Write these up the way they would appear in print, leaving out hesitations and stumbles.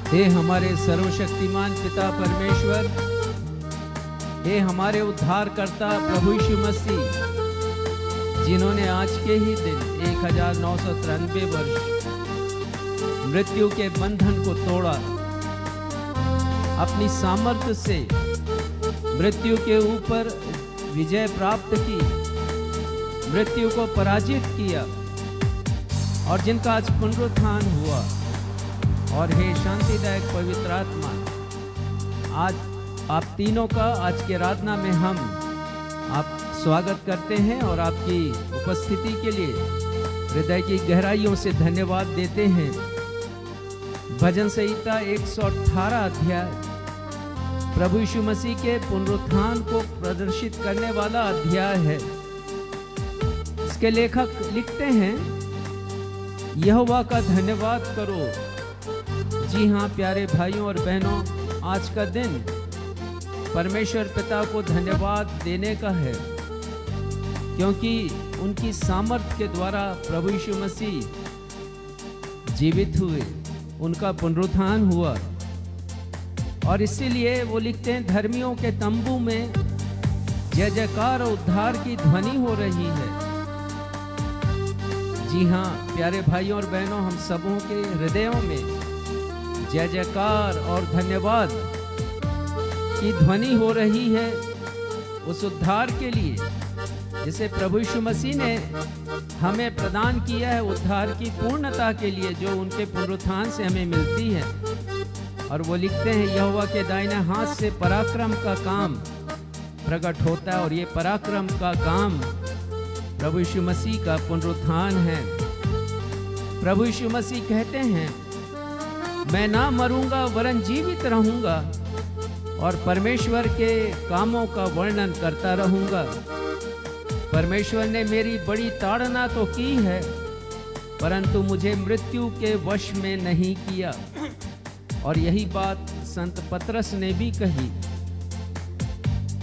हे हमारे सर्वशक्तिमान पिता परमेश्वर, हे हमारे उद्धारकर्ता प्रभु यीशु मसीह, जिन्होंने आज के ही दिन 1993 वर्ष मृत्यु के बंधन को तोड़ा, अपनी सामर्थ्य से मृत्यु के ऊपर विजय प्राप्त की, मृत्यु को पराजित किया और जिनका आज पुनरुत्थान हुआ। और हे शांतिदायक पवित्र आत्मा, आज आप तीनों का आज के आराधना में हम आप स्वागत करते हैं और आपकी उपस्थिति के लिए हृदय की गहराइयों से धन्यवाद देते हैं। भजन संहिता 118 अध्याय प्रभु यीशु मसीह के पुनरुत्थान को प्रदर्शित करने वाला अध्याय है। इसके लेखक लिखते हैं, यहोवा का धन्यवाद करो। जी हाँ प्यारे भाइयों और बहनों, आज का दिन परमेश्वर पिता को धन्यवाद देने का है, क्योंकि उनकी सामर्थ्य के द्वारा प्रभु यीशु मसीह जीवित हुए, उनका पुनरुत्थान हुआ। और इसीलिए वो लिखते हैं, धर्मियों के तंबू में जय जयकार और उद्धार की ध्वनि हो रही है। जी हाँ प्यारे भाइयों और बहनों, हम सबों के हृदयों में जय जयकार और धन्यवाद की ध्वनि हो रही है उस उद्धार के लिए जिसे प्रभु यीशु मसीह ने हमें प्रदान किया है, उद्धार की पूर्णता के लिए जो उनके पुनरुत्थान से हमें मिलती है। और वो लिखते हैं, यहोवा के दाहिने हाथ से पराक्रम का काम प्रकट होता है, और ये पराक्रम का काम प्रभु यीशु मसीह का पुनरुत्थान है। प्रभु यीशु मसीह कहते हैं, मैं ना मरूंगा वरन जीवित रहूंगा और परमेश्वर के कामों का वर्णन करता रहूंगा। परमेश्वर ने मेरी बड़ी ताड़ना तो की है, परंतु मुझे मृत्यु के वश में नहीं किया। और यही बात संत पतरस ने भी कही,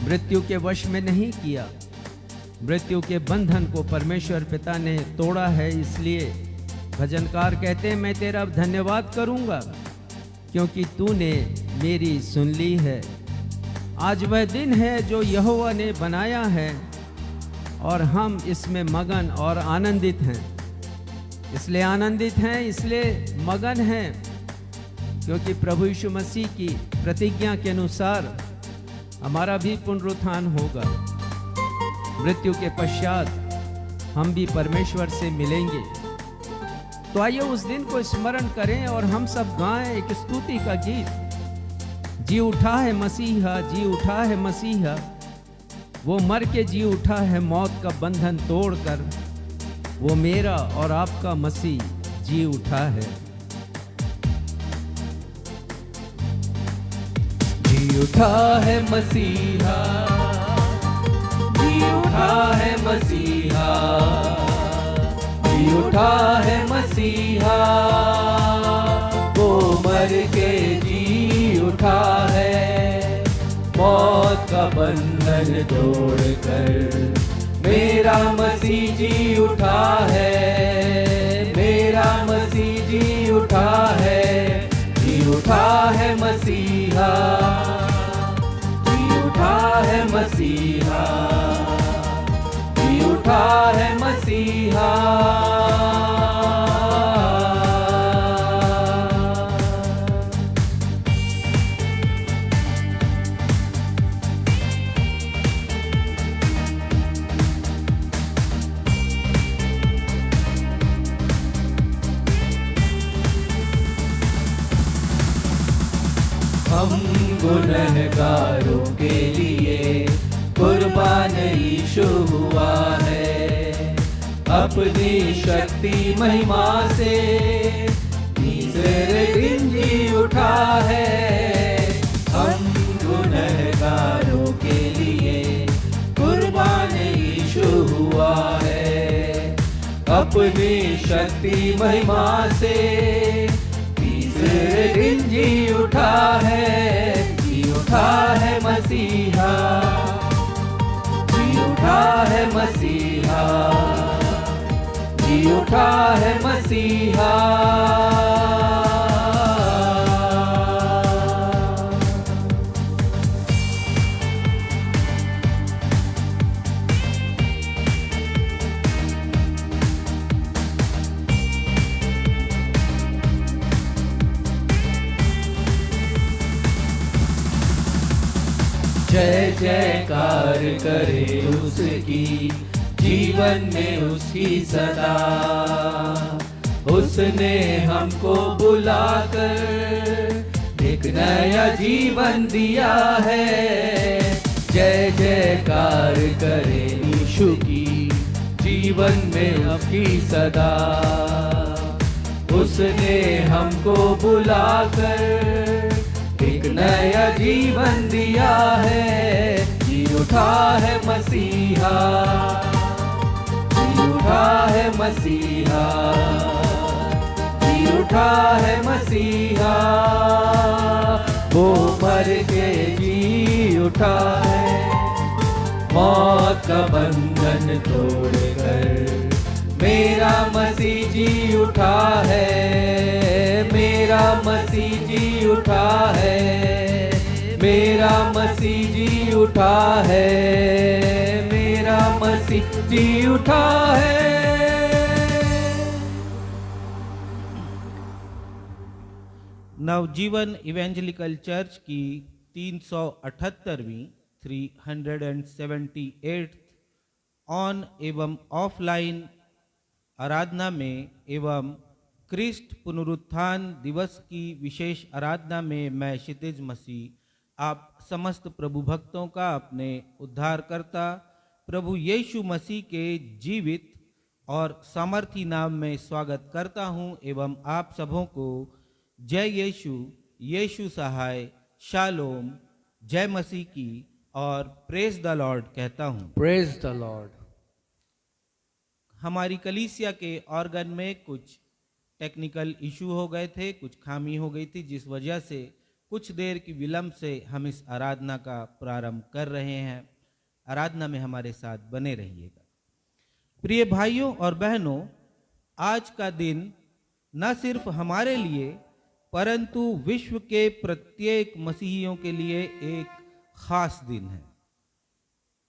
मृत्यु के वश में नहीं किया। मृत्यु के बंधन को परमेश्वर पिता ने तोड़ा है। इसलिए भजनकार कहते हैं, मैं तेरा धन्यवाद करूंगा क्योंकि तूने मेरी सुन ली है। आज वह दिन है जो यहोवा ने बनाया है और हम इसमें मगन और आनंदित हैं। इसलिए आनंदित हैं, इसलिए मगन हैं, क्योंकि प्रभु यीशु मसीह की प्रतिज्ञा के अनुसार हमारा भी पुनरुत्थान होगा। मृत्यु के पश्चात हम भी परमेश्वर से मिलेंगे। तो आइए उस दिन को स्मरण करें और हम सब गाएं एक स्तुति का गीत। जी उठा है मसीहा, जी उठा है मसीहा, वो मर के जी उठा है मौत का बंधन तोड़कर, वो मेरा और आपका मसीह जी उठा है। जी उठा है मसीहा, जी उठा है मसीहा, जी उठा है मसीहा, वो मर के जी उठा है मौत का बंधन तोड़कर, मेरा मसीह जी उठा है, मेरा मसीह जी उठा है। जी उठा है मसीहा, जी उठा है मसीहा, जी उठा है मसीहा। हम गुनहगारों के लिए कुर्बान यीशु हुआ है, अपनी शक्ति महिमा से तीसरे दिन जी उठा है। हम गुनहगारों के लिए कुर्बान यीशु हुआ है, अपनी शक्ति महिमा से तीसरे दिन जी उठा है। जी उठा है मसीहा, जी उठा है मसीहा, जी उठा है मसीहा। जय जयकार करे उसकी, जीवन में उसकी सदा। उसने हमको बुलाकर एक नया जीवन दिया है। जय जयकार करे यीशु की, जीवन में उसकी सदा। उसने हमको बुलाकर एक नया जीवन दिया है। जी उठा है मसीहा, जी उठा है मसीहा, जी उठा है मसीहा। वो मर के जी उठा है, मौत का बंधन तोड़कर। मेरा मसीह जी उठा है, मेरा मसीह जी उठा है, मेरा मसीह जी उठा है, मेरा मसीह जी उठा है। नवजीवन इवेंजलिकल चर्च की 378वीं 378th ऑन एवं ऑफलाइन आराधना में एवं क्रिस्ट पुनरुत्थान दिवस की विशेष आराधना में मैं क्षितिज मसीह आप समस्त प्रभु भक्तों का अपने उद्धारकर्ता प्रभु यीशु मसीह के जीवित और सामर्थी नाम में स्वागत करता हूं एवं आप सबों को जय यीशु, यीशु सहाय, शालोम, जय मसीह की और प्रेज द लॉर्ड कहता हूं। Praise the Lord. हमारी कलीसिया के ऑर्गन में कुछ टेक्निकल इशू हो गए थे, कुछ खामी हो गई थी, जिस वजह से कुछ देर की विलंब से हम इस आराधना का प्रारंभ कर रहे हैं। आराधना में हमारे साथ बने रहिएगा। प्रिय भाइयों और बहनों, आज का दिन न सिर्फ हमारे लिए परंतु विश्व के प्रत्येक मसीहियों के लिए एक खास दिन है।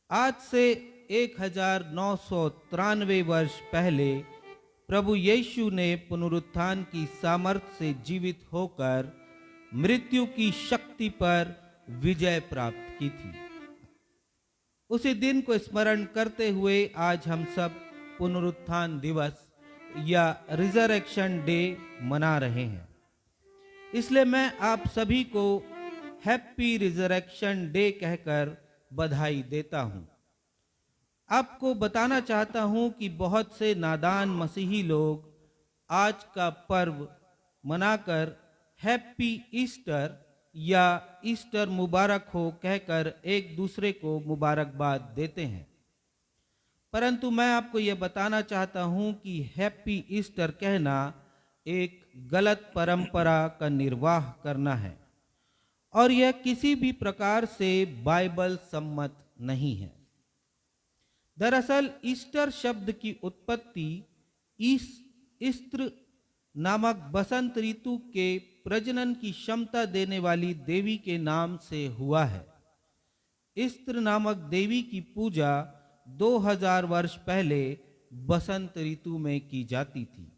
आज से 1993 वर्ष पहले प्रभु यीशु ने पुनरुत्थान की सामर्थ्य से जीवित होकर मृत्यु की शक्ति पर विजय प्राप्त की थी। उसी दिन को स्मरण करते हुए आज हम सब पुनरुत्थान दिवस या रिजरेक्शन डे मना रहे हैं। इसलिए मैं आप सभी को हैप्पी रिजरेक्शन डे कहकर बधाई देता हूं। आपको बताना चाहता हूं कि बहुत से नादान मसीही लोग आज का पर्व मनाकर हैप्पी ईस्टर या ईस्टर मुबारक हो कहकर एक दूसरे को मुबारकबाद देते हैं। परंतु मैं आपको यह बताना चाहता हूं कि हैप्पी ईस्टर कहना एक गलत परंपरा का निर्वाह करना है और यह किसी भी प्रकार से बाइबल सम्मत नहीं है। दरअसल ईस्टर शब्द की उत्पत्ति ईस्त्र नामक बसंत ऋतु के प्रजनन की क्षमता देने वाली देवी के नाम से हुआ है। ईस्त्र नामक देवी की पूजा 2000 वर्ष पहले बसंत ऋतु में की जाती थी।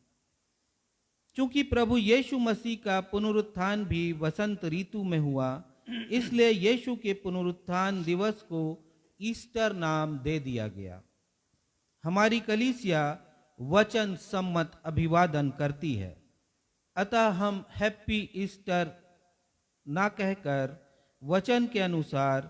चूंकि प्रभु यीशु मसीह का पुनरुत्थान भी वसंत ऋतु में हुआ, इसलिए यीशु के पुनरुत्थान दिवस को ईस्टर नाम दे दिया गया। हमारी कलीसिया वचन सम्मत अभिवादन करती है, अतः हम हैप्पी ईस्टर ना कहकर वचन के अनुसार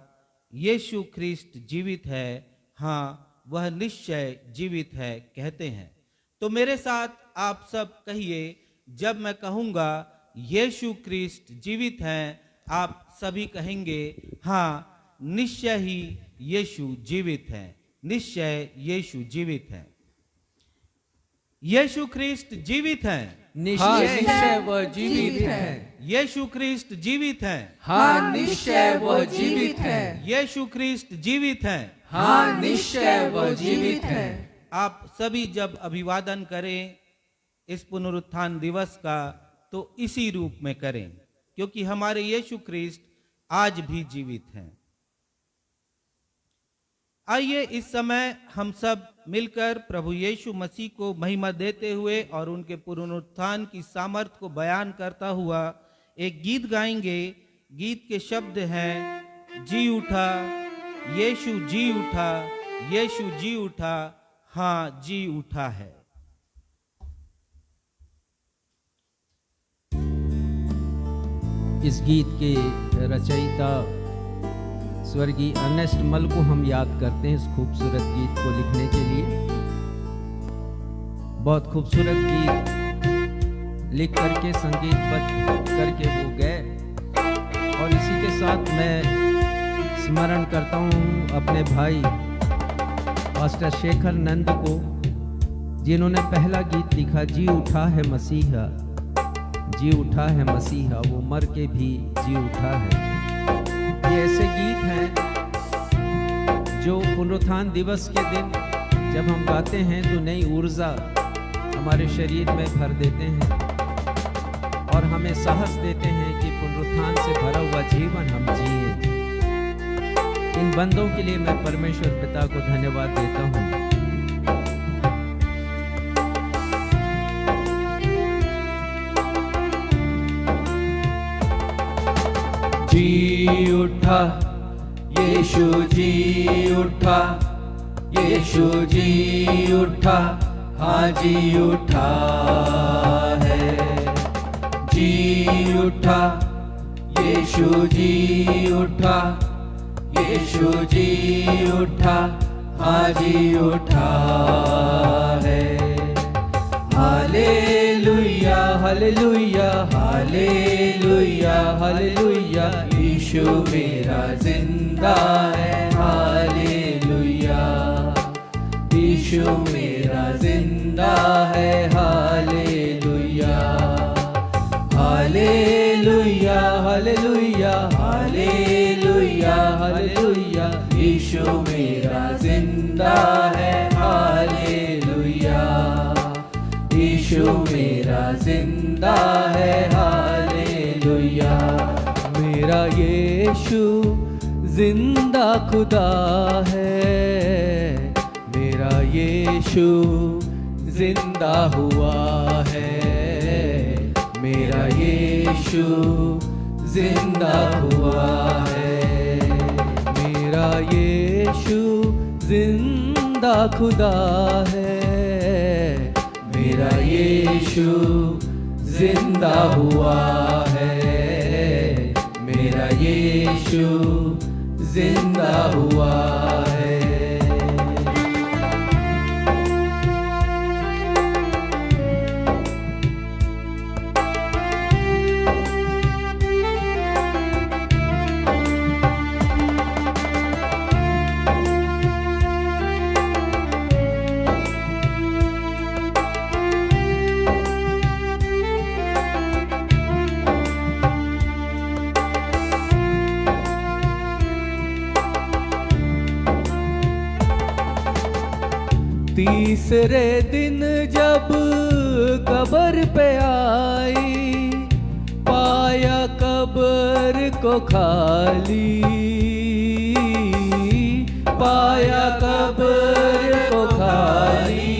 यीशु ख्रिस्ट जीवित है, हाँ वह निश्चय जीवित है कहते हैं। तो मेरे साथ आप सब कहिए, जब मैं कहूँगा यीशु ख्रिस्ट जीवित हैं, आप सभी कहेंगे हाँ निश्चय ही यीशु जीवित है, निश्चय यीशु जीवित है। यीशु ख्रिस्ट जीवित हैं, निश्चय वह जीवित है। यीशु ख्रिस्ट जीवित हैं, हाँ निश्चय वह जीवित है। यीशु ख्रिस्ट जीवित हैं, हाँ निश्चय वह जीवित है। आप सभी जब अभिवादन करें इस पुनरुत्थान दिवस का तो इसी रूप में करें, क्योंकि हमारे यीशु ख्रिस्ट आज भी जीवित हैं। आइए इस समय हम सब मिलकर प्रभु यीशु मसीह को महिमा देते हुए और उनके पुनरुत्थान की सामर्थ्य को बयान करता हुआ एक गीत गाएंगे। गीत के शब्द हैं, जी उठा, यीशु जी उठा, यीशु जी उठा, हाँ जी उठा है। इस गीत के रचयिता स्वर्गीय अर्नेस्ट मल को हम याद करते हैं इस खूबसूरत गीत को लिखने के लिए। बहुत खूबसूरत गीत लिख करके संगीतबद्ध करके वो गए। और इसी के साथ मैं स्मरण करता हूँ अपने भाई पास्टर शेखर नंद को, जिन्होंने पहला गीत लिखा, जी उठा है मसीहा, जी उठा है मसीहा, वो मर के भी जी उठा है। ये ऐसे गीत हैं जो पुनरुत्थान दिवस के दिन जब हम गाते हैं तो नई ऊर्जा हमारे शरीर में भर देते हैं और हमें साहस देते हैं कि पुनरुत्थान से भरा हुआ जीवन हम जिए। इन बंदों के लिए मैं परमेश्वर पिता को धन्यवाद देता हूँ। जी उठा, यीशु जी उठा, यीशु जी उठा, हाँ जी उठा है। जी उठा, यीशु जी उठा, यीशु जी उठा, हाँ जी उठा है। हालेलुया हालेलुया हालेलुया हालेलुया, यीशु मेरा जिंदा है। हालेलुया, यीशु मेरा जिंदा है। Hallelujah hallelujah hallelujah hallelujah hallelujah, यीशु मेरा जिंदा है। हालेलुया, यीशु मेरा जिंदा है। हालेलुया, मेरा यीशु जिंदा खुदा है। मेरा यीशु जिंदा हुआ है। मेरा यीशु जिंदा हुआ है। मेरा यीशु जिंदा खुदा है। मेरा यीशु जिंदा हुआ है। मेरा यीशु जिंदा हुआ है। तीसरे दिन जब कब्र पे आई, पाया कब्र को खाली। पाया कब्र को खाली।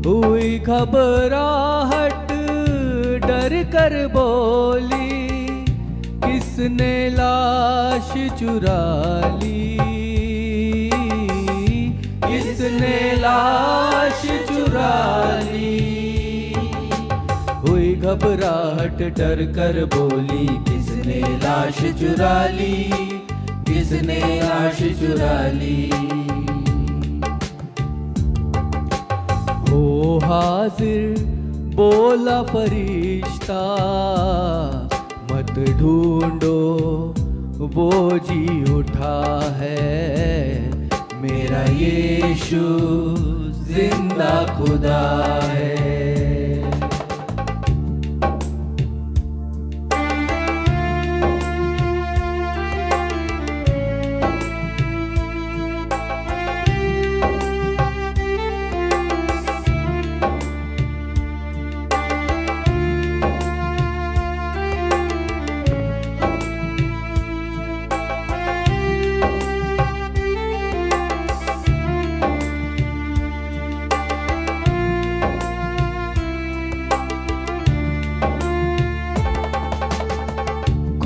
हुई घबराहट, डर कर बोली, किसने लाश चुरा ली। किसने लाश चुरा ली। हुई घबराहट, डर कर बोली, किसने लाश चुरा ली। किसने लाश चुरा ली। हो हाजिर बोला फरिश्ता, मत ढूंढो वो जी उठा है। मेरा यीशु जिंदा खुदा है।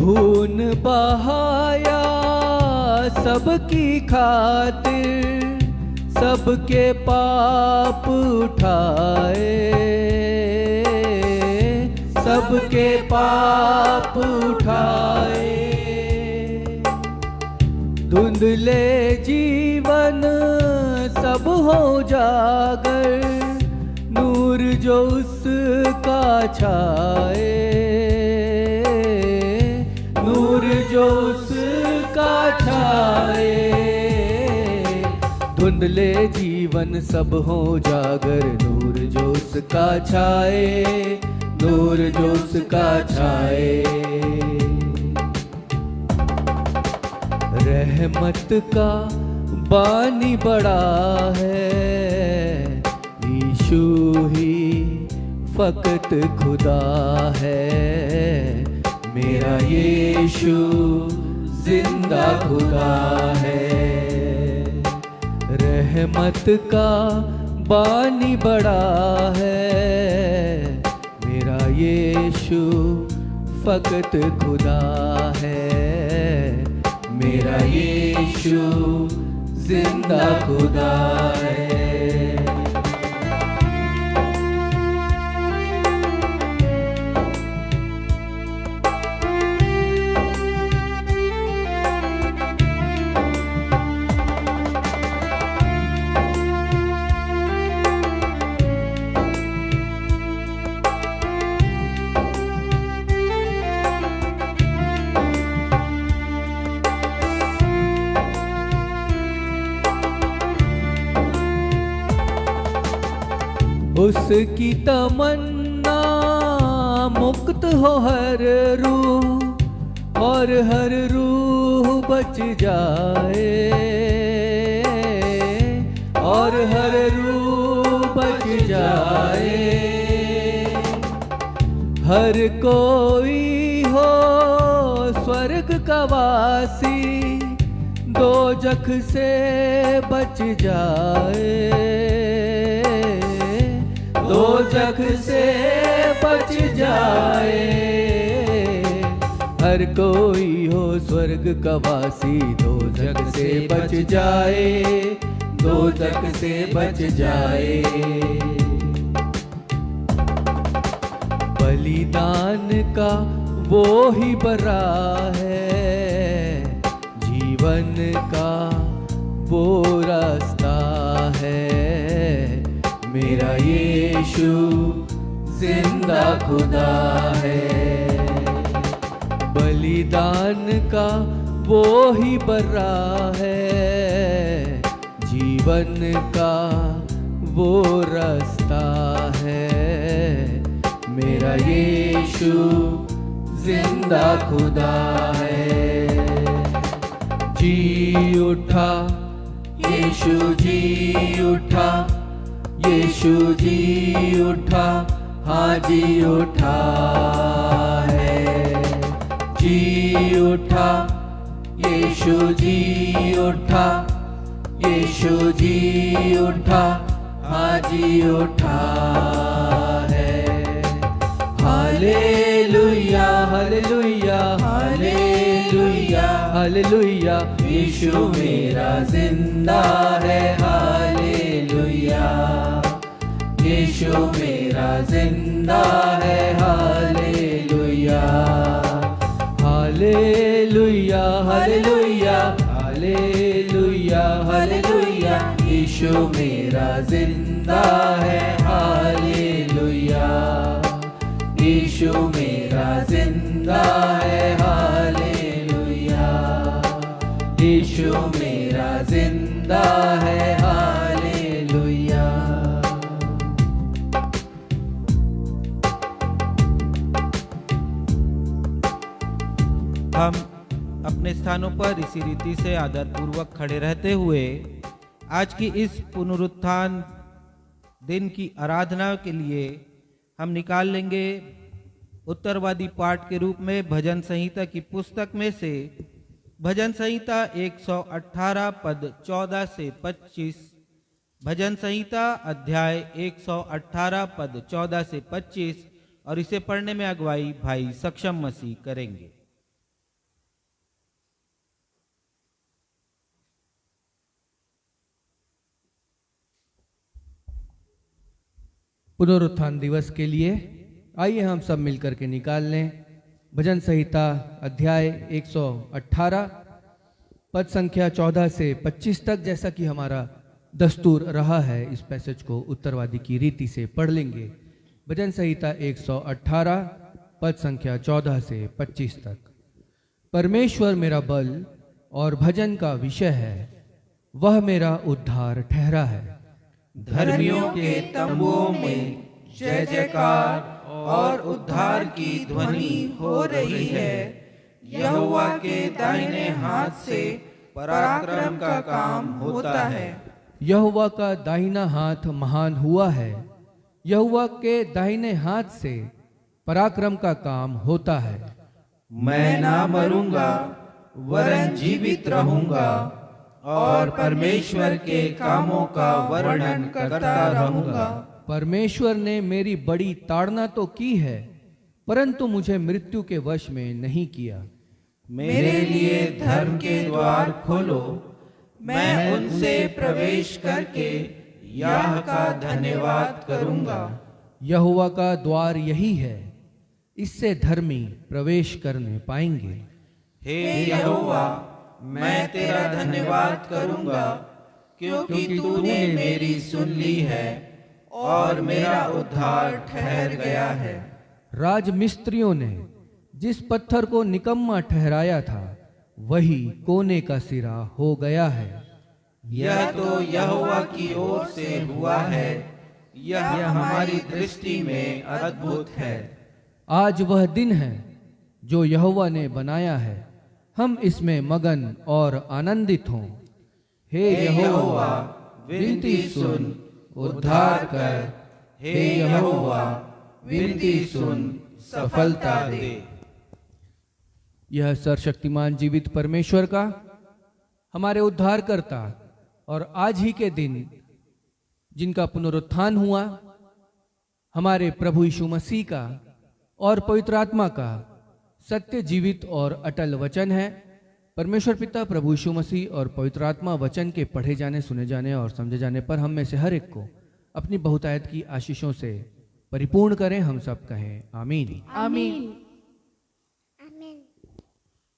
खून बहाया सबकी खातिर, सबके पाप उठाए, सबके पाप उठाए। धुंधले जीवन सब हो जागर, नूर जो उसका छाए, नूर जो उसका छाए। धुंधले जीवन सब हो जागर, नूर जो उसका छाए, नूर जो उसका छाए। रहमत का बानी बड़ा है, यीशु ही फकत खुदा है। मेरा यीशु जिंदा खुदा है। रहमत का बानी बड़ा है, मेरा यीशु फकत खुदा है। मेरा यीशु जिंदा खुदा है। उसकी तमन्ना मुक्त हो हर रूह, और हर रूह बच जाए, और हर रूह बच जाए। हर कोई हो स्वर्ग का वासी, दोजख से बच जाए, दोजख से बच जाए। हर कोई हो स्वर्ग का वासी, दोजख से बच जाए, दोजख से बच जाए। बलिदान का वो ही बरा है, जीवन का वो रास्ता है। मेरा यीशु जिंदा खुदा है। बलिदान का वो ही बर्रा है, जीवन का वो रास्ता है। मेरा यीशु जिंदा खुदा है। जी उठा यीशु जी उठा, यीशु जी उठा, हाँ जी उठा है। जी उठा यीशु जी उठा, यीशु जी उठा, हाँ जी उठा है। हालेलुया हालेलुया हालेलुया हालेलुया, यीशु मेरा जिंदा है। हालेलुया यीशु मेरा जिंदा है। Hallelujah hallelujah hallelujah hallelujah hallelujah, यीशु मेरा जिंदा है। हालेलुया यीशु मेरा जिंदा है। हालेलुया यीशु मेरा जिंदा है। हालेलुया। हम अपने स्थानों पर इसी रीति से आदरपूर्वक खड़े रहते हुए आज की इस पुनरुत्थान दिन की आराधना के लिए हम निकाल लेंगे उत्तरवादी पाठ के रूप में भजन संहिता की पुस्तक में से भजन संहिता 118 पद 14 से 25, भजन संहिता अध्याय 118 पद 14 से 25, और इसे पढ़ने में अगुवाई भाई सक्षम मसीह करेंगे। पुनरुत्थान दिवस के लिए आइए हम सब मिलकर के निकाल लें भजन संहिता अध्याय 118 पद संख्या 14 से 25 तक। जैसा कि हमारा दस्तूर रहा है, इस पैसेज को उत्तरवादी की रीति से पढ़ लेंगे। भजन संहिता 118 पद संख्या 14 से 25 तक। परमेश्वर मेरा बल और भजन का विषय है, वह मेरा उद्धार ठहरा है। धर्मियों के तंबुओं में जय जयकार और उद्धार की ध्वनि हो रही है। यहोवा के दाहिने हाथ से पराक्रम का काम होता है। यहोवा का दाहिना हाथ महान हुआ है। यहोवा के दाहिने हाथ से पराक्रम का काम होता है। मैं ना मरूंगा वरन जीवित रहूंगा और परमेश्वर के कामों का वर्णन करता रहूंगा। परमेश्वर ने मेरी बड़ी ताड़ना तो की है, परंतु मुझे मृत्यु के वश में नहीं किया। मेरे लिए धर्म के द्वार खोलो, मैं उनसे प्रवेश करके याह का धन्यवाद करूंगा। यहोवा का द्वार यही है, इससे धर्मी प्रवेश करने पाएंगे। हे यहोवा, मैं तेरा धन्यवाद करूंगा, क्योंकि तूने मेरी सुन ली है और मेरा उद्धार ठहर गया है। राजमिस्त्रियों ने जिस पत्थर को निकम्मा ठहराया था, वही कोने का सिरा हो गया है। यह तो यहोवा की ओर से हुआ है, यह हमारी दृष्टि में अद्भुत है। आज वह दिन है जो यहोवा ने बनाया है, हम इसमें मगन और आनंदित हों। हे यहोवा, विनती सुन, उद्धार कर। हे यहोवा, विनती सुन, सफलता दे। यह सर्वशक्तिमान जीवित परमेश्वर का, हमारे उद्धारकर्ता और आज ही के दिन जिनका पुनरुत्थान हुआ, हमारे प्रभु यीशु मसीह का और पवित्र आत्मा का सत्य, जीवित और अटल वचन है। परमेश्वर पिता, प्रभु यीशु मसीह और पवित्र आत्मा वचन के पढ़े जाने, सुने जाने और समझे जाने पर हम में से हर एक को अपनी बहुतायत की आशीषों से परिपूर्ण करें। हम सब कहें आमीन। आमीन।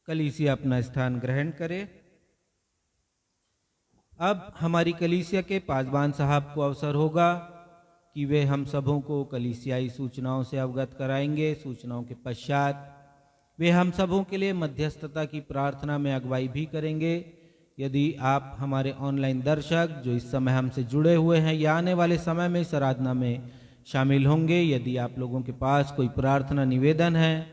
कलीसिया अपना स्थान ग्रहण करे। अब हमारी कलीसिया के पासबान साहब को अवसर होगा कि वे हम सबों को कलीसियाई सूचनाओं से अवगत कराएंगे। सूचनाओं के पश्चात वे हम सबों के लिए मध्यस्थता की प्रार्थना में अगुवाई भी करेंगे। यदि आप हमारे ऑनलाइन दर्शक जो इस समय हमसे जुड़े हुए हैं या आने वाले समय में इस आराधना में शामिल होंगे, यदि आप लोगों के पास कोई प्रार्थना निवेदन है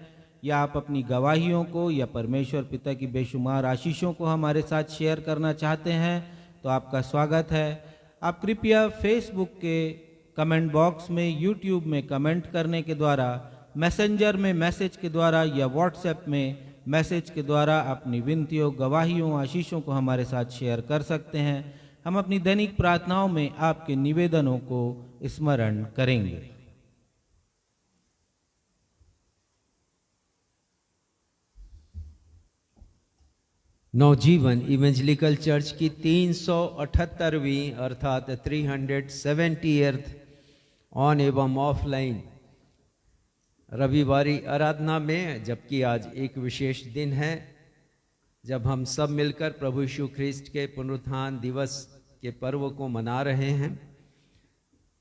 या आप अपनी गवाहियों को या परमेश्वर पिता की बेशुमार आशीषों को हमारे साथ शेयर करना चाहते हैं, तो आपका स्वागत है। आप कृपया फेसबुक के कमेंट बॉक्स में, यूट्यूब में कमेंट करने के द्वारा, मैसेंजर में मैसेज के द्वारा या व्हाट्सएप में मैसेज के द्वारा अपनी विनतियों, गवाहियों, आशीषों को हमारे साथ शेयर कर सकते हैं। हम अपनी दैनिक प्रार्थनाओं में आपके निवेदनों को स्मरण करेंगे। नवजीवन इवेंजलिकल चर्च की 378वीं अर्थात 370th ऑन एवं ऑफलाइन रविवारी आराधना में, जबकि आज एक विशेष दिन है जब हम सब मिलकर प्रभु यीशु ख्रिस्ट के पुनरुत्थान दिवस के पर्व को मना रहे हैं।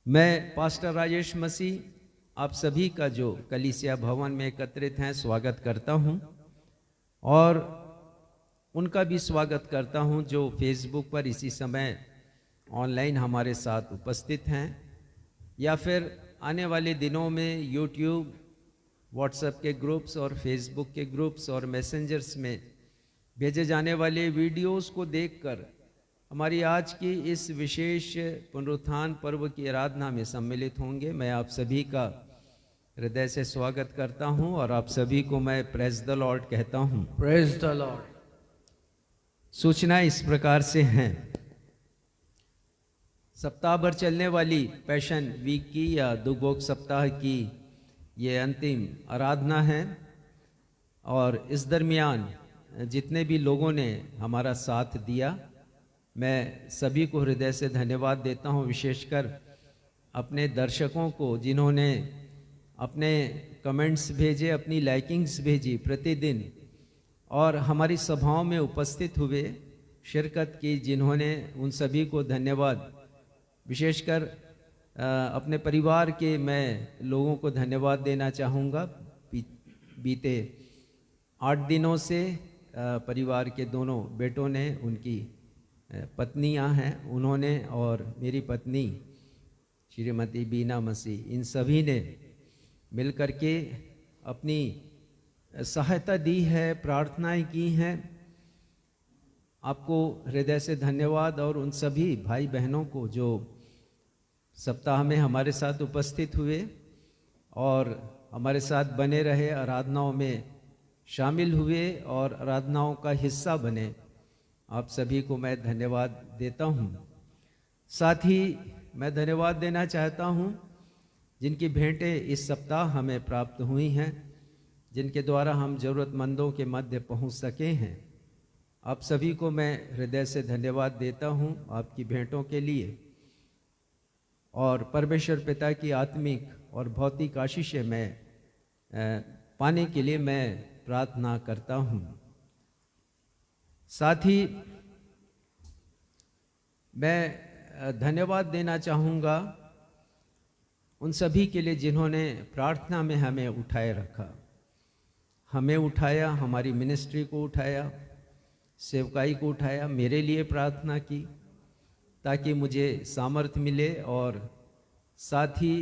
मैं पास्टर राजेश मसीह आप सभी का जो कलीसिया भवन में एकत्रित हैं स्वागत करता हूं, और उनका भी स्वागत करता हूं जो फेसबुक पर इसी समय ऑनलाइन हमारे साथ उपस्थित हैं, या फिर आने वाले दिनों में यूट्यूब, व्हाट्सएप के ग्रुप्स और फेसबुक के ग्रुप्स और मैसेंजर्स में भेजे जाने वाले वीडियोस को देखकर हमारी आज की इस विशेष पुनरुत्थान पर्व की आराधना में सम्मिलित होंगे। मैं आप सभी का हृदय से स्वागत करता हूं और आप सभी को मैं प्रेज द लॉर्ड कहता हूं। Praise the Lord. सूचना इस प्रकार से हैं। सप्ताह भर चलने वाली पैशन वीक की या दुगोक सप्ताह की ये अंतिम आराधना है, और इस दरमियान जितने भी लोगों ने हमारा साथ दिया, मैं सभी को हृदय से धन्यवाद देता हूं। विशेषकर अपने दर्शकों को, जिन्होंने अपने कमेंट्स भेजे, अपनी लाइकिंग्स भेजी प्रतिदिन, और हमारी सभाओं में उपस्थित हुए, शिरकत की, जिन्होंने, उन सभी को धन्यवाद। विशेषकर अपने परिवार के मैं लोगों को धन्यवाद देना चाहूँगा। बीते 8 दिनों से परिवार के दोनों बेटों ने, उनकी पत्नियां हैं, उन्होंने, और मेरी पत्नी श्रीमती बीना मसीह, इन सभी ने मिलकर के अपनी सहायता दी है, प्रार्थनाएं की हैं। आपको हृदय से धन्यवाद। और उन सभी भाई बहनों को जो सप्ताह में हमारे साथ उपस्थित हुए और हमारे साथ बने रहे, आराधनाओं में शामिल हुए और आराधनाओं का हिस्सा बने, आप सभी को मैं धन्यवाद देता हूँ। साथ ही मैं धन्यवाद देना चाहता हूँ जिनकी भेंटें इस सप्ताह हमें प्राप्त हुई हैं, जिनके द्वारा हम ज़रूरतमंदों के मध्य पहुँच सके हैं। आप सभी को मैं हृदय से धन्यवाद देता हूँ आपकी भेंटों के लिए, और परमेश्वर पिता की आत्मिक और भौतिक आशीषें मैं पाने के लिए मैं प्रार्थना करता हूँ। साथ ही मैं धन्यवाद देना चाहूँगा उन सभी के लिए जिन्होंने प्रार्थना में हमें उठाए रखा, हमें उठाया, हमारी मिनिस्ट्री को उठाया, सेवकाई को उठाया, मेरे लिए प्रार्थना की ताकि मुझे सामर्थ्य मिले, और साथ ही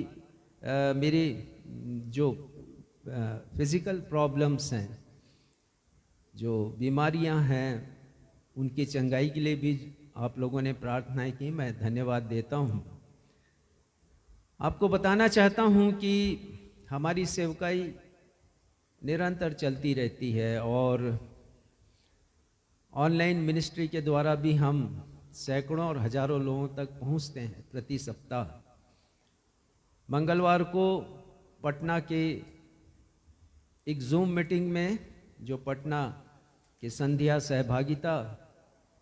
मेरी जो फिज़िकल प्रॉब्लम्स हैं, जो बीमारियां हैं, उनकी चंगाई के लिए भी आप लोगों ने प्रार्थनाएं की। मैं धन्यवाद देता हूं। आपको बताना चाहता हूं कि हमारी सेवकाई निरंतर चलती रहती है, और ऑनलाइन मिनिस्ट्री के द्वारा भी हम सैकड़ों और हजारों लोगों तक पहुंचते हैं प्रति सप्ताह। मंगलवार को पटना के एक जूम मीटिंग में, जो पटना के संध्या सहभागिता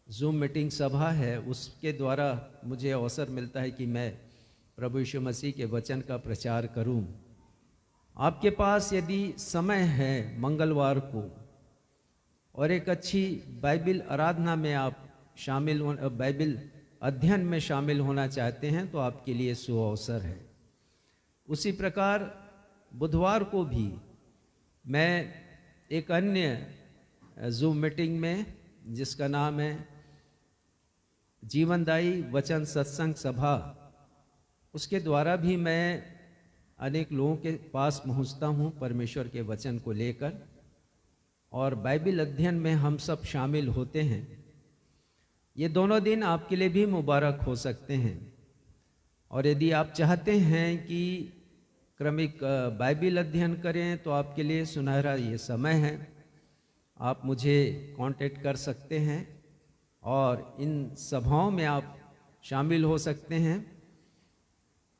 जूम मीटिंग सभा है, उसके द्वारा मुझे अवसर मिलता है कि मैं प्रभु यीशु मसीह के वचन का प्रचार करूं। आपके पास यदि समय है मंगलवार को और एक अच्छी बाइबिल आराधना में आप शामिल हो, बाइबिल अध्ययन में शामिल होना चाहते हैं, तो आपके लिए सुअवसर है। उसी प्रकार बुधवार को भी मैं एक अन्य जूम मीटिंग में, जिसका नाम है जीवनदायी वचन सत्संग सभा, उसके द्वारा भी मैं अनेक लोगों के पास पहुंचता हूं परमेश्वर के वचन को लेकर, और बाइबिल अध्ययन में हम सब शामिल होते हैं। ये दोनों दिन आपके लिए भी मुबारक हो सकते हैं, और यदि आप चाहते हैं कि क्रमिक बाइबिल अध्ययन करें तो आपके लिए सुनहरा ये समय है। आप मुझे कांटेक्ट कर सकते हैं और इन सभाओं में आप शामिल हो सकते हैं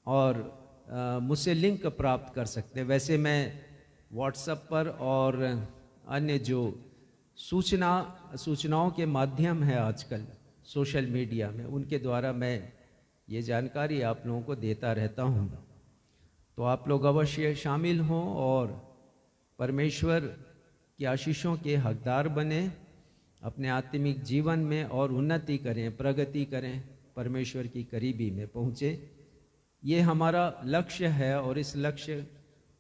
और मुझसे लिंक प्राप्त कर सकते हैं। वैसे मैं व्हाट्सएप पर और अन्य जो सूचनाओं के माध्यम है आजकल सोशल मीडिया में, उनके द्वारा मैं ये जानकारी आप लोगों को देता रहता हूँ। तो आप लोग अवश्य शामिल हों और परमेश्वर की आशीषों के हकदार बने, अपने आत्मिक जीवन में और उन्नति करें, प्रगति करें, परमेश्वर की करीबी में पहुँचे। ये हमारा लक्ष्य है और इस लक्ष्य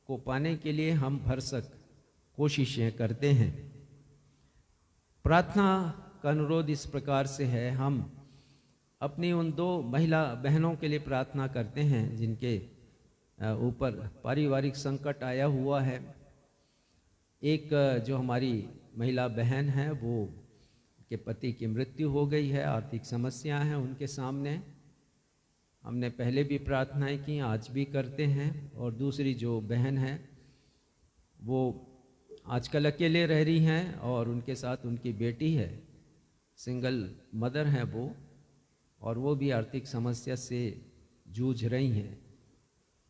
को पाने के लिए हम भरसक कोशिशें करते हैं। प्रार्थना का अनुरोध इस प्रकार से है, हम अपनी उन 2 महिला बहनों के लिए प्रार्थना करते हैं जिनके ऊपर पारिवारिक संकट आया हुआ है। एक जो हमारी महिला बहन है, वो के पति की मृत्यु हो गई है, आर्थिक समस्या हैं उनके सामने। हमने पहले भी प्रार्थनाएं की, आज भी करते हैं। और दूसरी जो बहन है वो आजकल अकेले रह रही हैं और उनके साथ उनकी बेटी है, सिंगल मदर हैं वो, और वो भी आर्थिक समस्या से जूझ रही हैं।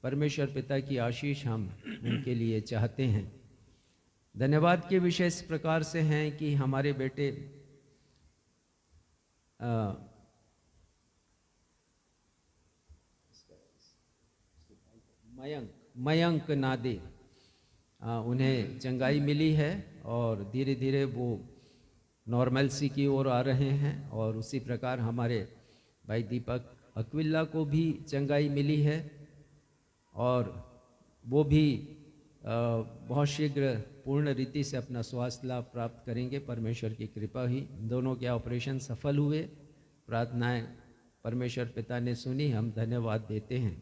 परमेश्वर पिता की आशीष हम उनके लिए चाहते हैं। धन्यवाद के विषय इस प्रकार से हैं कि हमारे बेटे मयंक नादे उन्हें चंगाई मिली है और धीरे धीरे वो नॉर्मलसी की ओर आ रहे हैं। और उसी प्रकार हमारे भाई दीपक अक्विला को भी चंगाई मिली है और वो भी बहुत शीघ्र पूर्ण रीति से अपना स्वास्थ्य लाभ प्राप्त करेंगे। परमेश्वर की कृपा ही दोनों के ऑपरेशन सफल हुए। प्रार्थनाएं परमेश्वर पिता ने सुनी, हम धन्यवाद देते हैं।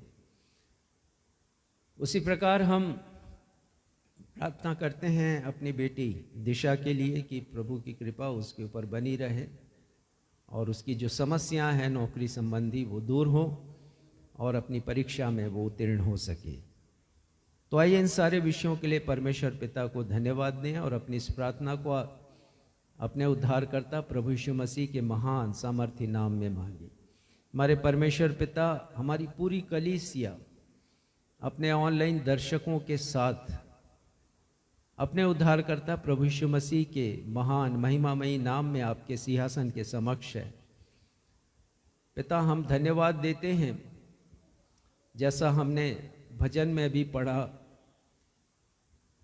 उसी प्रकार हम प्रार्थना करते हैं अपनी बेटी दिशा के लिए कि प्रभु की कृपा उसके ऊपर बनी रहे और उसकी जो समस्याएं हैं नौकरी संबंधी वो दूर हो और अपनी परीक्षा में वो उत्तीर्ण हो सके। तो आइए इन सारे विषयों के लिए परमेश्वर पिता को धन्यवाद दें और अपनी इस प्रार्थना को अपने उद्धारकर्ता प्रभु यीशु मसीह के महान सामर्थी नाम में मांगे। हमारे परमेश्वर पिता, हमारी पूरी कलीसिया अपने ऑनलाइन दर्शकों के साथ अपने उद्धारकर्ता प्रभु यीशु मसीह के महान महिमामयी नाम में आपके सिंहासन के समक्ष है। पिता, हम धन्यवाद देते हैं, जैसा हमने भजन में भी पढ़ा,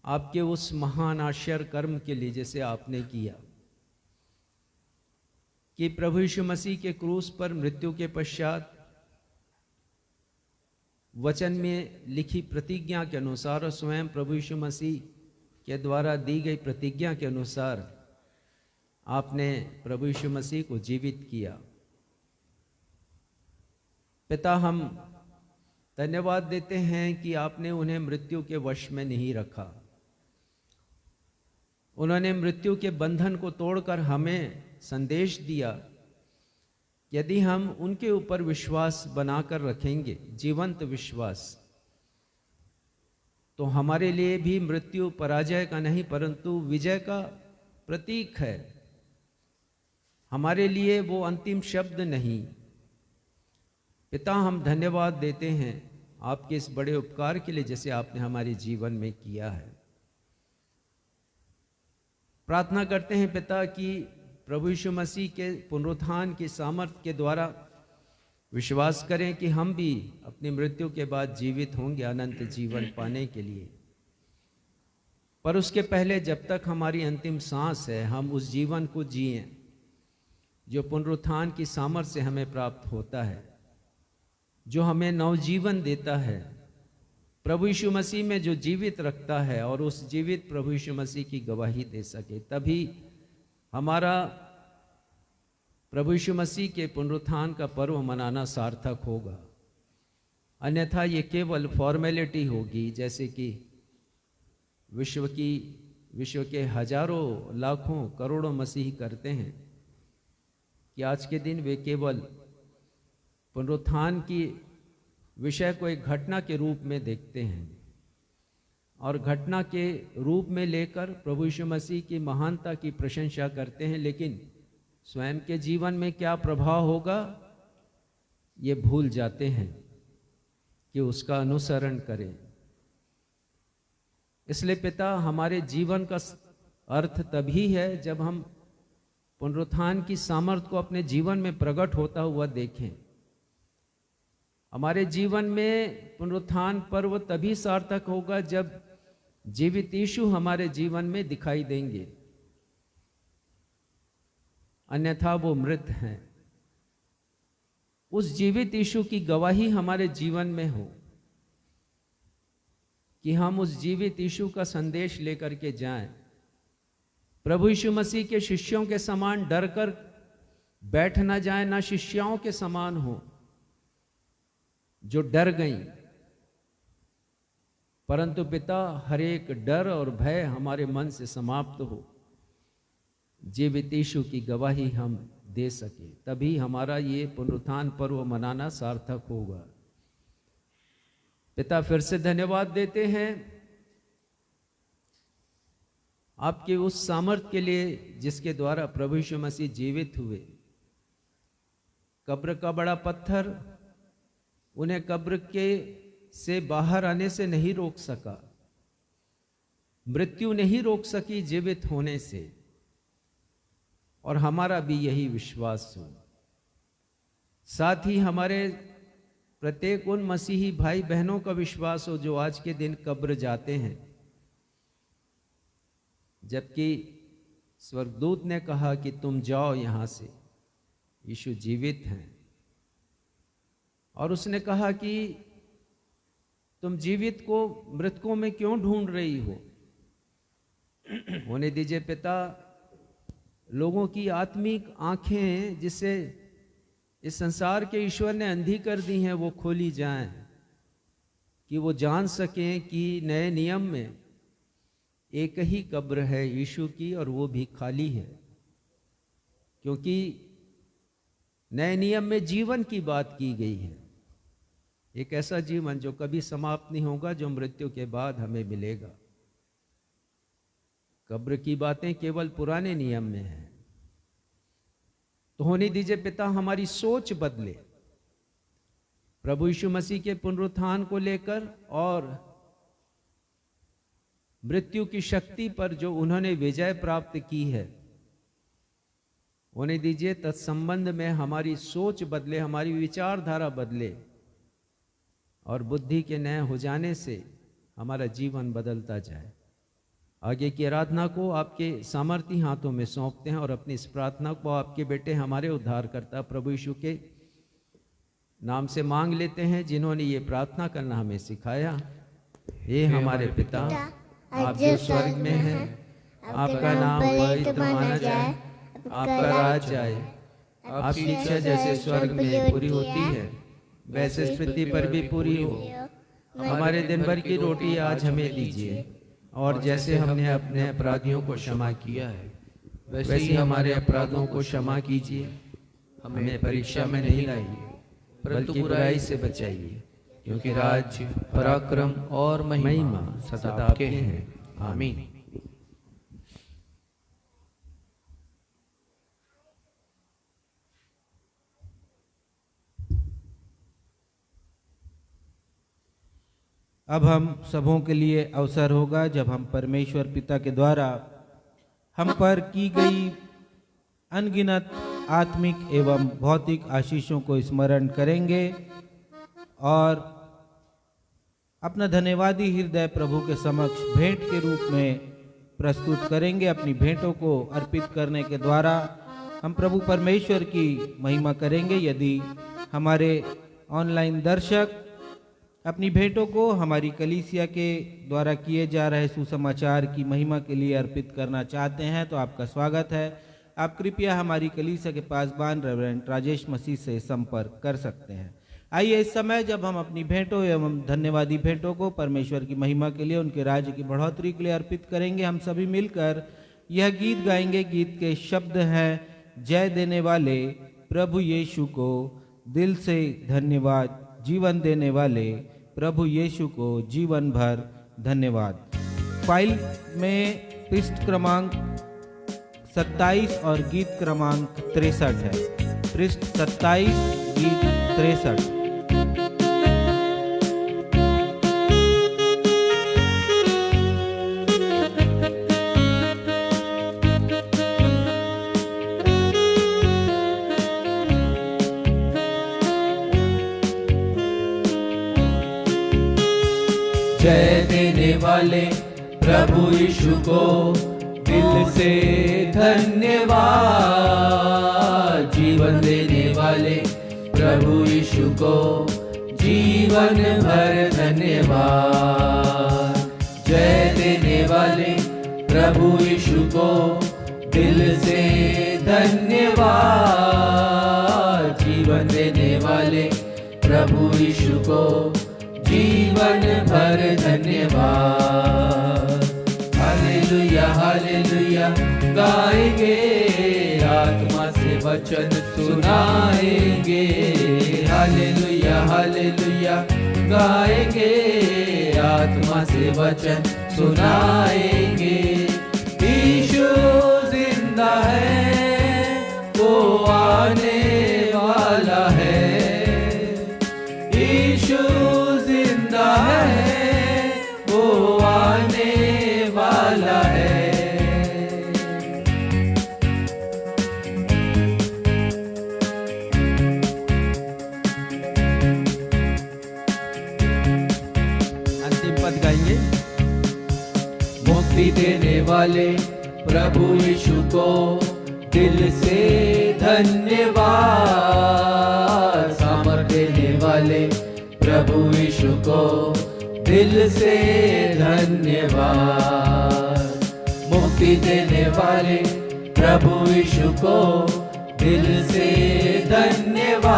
आपके उस महान आश्चर्य कर्म के लिए जैसे आपने किया कि प्रभु यीशु मसीह के क्रूस पर मृत्यु के पश्चात वचन में लिखी प्रतिज्ञा के अनुसार और स्वयं प्रभु यीशु मसीह के द्वारा दी गई प्रतिज्ञा के अनुसार आपने प्रभु यीशु मसीह को जीवित किया। पिता, हम धन्यवाद देते हैं कि आपने उन्हें मृत्यु के वश में नहीं रखा। उन्होंने मृत्यु के बंधन को तोड़कर हमें संदेश दिया, यदि हम उनके ऊपर विश्वास बनाकर रखेंगे, जीवंत विश्वास, तो हमारे लिए भी मृत्यु पराजय का नहीं परंतु विजय का प्रतीक है। हमारे लिए वो अंतिम शब्द नहीं। पिता, हम धन्यवाद देते हैं आपके इस बड़े उपकार के लिए जैसे आपने हमारे जीवन में किया है। प्रार्थना करते हैं पिता कि प्रभु यीशु मसीह के पुनरुत्थान की सामर्थ्य के द्वारा विश्वास करें कि हम भी अपनी मृत्यु के बाद जीवित होंगे अनंत जीवन पाने के लिए। पर उसके पहले जब तक हमारी अंतिम सांस है, हम उस जीवन को जिएं जो पुनरुत्थान की सामर्थ्य से हमें प्राप्त होता है, जो हमें नवजीवन देता है, प्रभु यीशु मसीह में जो जीवित रखता है और उस जीवित प्रभु यीशु मसीह की गवाही दे सके। तभी हमारा प्रभु यीशु मसीह के पुनरुत्थान का पर्व मनाना सार्थक होगा। अन्यथा ये केवल फॉर्मेलिटी होगी, जैसे कि विश्व के हजारों लाखों करोड़ों मसीही करते हैं कि आज के दिन वे केवल पुनरुत्थान की विषय को एक घटना के रूप में देखते हैं और घटना के रूप में लेकर प्रभु यीशु मसीह की महानता की प्रशंसा करते हैं, लेकिन स्वयं के जीवन में क्या प्रभाव होगा ये भूल जाते हैं कि उसका अनुसरण करें। इसलिए पिता, हमारे जीवन का अर्थ तभी है जब हम पुनरुत्थान की सामर्थ्य को अपने जीवन में प्रकट होता हुआ देखें। हमारे जीवन में पुनरुत्थान पर्व तभी सार्थक होगा जब जीवित यीशु हमारे जीवन में दिखाई देंगे, अन्यथा वो मृत हैं। उस जीवित यीशु की गवाही हमारे जीवन में हो कि हम उस जीवित यीशु का संदेश लेकर के जाएं। प्रभु यीशु मसीह के शिष्यों के समान डर कर बैठ ना जाएं, ना शिष्यों के समान हो जो डर गई, परंतु पिता हर एक डर और भय हमारे मन से समाप्त हो, जीवित यीशु की गवाही हम दे सके, तभी हमारा ये पुनरुत्थान पर्व मनाना सार्थक होगा। पिता, फिर से धन्यवाद देते हैं आपके उस सामर्थ्य के लिए जिसके द्वारा प्रभु यीशु मसीह जीवित हुए। कब्र का बड़ा पत्थर उन्हें कब्र के से बाहर आने से नहीं रोक सका, मृत्यु नहीं रोक सकी जीवित होने से, और हमारा भी यही विश्वास हो। साथ ही हमारे प्रत्येक उन मसीही भाई बहनों का विश्वास हो जो आज के दिन कब्र जाते हैं, जबकि स्वर्गदूत ने कहा कि तुम जाओ यहां से, यीशु जीवित हैं। और उसने कहा कि तुम जीवित को मृतकों में क्यों ढूंढ रही हो? होने दीजिए पिता, लोगों की आत्मिक आंखें जिसे इस संसार के ईश्वर ने अंधी कर दी हैं, वो खोली जाएं, कि वो जान सकें कि नए नियम में एक ही कब्र है यीशु की, और वो भी खाली है। क्योंकि नए नियम में जीवन की बात की गई है, एक ऐसा जीवन जो कभी समाप्त नहीं होगा, जो मृत्यु के बाद हमें मिलेगा। कब्र की बातें केवल पुराने नियम में हैं। तो होने दीजिए पिता, हमारी सोच बदले प्रभु यीशु मसीह के पुनरुत्थान को लेकर, और मृत्यु की शक्ति पर जो उन्होंने विजय प्राप्त की है, होने दीजिए तत्संबंध में हमारी सोच बदले, हमारी विचारधारा बदले, और बुद्धि के नए हो जाने से हमारा जीवन बदलता जाए। आगे की आराधना को आपके सामर्थी हाथों में सौंपते हैं, और अपनी इस प्रार्थना को आपके बेटे हमारे उद्धारकर्ता प्रभु यीशु के नाम से मांग लेते हैं, जिन्होंने ये प्रार्थना करना हमें सिखाया। हे हमारे पिता, आप जो स्वर्ग में हैं, आपका नाम पवित्र माना जाए, आपका राज आए, आपकी इच्छा जैसे स्वर्ग में पूरी होती है वैसे इस पृथ्वी पर भी पूरी हो। हमारे दिन भर की रोटी आज हमें दीजिए, और जैसे हमने अपने अपराधियों को क्षमा किया है, वैसे ही हमारे अपराधों को क्षमा कीजिए। हमें परीक्षा में नहीं लाइए, बल्कि बुराई से बचाइए, क्योंकि राज्य, पराक्रम और महिमा सदा आपके हैं। आमीन। अब हम सबों के लिए अवसर होगा जब हम परमेश्वर पिता के द्वारा हम पर की गई अनगिनत आत्मिक एवं भौतिक आशीषों को स्मरण करेंगे और अपना धन्यवादी हृदय प्रभु के समक्ष भेंट के रूप में प्रस्तुत करेंगे। अपनी भेंटों को अर्पित करने के द्वारा हम प्रभु परमेश्वर की महिमा करेंगे। यदि हमारे ऑनलाइन दर्शक अपनी भेंटों को हमारी कलीसिया के द्वारा किए जा रहे सुसमाचार की महिमा के लिए अर्पित करना चाहते हैं, तो आपका स्वागत है। आप कृपया हमारी कलीसिया के पासबान रेवरेंड राजेश मसीह से संपर्क कर सकते हैं। आइए इस समय जब हम अपनी भेंटों एवं धन्यवादी भेंटों को परमेश्वर की महिमा के लिए, उनके राज्य की बढ़ोतरी के लिए अर्पित करेंगे। हम सभी मिलकर यह गीत गाएंगे। गीत के शब्द हैं, जय देने वाले प्रभु यीशु को दिल से धन्यवाद, जीवन देने वाले प्रभु यीशु को जीवन भर धन्यवाद। फाइल में पृष्ठ क्रमांक 27 और गीत क्रमांक 63 है। पृष्ठ 27, गीत 63। जय देने वाले प्रभु यीशु को दिल से धन्यवाद, जीवन देने वाले प्रभु यीशु को जीवन भर धन्यवाद। जय देने वाले प्रभु यीशु को दिल से धन्यवाद, जीवन देने वाले प्रभु यीशु को जीवन भर धन्यवाद। हालेलुया हालेलुया गाएंगे, आत्मा से वचन सुनाएंगे। हालेलुया हालेलुया गाएंगे, आत्मा से वचन सुनाएंगे। यीशु जिंदा है, वो आने वाला है। यीशु जिंदा है, वो आने वाला है। अंतिम पद गाएंगे। मुक्ति देने वाले प्रभु यीशु को दिल से धन्यवाद। सामर्थ्य देने वाले प्रभु यीशु को दिल से धन्यवाद। मुक्ति देने वाले प्रभु यीशु को दिल से धन्यवाद।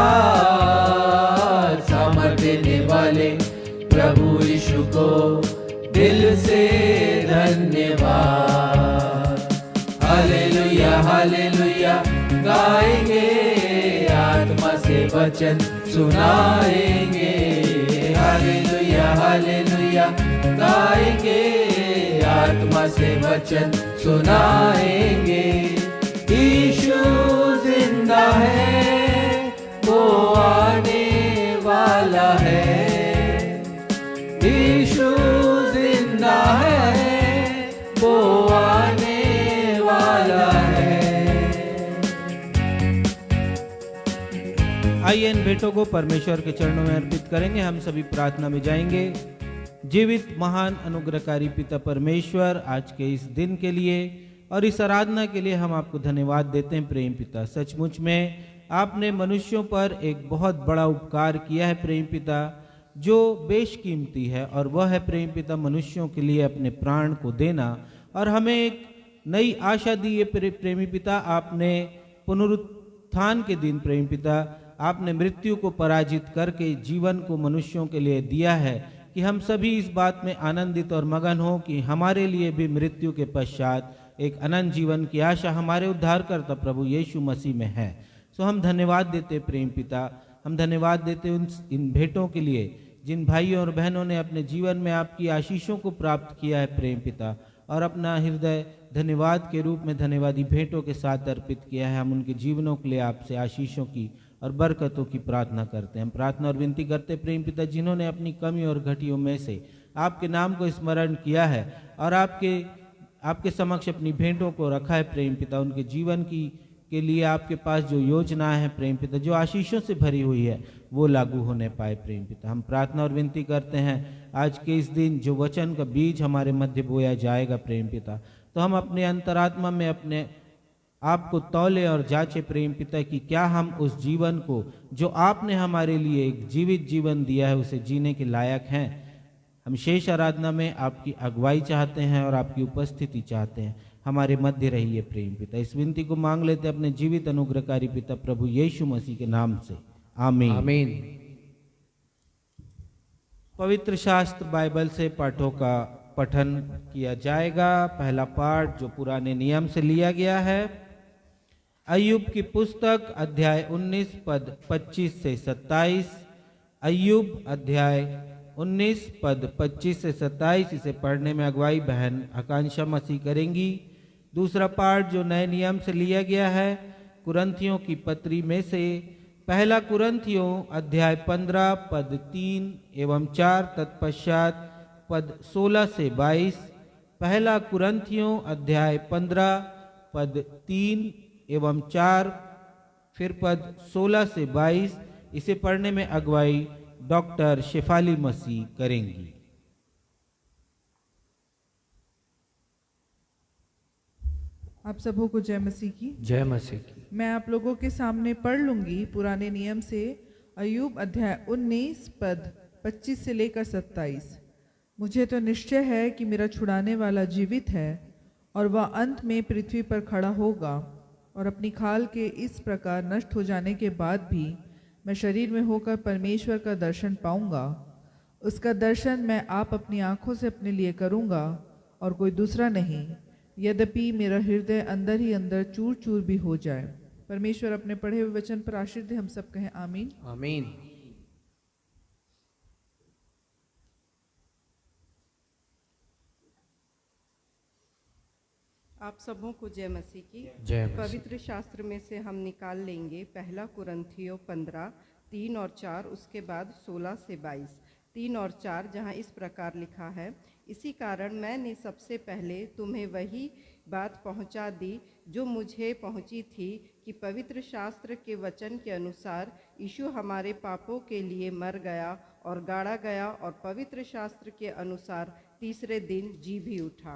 सामर्थ्य देने वाले प्रभु यीशु को दिल से धन्यवाद। हालेलुया हालेलुया गाएंगे, आत्मा से वचन सुनाएंगे। हालेलुया हालेलुया गाएंगे, आत्मा से वचन सुनाएंगे। यीशु जिंदा है, वो आने वाला है। यीशु जिंदा है, वो आने वाला है। आइए इन भेंटों को परमेश्वर के चरणों में अर्पित करेंगे। हम सभी प्रार्थना में जाएंगे। जीवित महान अनुग्रहकारी पिता परमेश्वर, आज के इस दिन के लिए और इस आराधना के लिए हम आपको धन्यवाद देते हैं प्रेम पिता। सचमुच में आपने मनुष्यों पर एक बहुत बड़ा उपकार किया है प्रेम पिता, जो बेशकीमती है, और वह है प्रेम पिता मनुष्यों के लिए अपने प्राण को देना। और हमें एक नई आशा दी है प्रेमी पिता। आपने पुनरुत्थान के दिन प्रेम पिता, आपने मृत्यु को पराजित करके जीवन को मनुष्यों के लिए दिया है, कि हम सभी इस बात में आनंदित और मगन हो कि हमारे लिए भी मृत्यु के पश्चात एक अनंत जीवन की आशा हमारे उद्धारकर्ता प्रभु यीशु मसीह में है। सो हम धन्यवाद देते प्रेम पिता, हम धन्यवाद देते इन भेंटों के लिए जिन भाइयों और बहनों ने अपने जीवन में आपकी आशीषों को प्राप्त किया है प्रेम पिता, और अपना हृदय धन्यवाद के रूप में धन्यवादी भेंटों के साथ अर्पित किया है। हम उनके जीवनों के लिए आपसे आशीषों की और बरकतों की प्रार्थना करते हैं। हम प्रार्थना और विनती करते प्रेम पिता, जिन्होंने अपनी कमी और घटियों में से आपके नाम को स्मरण किया है और आपके समक्ष अपनी भेंटों को रखा है प्रेम पिता, उनके जीवन के लिए आपके पास जो योजनाएं हैं प्रेम पिता, जो आशीषों से भरी हुई है, वो लागू होने पाए प्रेम पिता। हम प्रार्थना और विनती करते हैं आज के इस दिन जो वचन का बीज हमारे मध्य बोया जाएगा प्रेम पिता, तो हम अपने अंतरात्मा में अपने आपको तौले और जांचे प्रेम पिता कि क्या हम उस जीवन को जो आपने हमारे लिए एक जीवित जीवन दिया है उसे जीने के लायक हैं। हम शेष आराधना में आपकी अगुवाई चाहते हैं और आपकी उपस्थिति चाहते हैं। हमारे मध्य रहिए प्रेम पिता। इस विनती को मांग लेते अपने जीवित अनुग्रहकारी पिता प्रभु यीशु मसीह के नाम से, आमीन आमीन। पवित्र शास्त्र बाइबल से पाठों का पठन किया जाएगा। पहला पाठ जो पुराने नियम से लिया गया है, अय्यूब की पुस्तक अध्याय 19 पद 25 से 27। अय्यूब अध्याय 19 पद 25 से 27। इसे पढ़ने में अगुवाई बहन आकांक्षा मसीह करेंगी। दूसरा पाठ जो नए नियम से लिया गया है, कुरंथियों की पत्री में से पहला कुरंथियों अध्याय 15 पद 3 एवं 4 तत्पश्चात पद 16 से 22। पहला कुरंथियों अध्याय 15 पद 3 एवं 4 फिर पद 16 से 22। इसे पढ़ने में अगुवाई डॉक्टर शेफाली मसीह करेंगी। आप सबों को जय मसीह की। जय मसीह की। मैं आप लोगों के सामने पढ़ लूंगी पुराने नियम से अय्यूब अध्याय 19 पद 25 से लेकर 27। मुझे तो निश्चय है कि मेरा छुड़ाने वाला जीवित है और वह अंत में पृथ्वी पर खड़ा होगा, और अपनी खाल के इस प्रकार नष्ट हो जाने के बाद भी मैं शरीर में होकर परमेश्वर का दर्शन पाऊंगा। उसका दर्शन मैं आप अपनी आंखों से अपने लिए करूंगा और कोई दूसरा नहीं, यद्यपि मेरा हृदय अंदर ही अंदर चूर चूर भी हो जाए। परमेश्वर अपने पढ़े हुए वचन पर आशीष दे। हम सब कहें आमीन आमीन। आप सबों को जय मसीह की। जय मसीह। पवित्र शास्त्र में से हम निकाल लेंगे पहला कुरंथियों 15 3 और 4, उसके बाद 16 से 22। 3 और 4 जहाँ इस प्रकार लिखा है, इसी कारण मैंने सबसे पहले तुम्हें वही बात पहुंचा दी जो मुझे पहुंची थी कि पवित्र शास्त्र के वचन के अनुसार यीशु हमारे पापों के लिए मर गया और गाड़ा गया और पवित्र शास्त्र के अनुसार तीसरे दिन जी भी उठा।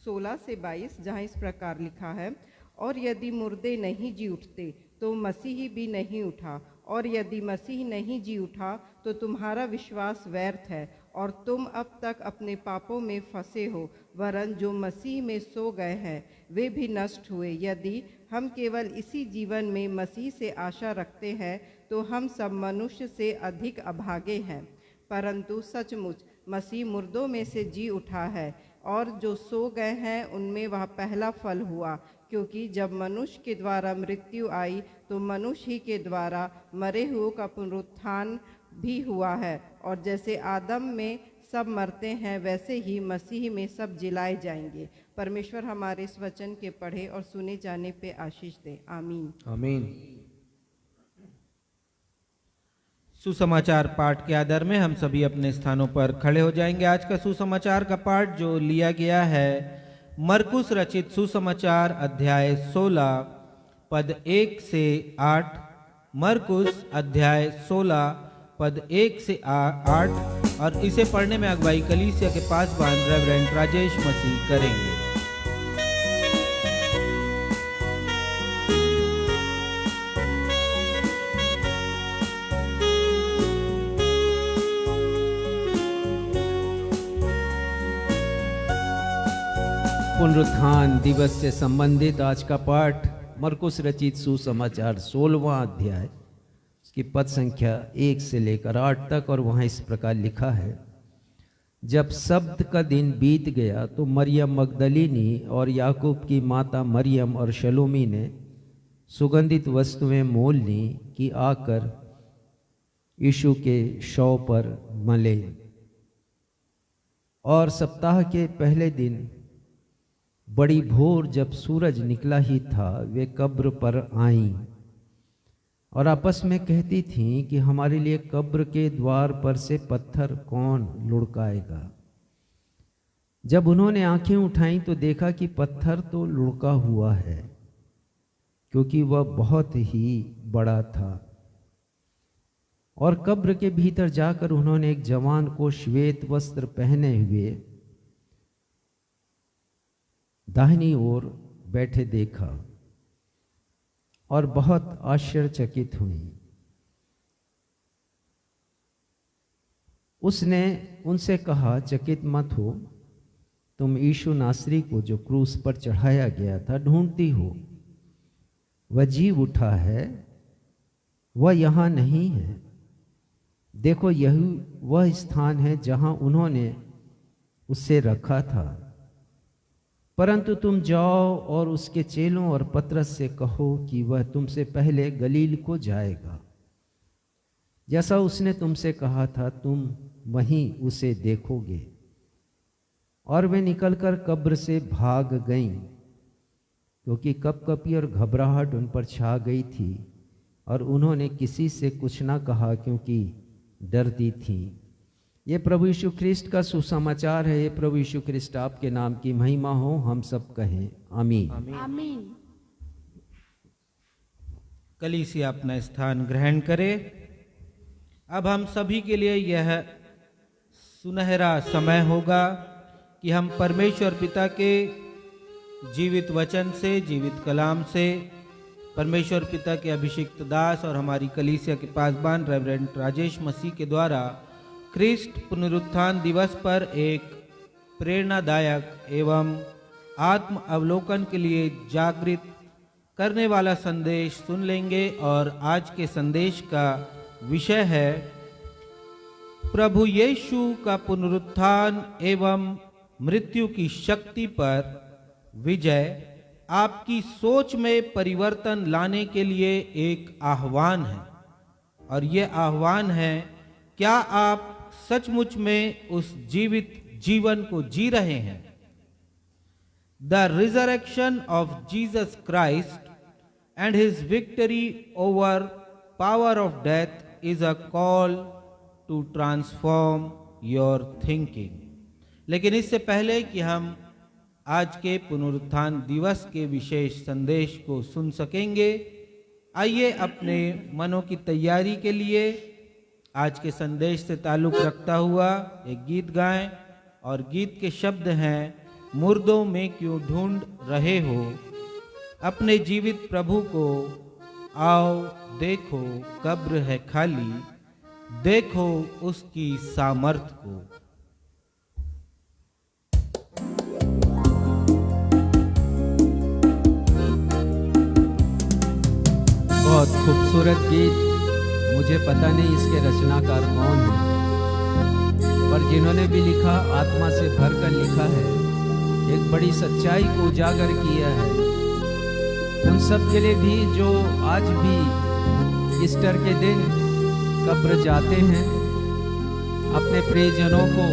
16 से 22 जहाँ इस प्रकार लिखा है, और यदि मुर्दे नहीं जी उठते तो मसीह भी नहीं उठा, और यदि मसीह नहीं जी उठा तो तुम्हारा विश्वास व्यर्थ है और तुम अब तक अपने पापों में फंसे हो। वरन जो मसीह में सो गए हैं वे भी नष्ट हुए। यदि हम केवल इसी जीवन में मसीह से आशा रखते हैं तो हम सब मनुष्य से अधिक अभागे हैं, परंतु सचमुच मसीह मुर्दों में से जी उठा है, और जो सो गए हैं उनमें वह पहला फल हुआ। क्योंकि जब मनुष्य के द्वारा मृत्यु आई तो मनुष्य ही के द्वारा मरे हुओं का पुनरुत्थान भी हुआ है। और जैसे आदम में सब मरते हैं वैसे ही मसीह में सब जिलाए जाएंगे। परमेश्वर हमारे इस वचन के पढ़े और सुने जाने पे आशीष दे। आमीन। आमीन। सुसमाचार पाठ के आधार में हम सभी अपने स्थानों पर खड़े हो जाएंगे। आज का सुसमाचार का पाठ जो लिया गया है मरकुस रचित सुसमाचार अध्याय 16 पद 1 से 8। मरकुस अध्याय 16 पद 1 से 8, और इसे पढ़ने में अगुवाई कलीसिया के पासवान रेवरेंड राजेश मसीह करेंगे। पुनरुत्थान दिवस से संबंधित आज का पाठ मरकुस रचित सुसमाचार 16वां अध्याय, उसकी पद संख्या 1 से लेकर 8 तक। और वहाँ इस प्रकार लिखा है, जब सब्त का दिन बीत गया तो मरियम मगदलिनी और याकूब की माता मरियम और शलोमी ने सुगंधित वस्तुएं मोल ली कि आकर यीशु के शव पर मले। और सप्ताह के पहले दिन बड़ी भोर जब सूरज निकला ही था वे कब्र पर आईं और आपस में कहती थीं कि हमारे लिए कब्र के द्वार पर से पत्थर कौन लुढ़काएगा। जब उन्होंने आंखें उठाईं तो देखा कि पत्थर तो लुढ़का हुआ है, क्योंकि वह बहुत ही बड़ा था। और कब्र के भीतर जाकर उन्होंने एक जवान को श्वेत वस्त्र पहने हुए दाहिनी ओर बैठे देखा और बहुत आश्चर्यचकित हुई। उसने उनसे कहा, चकित मत हो, तुम यीशु नासरी को जो क्रूस पर चढ़ाया गया था ढूंढती हो। वह जी उठा है, वह यहाँ नहीं है। देखो, यही वह स्थान है जहां उन्होंने उसे रखा था। परंतु तुम जाओ और उसके चेलों और पतरस से कहो कि वह तुमसे पहले गलील को जाएगा। जैसा उसने तुमसे कहा था तुम वहीं उसे देखोगे। और वे निकलकर कब्र से भाग गईं, क्योंकि कपकपी और घबराहट उन पर छा गई थी, और उन्होंने किसी से कुछ ना कहा क्योंकि डरती थीं। ये प्रभु यीशु ख्रिस्ट का सुसमाचार है। ये प्रभु यीशु ख्रिस्ट आपके नाम की महिमा हो, हम सब कहें आमीन। आमीन। कलीसिया अपना स्थान ग्रहण करे। अब हम सभी के लिए यह सुनहरा समय होगा कि हम परमेश्वर पिता के जीवित वचन से, जीवित कलाम से, परमेश्वर पिता के अभिषिक्त दास और हमारी कलीसिया के पासवान रेवरेंड राजेश मसीह के द्वारा ख्रिस्ट पुनरुत्थान दिवस पर एक प्रेरणादायक एवं आत्म अवलोकन के लिए जागृत करने वाला संदेश सुन लेंगे। और आज के संदेश का विषय है प्रभु यीशु का पुनरुत्थान एवं मृत्यु की शक्ति पर विजय आपकी सोच में परिवर्तन लाने के लिए एक आह्वान है। और यह आह्वान है, क्या आप सचमुच में उस जीवित जीवन को जी रहे हैं? The resurrection of Jesus Christ and his victory over power of death is a call to transform your thinking. लेकिन इससे पहले कि हम आज के पुनरुत्थान दिवस के विशेष संदेश को सुन सकेंगे, आइए अपने मनों की तैयारी के लिए आज के संदेश से ताल्लुक रखता हुआ एक गीत गाएं और गीत के शब्द हैं, मुर्दों में क्यों ढूंढ रहे हो अपने जीवित प्रभु को, आओ देखो कब्र है खाली, देखो उसकी सामर्थ को। बहुत खूबसूरत गीत। मुझे पता नहीं इसके रचनाकार कौन है, पर जिन्होंने भी लिखा आत्मा से भरकर लिखा है, एक बड़ी सच्चाई को उजागर किया है। उन सब के लिए भी जो आज भी ईस्टर के दिन कब्र जाते हैं अपने प्रियजनों को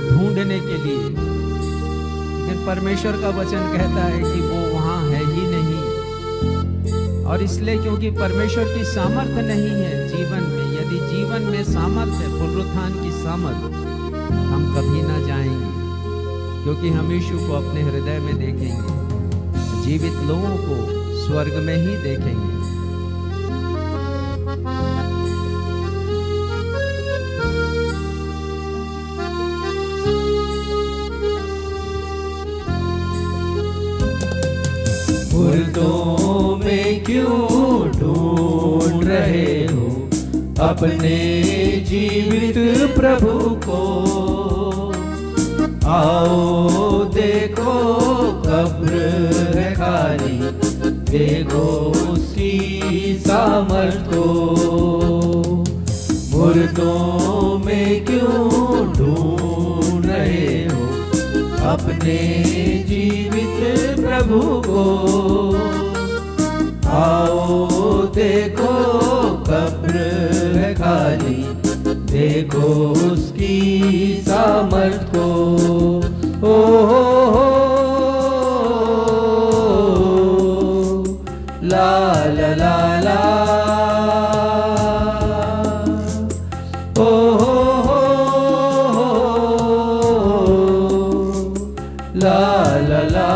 ढूंढने के लिए, लेकिन परमेश्वर का वचन कहता है कि वो वहाँ है ही नहीं। और इसलिए क्योंकि परमेश्वर की सामर्थ्य नहीं है जीवन में। यदि जीवन में सामर्थ्य है, पुनरुत्थान की सामर्थ, हम कभी ना जाएंगे, क्योंकि हम यीशु को अपने हृदय में देखेंगे, जीवित लोगों को स्वर्ग में ही देखेंगे। मुर्दों में क्यों ढूंढ रहे हो अपने जीवित प्रभु को, आओ देखो कब्र है खाली, देखो उसकी सामर्थ को। मुर्दों में क्यों ढूंढ रहे हो अपने जीवित प्रभु को, आओ देखो कब्र है खाली, देखो उसकी सामर्थ को। ओ ला ला ला ला, ला ला ला।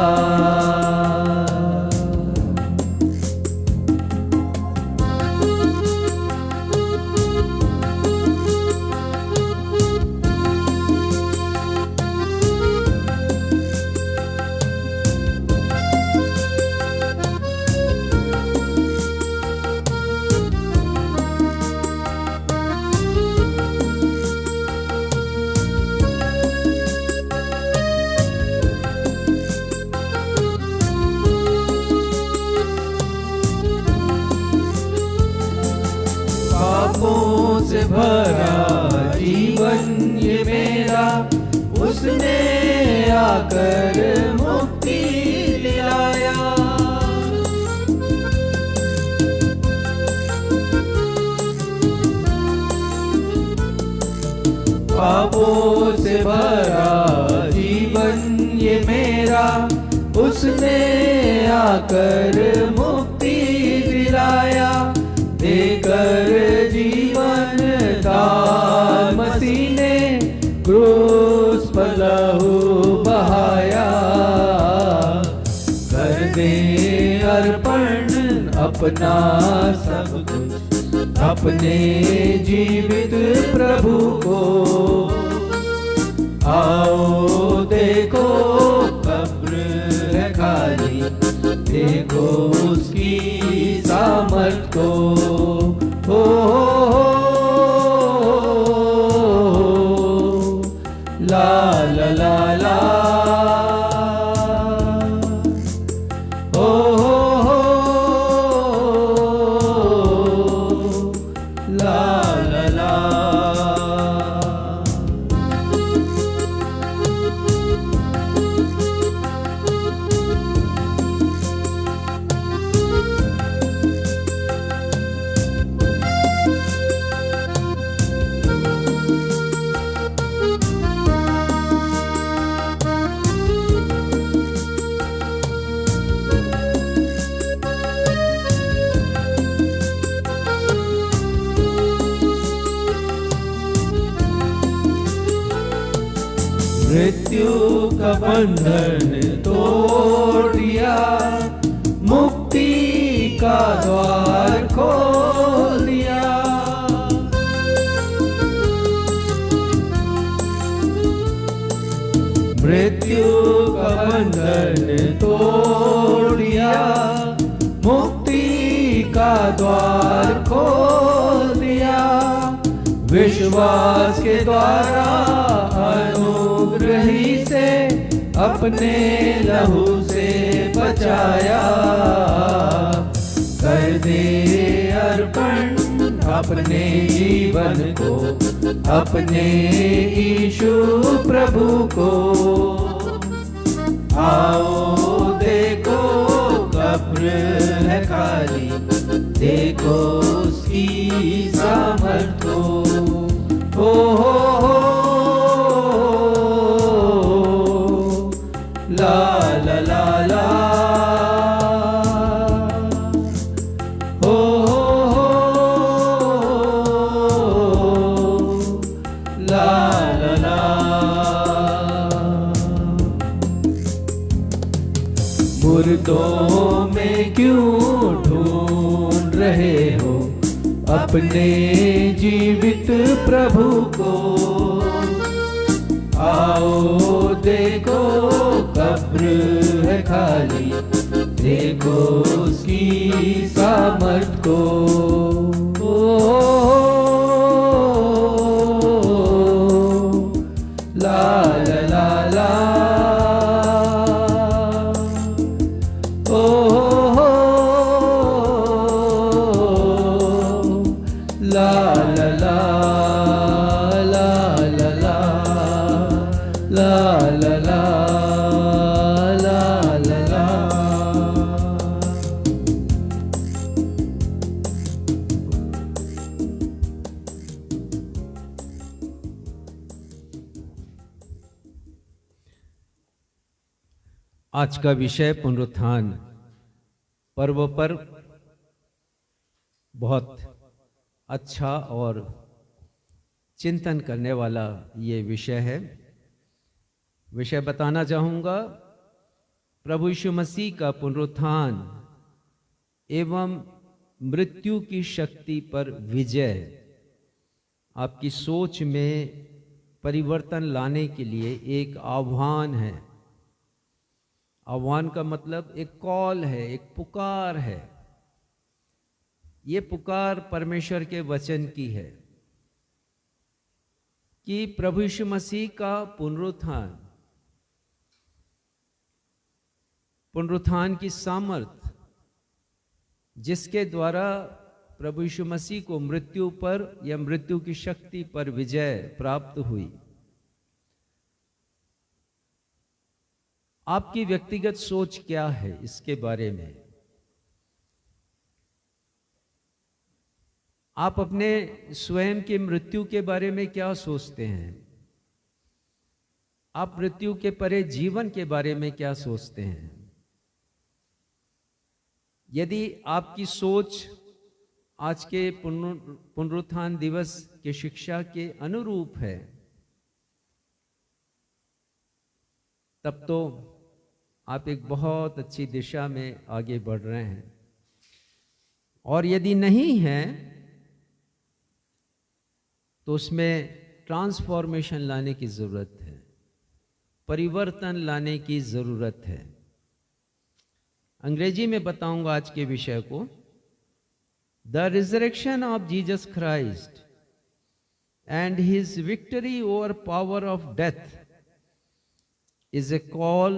पापों से भरा जीवन ये मेरा, उसने आकर मुक्ति दिलाया। पापों से भरा जीवन ये मेरा, उसने आकर मुक्ति दिलाया। देकर जीवन दान मसीह ने क्रूस पर लहू बहाया। कर दे अर्पण अपना सब कुछ अपने जीवित प्रभु को, आओ देखो कब्र है खाली, देखो उसकी सामर्थ को। ला ला ला ला, ला ला ला। मृत्यु का बंधन तोड़ दिया, मुक्ति का द्वार खोल दिया। मृत्यु का बंधन तोड़ दिया, मुक्ति का द्वार खोल दिया, विश्वास के द्वारा अनुग्रही से अपने लहू से बचाया। कर दे अर्पण अपने जीवन को अपने यीशु प्रभु को। आओ देखो कब्र है खाली, देखो उसकी सामर्थ को। हो ला ला ला ला, मुर्दों में क्यों ढूंढ रहे हो अपने जीवित प्रभु को। आओ देखो कब्र है खाली, देखो उसकी सामर्थ को। ला ला ला ला, आज का विषय पुनरुत्थान पर्व पर बहुत अच्छा और चिंतन करने वाला ये विषय है। विषय बताना चाहूँगा, प्रभु यीशु मसीह का पुनरुत्थान एवं मृत्यु की शक्ति पर विजय आपकी सोच में परिवर्तन लाने के लिए एक आह्वान है। आह्वान का मतलब एक कॉल है, एक पुकार है। ये पुकार परमेश्वर के वचन की है कि प्रभु यीशु मसीह का पुनरुत्थान की सामर्थ, जिसके द्वारा प्रभु यीशु मसीह को मृत्यु पर या मृत्यु की शक्ति पर विजय प्राप्त हुई। आपकी व्यक्तिगत सोच क्या है इसके बारे में? आप अपने स्वयं की मृत्यु के बारे में क्या सोचते हैं? आप मृत्यु के परे जीवन के बारे में क्या सोचते हैं? यदि आपकी सोच आज के पुनरुत्थान दिवस की शिक्षा के अनुरूप है, तब तो आप एक बहुत अच्छी दिशा में आगे बढ़ रहे हैं। और यदि नहीं है तो उसमें ट्रांसफॉर्मेशन लाने की जरूरत है, परिवर्तन लाने की जरूरत है। अंग्रेजी में बताऊंगा आज के विषय को। The resurrection of Jesus Christ and his victory over power of death is a call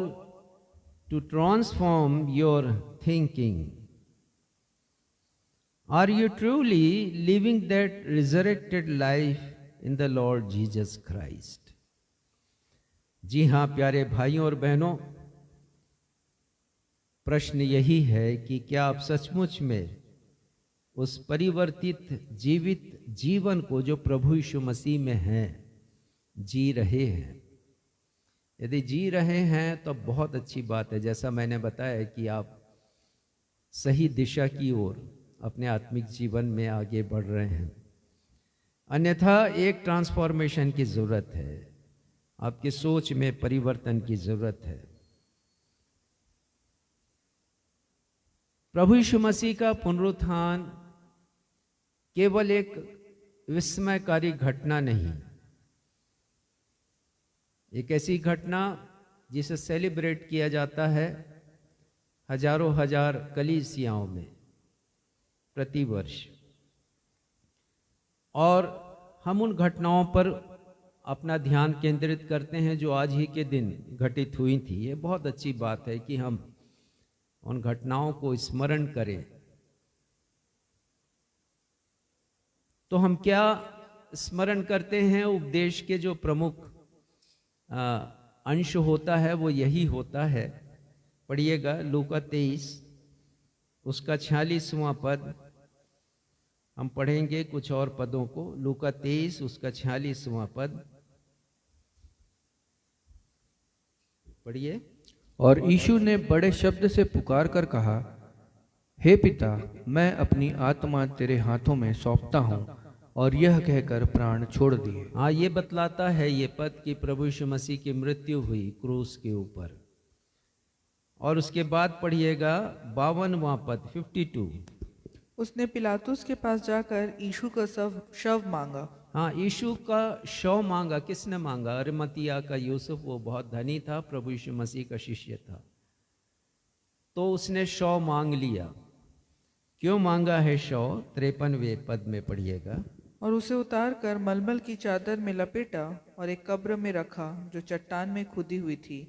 to transform your thinking. Are you truly living that resurrected life in the Lord Jesus Christ? जी हाँ प्यारे भाइयों और बहनों, प्रश्न यही है कि क्या आप सचमुच में उस परिवर्तित जीवित जीवन को जो प्रभु यीशु मसीह में है जी रहे हैं? यदि जी रहे हैं तो बहुत अच्छी बात है। जैसा मैंने बताया कि आप सही दिशा की ओर अपने आत्मिक जीवन में आगे बढ़ रहे हैं। अन्यथा एक ट्रांसफॉर्मेशन की जरूरत है, आपकी सोच में परिवर्तन की जरूरत है। प्रभु यीशु मसीह का पुनरुत्थान केवल एक विस्मयकारी घटना नहीं, एक ऐसी घटना जिसे सेलिब्रेट किया जाता है हजारों हजार कलीसियाओं में प्रतिवर्ष, और हम उन घटनाओं पर अपना ध्यान केंद्रित करते हैं जो आज ही के दिन घटित हुई थी। ये बहुत अच्छी बात है कि हम उन घटनाओं को स्मरण करें। तो हम क्या स्मरण करते हैं? उपदेश के जो प्रमुख अंश होता है वो यही होता है। पढ़िएगा लूका 23 उसका 46वां पद। हम पढ़ेंगे कुछ और पदों को। लूका 23 उसका 46वां पद पढ़िए। और यीशु ने बड़े शब्द से पुकार कर कहा, हे पिता, मैं अपनी आत्मा तेरे हाथों में सौंपता हूँ, और यह कहकर प्राण छोड़ दिए। हाँ, ये बतलाता है ये पद कि प्रभु यीशु मसीह की मृत्यु हुई क्रूस के ऊपर। और उसके बाद पढ़िएगा 52वां पद 52। उसने पिलातुस के पास जाकर यीशु का शव मांगा। हाँ, यीशु का शव मांगा। किसने मांगा? अरिमतिया का यूसुफ, वो बहुत धनी था, प्रभु यीशु मसीह का शिष्य था, तो उसने शव मांग लिया। क्यों मांगा है शव? 53वें पद में पढ़िएगा। और उसे उतार कर मलमल की चादर में लपेटा और एक कब्र में रखा जो चट्टान में खुदी हुई थी,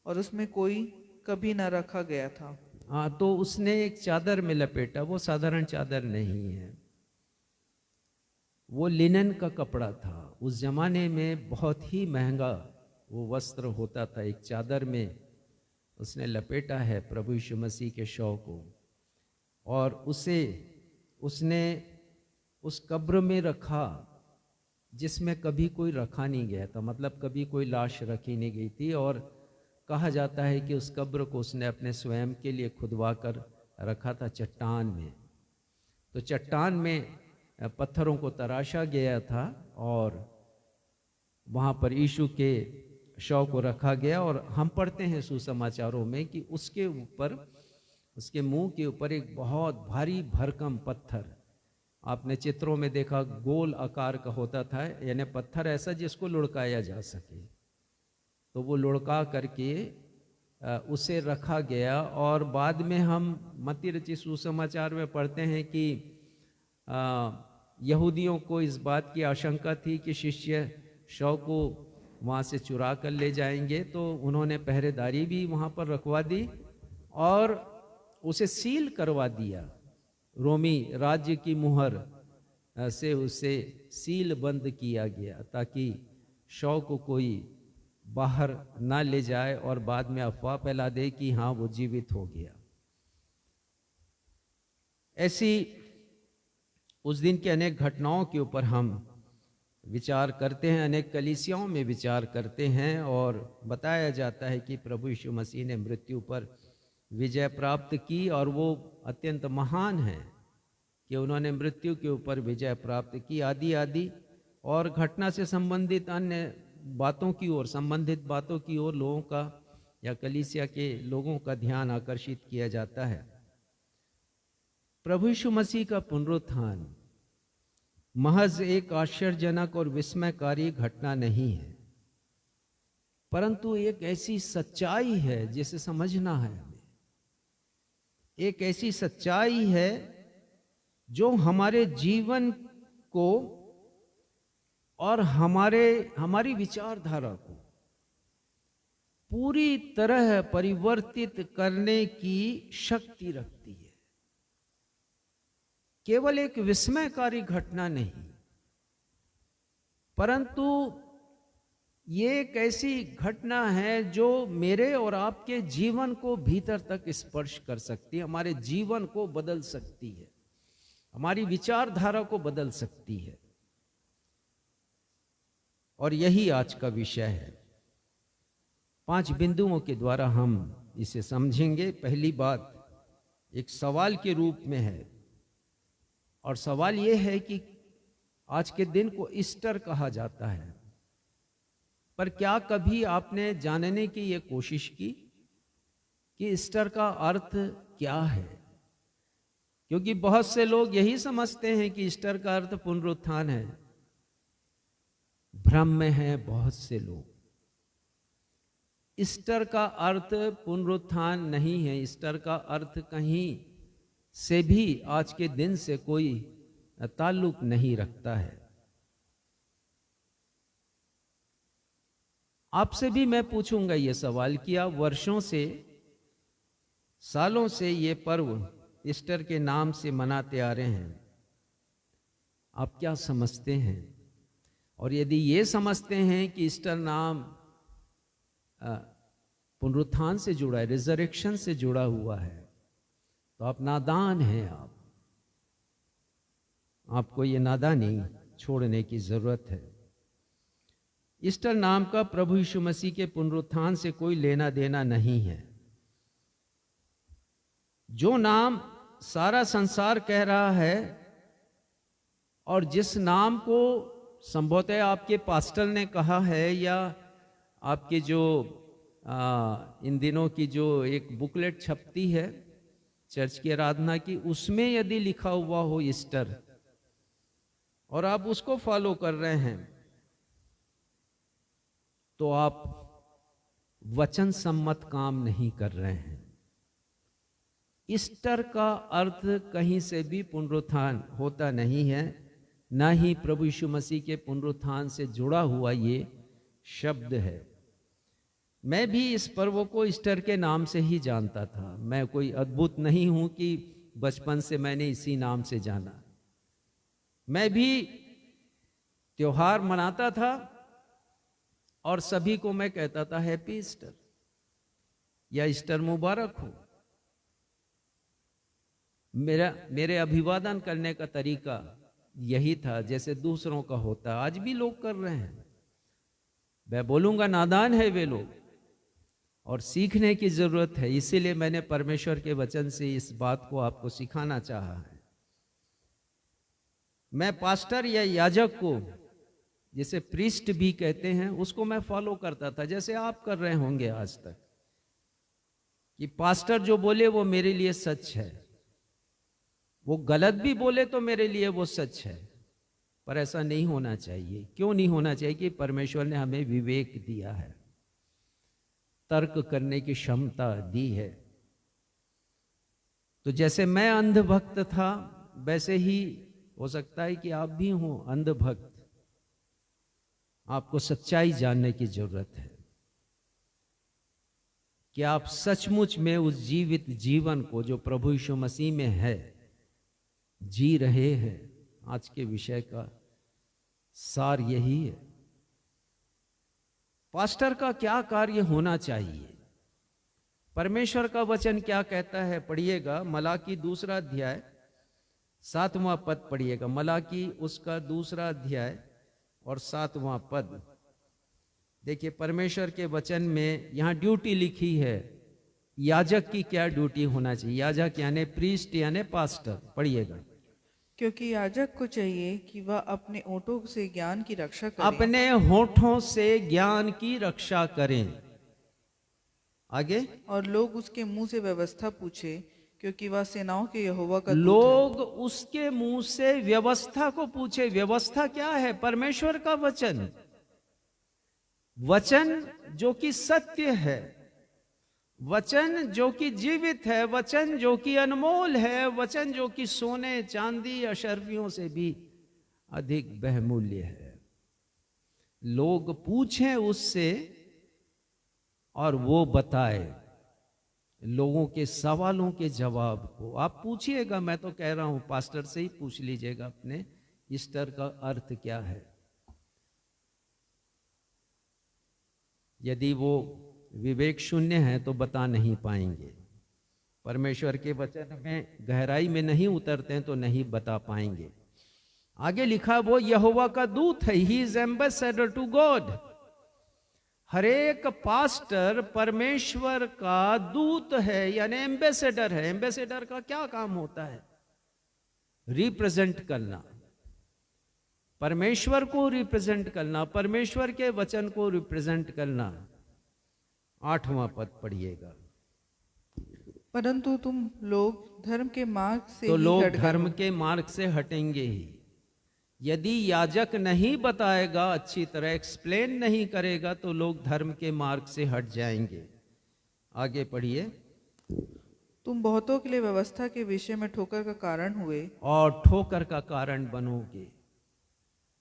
और उसमें कोई कभी न रखा गया था। हाँ, तो उसने एक चादर में लपेटा। वो साधारण चादर नहीं है, वो लिनन का कपड़ा था। उस जमाने में बहुत ही महंगा वो वस्त्र होता था। एक चादर में उसने लपेटा है प्रभु यीशु मसीह के शव को, और उसने उस कब्र में रखा जिसमें कभी कोई रखा नहीं गया था। मतलब कभी कोई लाश रखी नहीं गई थी। और कहा जाता है कि उस कब्र को उसने अपने स्वयं के लिए खुदवा कर रखा था चट्टान में। तो चट्टान में पत्थरों को तराशा गया था और वहाँ पर यीशु के शव को रखा गया। और हम पढ़ते हैं सुसमाचारों में कि उसके ऊपर, उसके मुंह के ऊपर एक बहुत भारी भरकम पत्थर, आपने चित्रों में देखा, गोल आकार का होता था, यानी पत्थर ऐसा जिसको लुढ़काया जा सके। तो वो लुढ़का करके उसे रखा गया। और बाद में हम मत्ती रचित सुसमाचार में पढ़ते हैं कि यहूदियों को इस बात की आशंका थी कि शिष्य शव को वहाँ से चुरा कर ले जाएंगे, तो उन्होंने पहरेदारी भी वहाँ पर रखवा दी और उसे सील करवा दिया। रोमी राज्य की मुहर से उसे सील बंद किया गया ताकि शव को कोई बाहर ना ले जाए और बाद में अफवाह फैला दे कि हाँ वो जीवित हो गया। ऐसी उस दिन के अनेक घटनाओं के ऊपर हम विचार करते हैं, अनेक कलीसियाओं में विचार करते हैं, और बताया जाता है कि प्रभु यीशु मसीह ने मृत्यु पर विजय प्राप्त की। और वो अत्यंत महान है कि उन्होंने मृत्यु के ऊपर विजय प्राप्त की। आदि आदि और घटना से संबंधित अन्य बातों की ओर, संबंधित बातों की ओर लोगों का या कलीसिया के लोगों का ध्यान आकर्षित किया जाता है। प्रभु यीशु मसीह का पुनरुत्थान महज एक आश्चर्यजनक और विस्मयकारी घटना नहीं है, परंतु एक ऐसी सच्चाई है जिसे समझना है हमें। एक ऐसी सच्चाई है जो हमारे जीवन को और हमारी विचारधारा को पूरी तरह परिवर्तित करने की शक्ति रखती है। केवल एक विस्मयकारी घटना नहीं, परंतु ये एक ऐसी घटना है जो मेरे और आपके जीवन को भीतर तक स्पर्श कर सकती है, हमारे जीवन को बदल सकती है, हमारी विचारधारा को बदल सकती है। और यही आज का विषय है। 5 बिंदुओं के द्वारा हम इसे समझेंगे। पहली बात एक सवाल के रूप में है, और सवाल यह है कि आज के दिन को ईस्टर कहा जाता है, पर क्या कभी आपने जानने की यह कोशिश की कि ईस्टर का अर्थ क्या है? क्योंकि बहुत से लोग यही समझते हैं कि ईस्टर का अर्थ पुनरुत्थान है। भ्रम में हैं बहुत से लोग। ईस्टर का अर्थ पुनरुत्थान नहीं है। ईस्टर का अर्थ कहीं से भी आज के दिन से कोई ताल्लुक नहीं रखता है। आपसे भी मैं पूछूंगा ये सवाल कि आप वर्षों से, सालों से ये पर्व ईस्टर के नाम से मनाते आ रहे हैं, आप क्या समझते हैं? और यदि ये समझते हैं कि ईस्टर नाम पुनरुत्थान से जुड़ा है, रिजरेक्शन से जुड़ा हुआ है, तो आप नादान हैं। आपको ये नादानी छोड़ने की जरूरत है। ईस्टर नाम का प्रभु यीशु मसीह के पुनरुत्थान से कोई लेना देना नहीं है। जो नाम सारा संसार कह रहा है और जिस नाम को संभवतः आपके पास्टर ने कहा है, या आपके जो इन दिनों की जो एक बुकलेट छपती है चर्च की आराधना की, उसमें यदि लिखा हुआ हो ईस्टर और आप उसको फॉलो कर रहे हैं, तो आप वचन सम्मत काम नहीं कर रहे हैं। ईस्टर का अर्थ कहीं से भी पुनरुत्थान होता नहीं है, ना ही प्रभु यीशु मसीह के पुनरुत्थान से जुड़ा हुआ ये शब्द है। मैं भी इस पर्व को ईस्टर के नाम से ही जानता था। मैं कोई अद्भुत नहीं हूं कि बचपन से मैंने इसी नाम से जाना। मैं भी त्योहार मनाता था और सभी को मैं कहता था हैप्पी ईस्टर या ईस्टर मुबारक हो। मेरे अभिवादन करने का तरीका यही था जैसे दूसरों का होता, आज भी लोग कर रहे हैं। मैं बोलूंगा नादान है वे लोग, और सीखने की जरूरत है। इसीलिए मैंने परमेश्वर के वचन से इस बात को आपको सिखाना चाहा है। मैं पास्टर या याजक को, जिसे प्रीस्ट भी कहते हैं, उसको मैं फॉलो करता था, जैसे आप कर रहे होंगे आज तक, कि पास्टर जो बोले वो मेरे लिए सच है, वो गलत भी बोले तो मेरे लिए वो सच है। पर ऐसा नहीं होना चाहिए। क्यों नहीं होना चाहिए? कि परमेश्वर ने हमें विवेक दिया है, तर्क करने की क्षमता दी है। तो जैसे मैं अंधभक्त था, वैसे ही हो सकता है कि आप भी हो अंधभक्त। आपको सच्चाई जानने की जरूरत है कि आप सचमुच में उस जीवित जीवन को जो प्रभु यीशु मसीह में है जी रहे हैं। आज के विषय का सार यही है। पास्टर का क्या कार्य होना चाहिए? परमेश्वर का वचन क्या कहता है? पढ़िएगा मलाकी 2 अध्याय 7वां पद पढ़िएगा। मलाकी उसका 2 अध्याय और 7वां पद। देखिए परमेश्वर के वचन में यहां ड्यूटी लिखी है। याजक की क्या ड्यूटी होना चाहिए? याजक यानी प्रीस्ट यानी पास्टर। पढ़िएगा। क्योंकि याजक को चाहिए कि वह अपने ओंठों से ज्ञान की रक्षा करे। अपने होठों से ज्ञान की रक्षा करें। आगे, और लोग उसके मुंह से व्यवस्था पूछे, क्योंकि वह सेनाओं के यहोवा का दूत है। लोग उसके मुंह से व्यवस्था को पूछे। व्यवस्था क्या है? परमेश्वर का वचन, वचन जो कि सत्य है, वचन जो कि जीवित है, वचन जो कि अनमोल है, वचन जो कि सोने चांदी अशर्फियों से भी अधिक बहुमूल्य है। लोग पूछें उससे और वो बताए लोगों के सवालों के जवाब को। आप पूछिएगा, मैं तो कह रहा हूं पास्टर से ही पूछ लीजिएगा अपने, ईस्टर का अर्थ क्या है। यदि वो विवेक शून्य है तो बता नहीं पाएंगे। परमेश्वर के वचन में गहराई में नहीं उतरते हैं तो नहीं बता पाएंगे। आगे लिखा, वो यहोवा का दूत है। He is ambassador to God. हर एक पास्टर परमेश्वर का दूत है, यानी एम्बेसडर है। एम्बेसडर का क्या काम होता है? रिप्रेजेंट करना, परमेश्वर को रिप्रेजेंट करना, परमेश्वर के वचन को रिप्रेजेंट करना। 8वां पद पढ़िएगा। परंतु तुम लोग धर्म के मार्ग से तो ही लोग हट गए धर्म हो। के मार्ग से हटेंगे ही। यदि याजक नहीं बताएगा, अच्छी तरह एक्सप्लेन नहीं करेगा, तो लोग धर्म के मार्ग से हट जाएंगे। आगे पढ़िए। तुम बहुतों के लिए व्यवस्था के विषय में ठोकर का कारण हुए, और ठोकर का कारण बनोगे।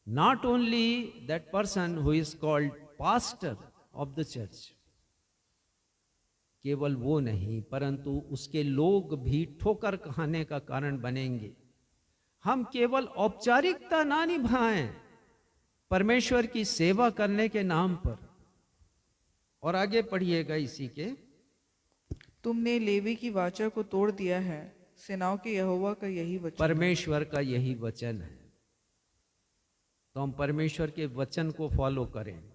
Not only that person who is called pastor of the church, केवल वो नहीं, परंतु उसके लोग भी ठोकर खाने का कारण बनेंगे। हम केवल औपचारिकता ना निभाएं परमेश्वर की सेवा करने के नाम पर। और आगे पढ़िएगा इसी के। तुमने लेवी की वाचा को तोड़ दिया है, सेनाओं के यहोवा का यही वचन। परमेश्वर का यही वचन है, तो हम परमेश्वर के वचन को फॉलो करें।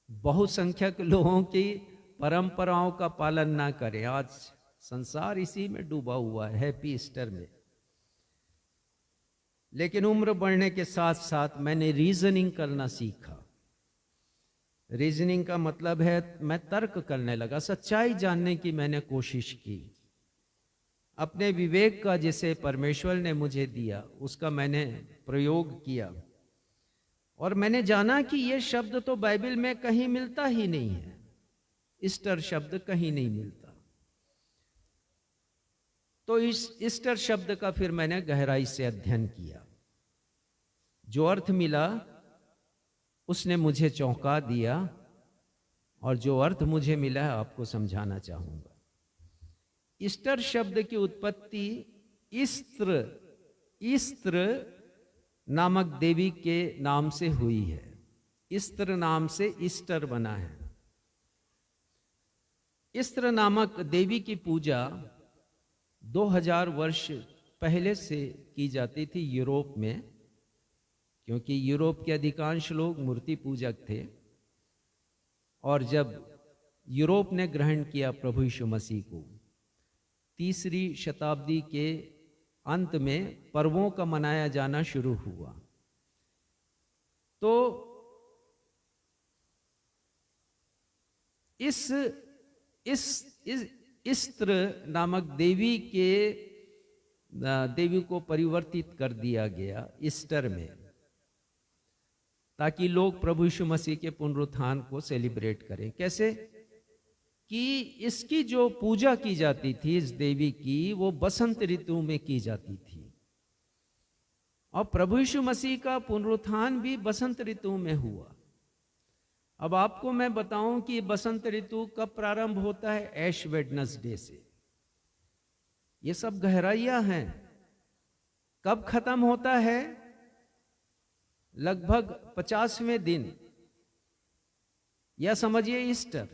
बहुसंख्यक लोगों की परंपराओं का पालन ना करें। आज संसार इसी में डूबा हुआ है, हैप्पी ईस्टर में। लेकिन उम्र बढ़ने के साथ साथ मैंने रीजनिंग करना सीखा। रीजनिंग का मतलब है मैं तर्क करने लगा, सच्चाई जानने की मैंने कोशिश की। अपने विवेक का जिसे परमेश्वर ने मुझे दिया उसका मैंने प्रयोग किया, और मैंने जाना कि यह शब्द तो बाइबल में कहीं मिलता ही नहीं है। ईस्टर शब्द कहीं नहीं मिलता। तो इस ईस्टर शब्द का फिर मैंने गहराई से अध्ययन किया। जो अर्थ मिला उसने मुझे चौंका दिया, और जो अर्थ मुझे मिला है आपको समझाना चाहूंगा। ईस्टर शब्द की उत्पत्ति इस्त्र नामक देवी के नाम से हुई है। इस्त्र नाम से ईस्टर बना है। इस्त्र नामक देवी की पूजा 2000 वर्ष पहले से की जाती थी यूरोप में, क्योंकि यूरोप के अधिकांश लोग मूर्ति पूजक थे। और जब यूरोप ने ग्रहण किया प्रभु यीशु मसीह को, 3री शताब्दी के अंत में पर्वों का मनाया जाना शुरू हुआ। तो इस इस्त्र नामक देवी को परिवर्तित कर दिया गया ईस्टर में, ताकि लोग प्रभु यीशु मसीह के पुनरुत्थान को सेलिब्रेट करें। कैसे कि इसकी जो पूजा की जाती थी इस देवी की, वो बसंत ऋतु में की जाती थी, और प्रभु यीशु मसीह का पुनरुत्थान भी बसंत ऋतु में हुआ। अब आपको मैं बताऊं कि बसंत ऋतु कब प्रारंभ होता है? ऐश वेडनेसडे से। ये सब गहराइयां हैं। कब खत्म होता है? लगभग 50वें दिन, या समझिए ईस्टर,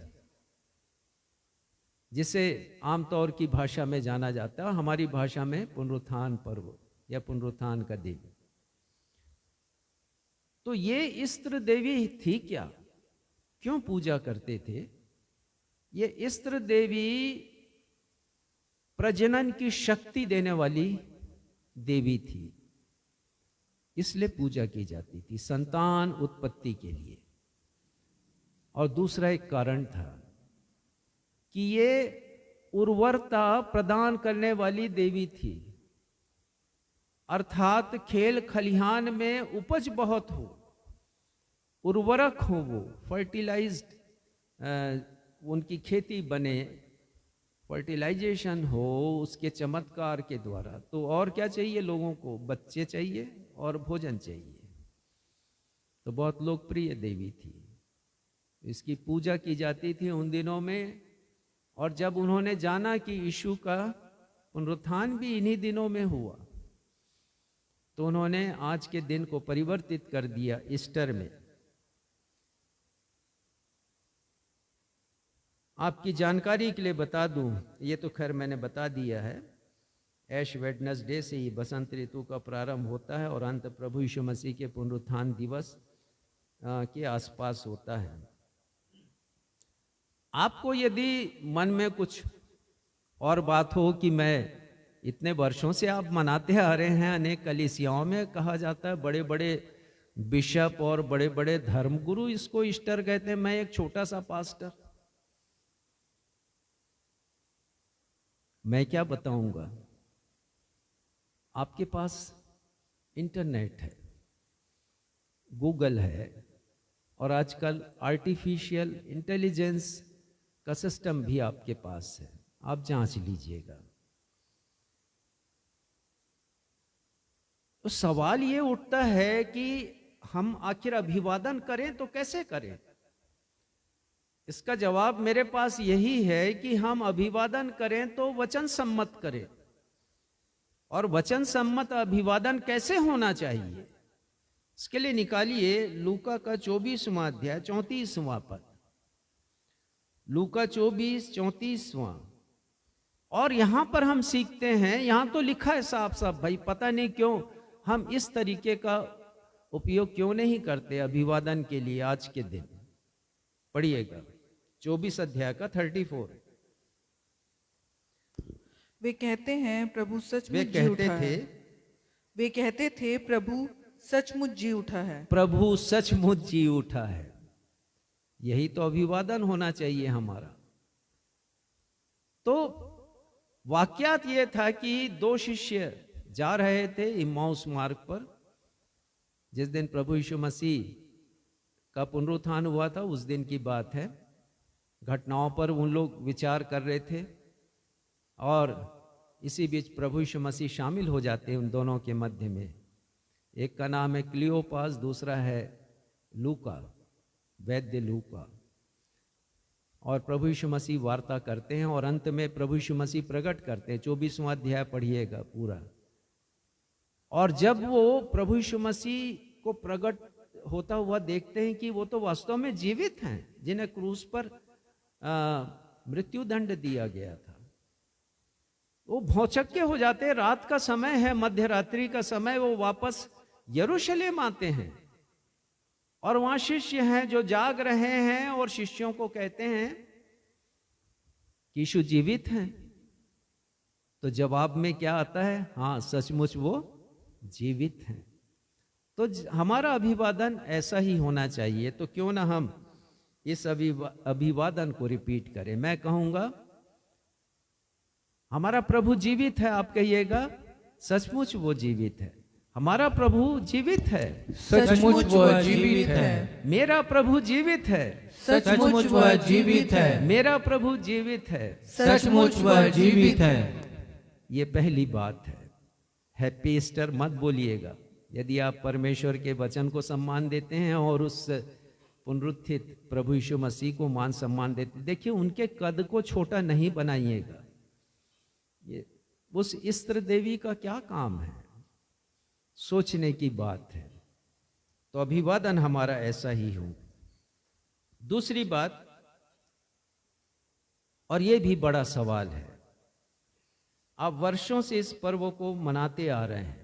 जिसे आमतौर की भाषा में जाना जाता है, हमारी भाषा में पुनरुत्थान पर्व या पुनरुत्थान का दिन। तो ये इस्त्र देवी थी क्या? क्यों पूजा करते थे? ये इस्त्र देवी प्रजनन की शक्ति देने वाली देवी थी, इसलिए पूजा की जाती थी, संतान उत्पत्ति के लिए। और दूसरा एक कारण था कि ये उर्वरता प्रदान करने वाली देवी थी, अर्थात खेल खलिहान में उपज बहुत हो, उर्वरक हो, वो फर्टिलाइज्ड, उनकी खेती बने, फर्टिलाइजेशन हो उसके चमत्कार के द्वारा। तो और क्या चाहिए लोगों को? बच्चे चाहिए और भोजन चाहिए। तो बहुत लोकप्रिय देवी थी, इसकी पूजा की जाती थी उन दिनों में। और जब उन्होंने जाना कि यीशु का पुनरुत्थान भी इन्हीं दिनों में हुआ, तो उन्होंने आज के दिन को परिवर्तित कर दिया ईस्टर में। आपकी जानकारी के लिए बता दूं, ये तो खैर मैंने बता दिया है, ऐश वेडनेसडे से ही बसंत ऋतु का प्रारंभ होता है और अंत प्रभु यीशु मसीह के पुनरुत्थान दिवस के आसपास होता है। आपको यदि मन में कुछ और बात हो कि मैं इतने वर्षों से आप मनाते आ रहे हैं, अनेक कलीसियाओं में कहा जाता है, बड़े बड़े बिशप और बड़े बड़े धर्मगुरु इसको ईस्टर कहते हैं, मैं एक छोटा सा पास्टर, मैं क्या बताऊंगा? आपके पास इंटरनेट है, गूगल है और आजकल आर्टिफिशियल इंटेलिजेंस का सिस्टम भी आपके पास है, आप जांच लीजिएगा। तो सवाल ये उठता है कि हम आखिर अभिवादन करें तो कैसे करें? इसका जवाब मेरे पास यही है कि हम अभिवादन करें तो वचन सम्मत करें। और वचन सम्मत अभिवादन कैसे होना चाहिए, इसके लिए निकालिए लूका का 24वां अध्याय 34वां पद। लूका 24:34। और यहां पर हम सीखते हैं, यहां तो लिखा है साफ साफ, भाई पता नहीं क्यों हम इस तरीके का उपयोग क्यों नहीं करते अभिवादन के लिए आज के दिन। पढ़िएगा 24 अध्याय का 34। वे कहते हैं प्रभु सचमुच वे जी कहते उठा थे, है। वे कहते थे प्रभु सचमुच जी उठा है। प्रभु सचमुच जी उठा है। यही तो अभिवादन होना चाहिए हमारा। तो वाक्यात यह था कि 2 शिष्य जा रहे थे इम्माउस मार्ग पर। जिस दिन प्रभु यीशु मसीह का पुनरुत्थान हुआ था उस दिन की बात है। घटनाओं पर उन लोग विचार कर रहे थे और इसी बीच प्रभु यीशु मसीह शामिल हो जाते हैं उन दोनों के मध्य में। एक का नाम है क्लियोपास, दूसरा है लूका, वैद्य लूका। और प्रभु यीशु मसीह वार्ता करते हैं और अंत में प्रभु यीशु मसीह प्रकट करते हैं। 24वां अध्याय पढ़िएगा पूरा। और जब वो प्रभु यीशु मसीह को प्रकट होता हुआ देखते हैं कि वो तो वास्तव में जीवित हैं, जिन्हें क्रूस पर मृत्यु दंड दिया गया था, वो भौचक्के हो जाते हैं। रात का समय है, मध्य रात्रि का समय। वो वापस यरूशलेम आते हैं और वहां शिष्य हैं जो जाग रहे हैं और शिष्यों को कहते हैं कि यीशु जीवित हैं। तो जवाब में क्या आता है? हाँ, सचमुच वो जीवित हैं। तो हमारा अभिवादन ऐसा ही होना चाहिए। तो क्यों ना हम इस अभिवादन को रिपीट करें। मैं कहूंगा हमारा प्रभु जीवित है, आप कहिएगा सचमुच वो जीवित है। हमारा प्रभु जीवित है, सचमुच वह जीवित है। मेरा प्रभु जीवित है, सचमुच वह जीवित है। मेरा प्रभु जीवित है, सचमुच वह जीवित है। ये पहली बात है। हैप्पी ईस्टर मत बोलिएगा यदि आप परमेश्वर के वचन को सम्मान देते हैं और उस पुनरुत्थित प्रभु यीशु मसीह को मान सम्मान देते। देखिए, उनके कद को छोटा नहीं बनाइएगा। ये उस इस्त्र देवी का क्या काम है, सोचने की बात है। तो अभिवादन हमारा ऐसा ही हो। दूसरी बात, और यह भी बड़ा सवाल है, आप वर्षों से इस पर्व को मनाते आ रहे हैं,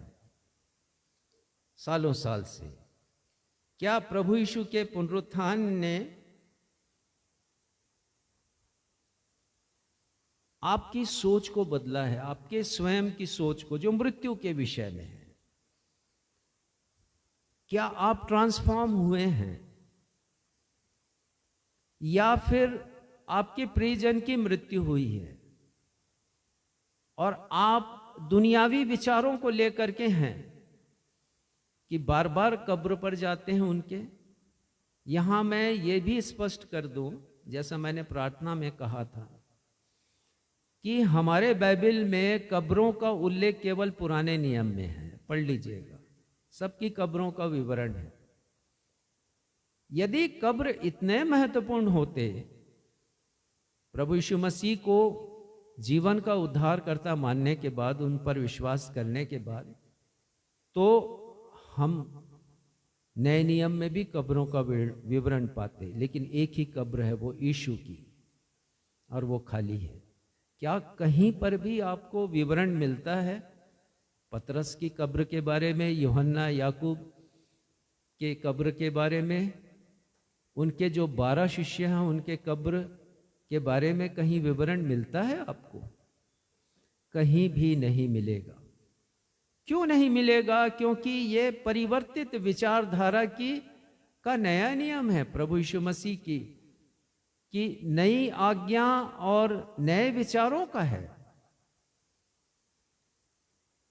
सालों साल से। क्या प्रभु यीशु के पुनरुत्थान ने आपकी सोच को बदला है, आपके स्वयं की सोच को, जो मृत्यु के विषय में है? क्या आप ट्रांसफॉर्म हुए हैं, या फिर आपके प्रियजन की मृत्यु हुई है और आप दुनियावी विचारों को लेकर के हैं कि बार बार कब्र पर जाते हैं उनके? यहां मैं ये भी स्पष्ट कर दूं, जैसा मैंने प्रार्थना में कहा था, कि हमारे बाइबल में कब्रों का उल्लेख केवल पुराने नियम में है। पढ़ लीजिएगा, सबकी कब्रों का विवरण है। यदि कब्र इतने महत्वपूर्ण होते, प्रभु यीशु मसीह को जीवन का उद्धारकर्ता मानने के बाद, उन पर विश्वास करने के बाद, तो हम नए नियम में भी कब्रों का विवरण पाते। लेकिन एक ही कब्र है, वो यीशु की, और वो खाली है। क्या कहीं पर भी आपको विवरण मिलता है पतरस की कब्र के बारे में, यूहन्ना याकूब के कब्र के बारे में, उनके जो 12 शिष्य हैं उनके कब्र के बारे में कहीं विवरण मिलता है आपको? कहीं भी नहीं मिलेगा। क्यों नहीं मिलेगा? क्योंकि ये परिवर्तित विचारधारा का नया नियम है प्रभु यीशु मसीह की, कि नई आज्ञा और नए विचारों का है।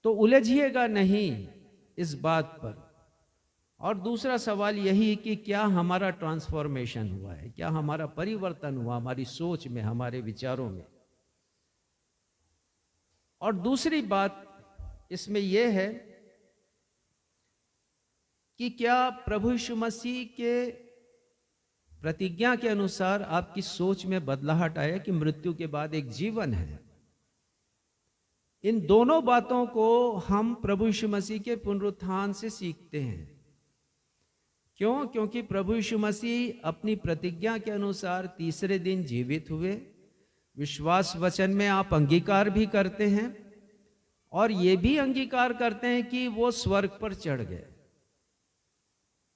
तो उलझिएगा नहीं इस बात पर। और दूसरा सवाल यही कि क्या हमारा ट्रांसफॉर्मेशन हुआ है, क्या हमारा परिवर्तन हुआ हमारी सोच में, हमारे विचारों में। और दूसरी बात इसमें यह है कि क्या प्रभु यीशु मसीह के प्रतिज्ञा के अनुसार आपकी सोच में बदलाहट आया कि मृत्यु के बाद एक जीवन है। इन दोनों बातों को हम प्रभु यीशु मसीह के पुनरुत्थान से सीखते हैं। क्यों? क्योंकि प्रभु यीशु मसीह अपनी प्रतिज्ञा के अनुसार तीसरे दिन जीवित हुए। विश्वास वचन में आप अंगीकार भी करते हैं और ये भी अंगीकार करते हैं कि वो स्वर्ग पर चढ़ गए।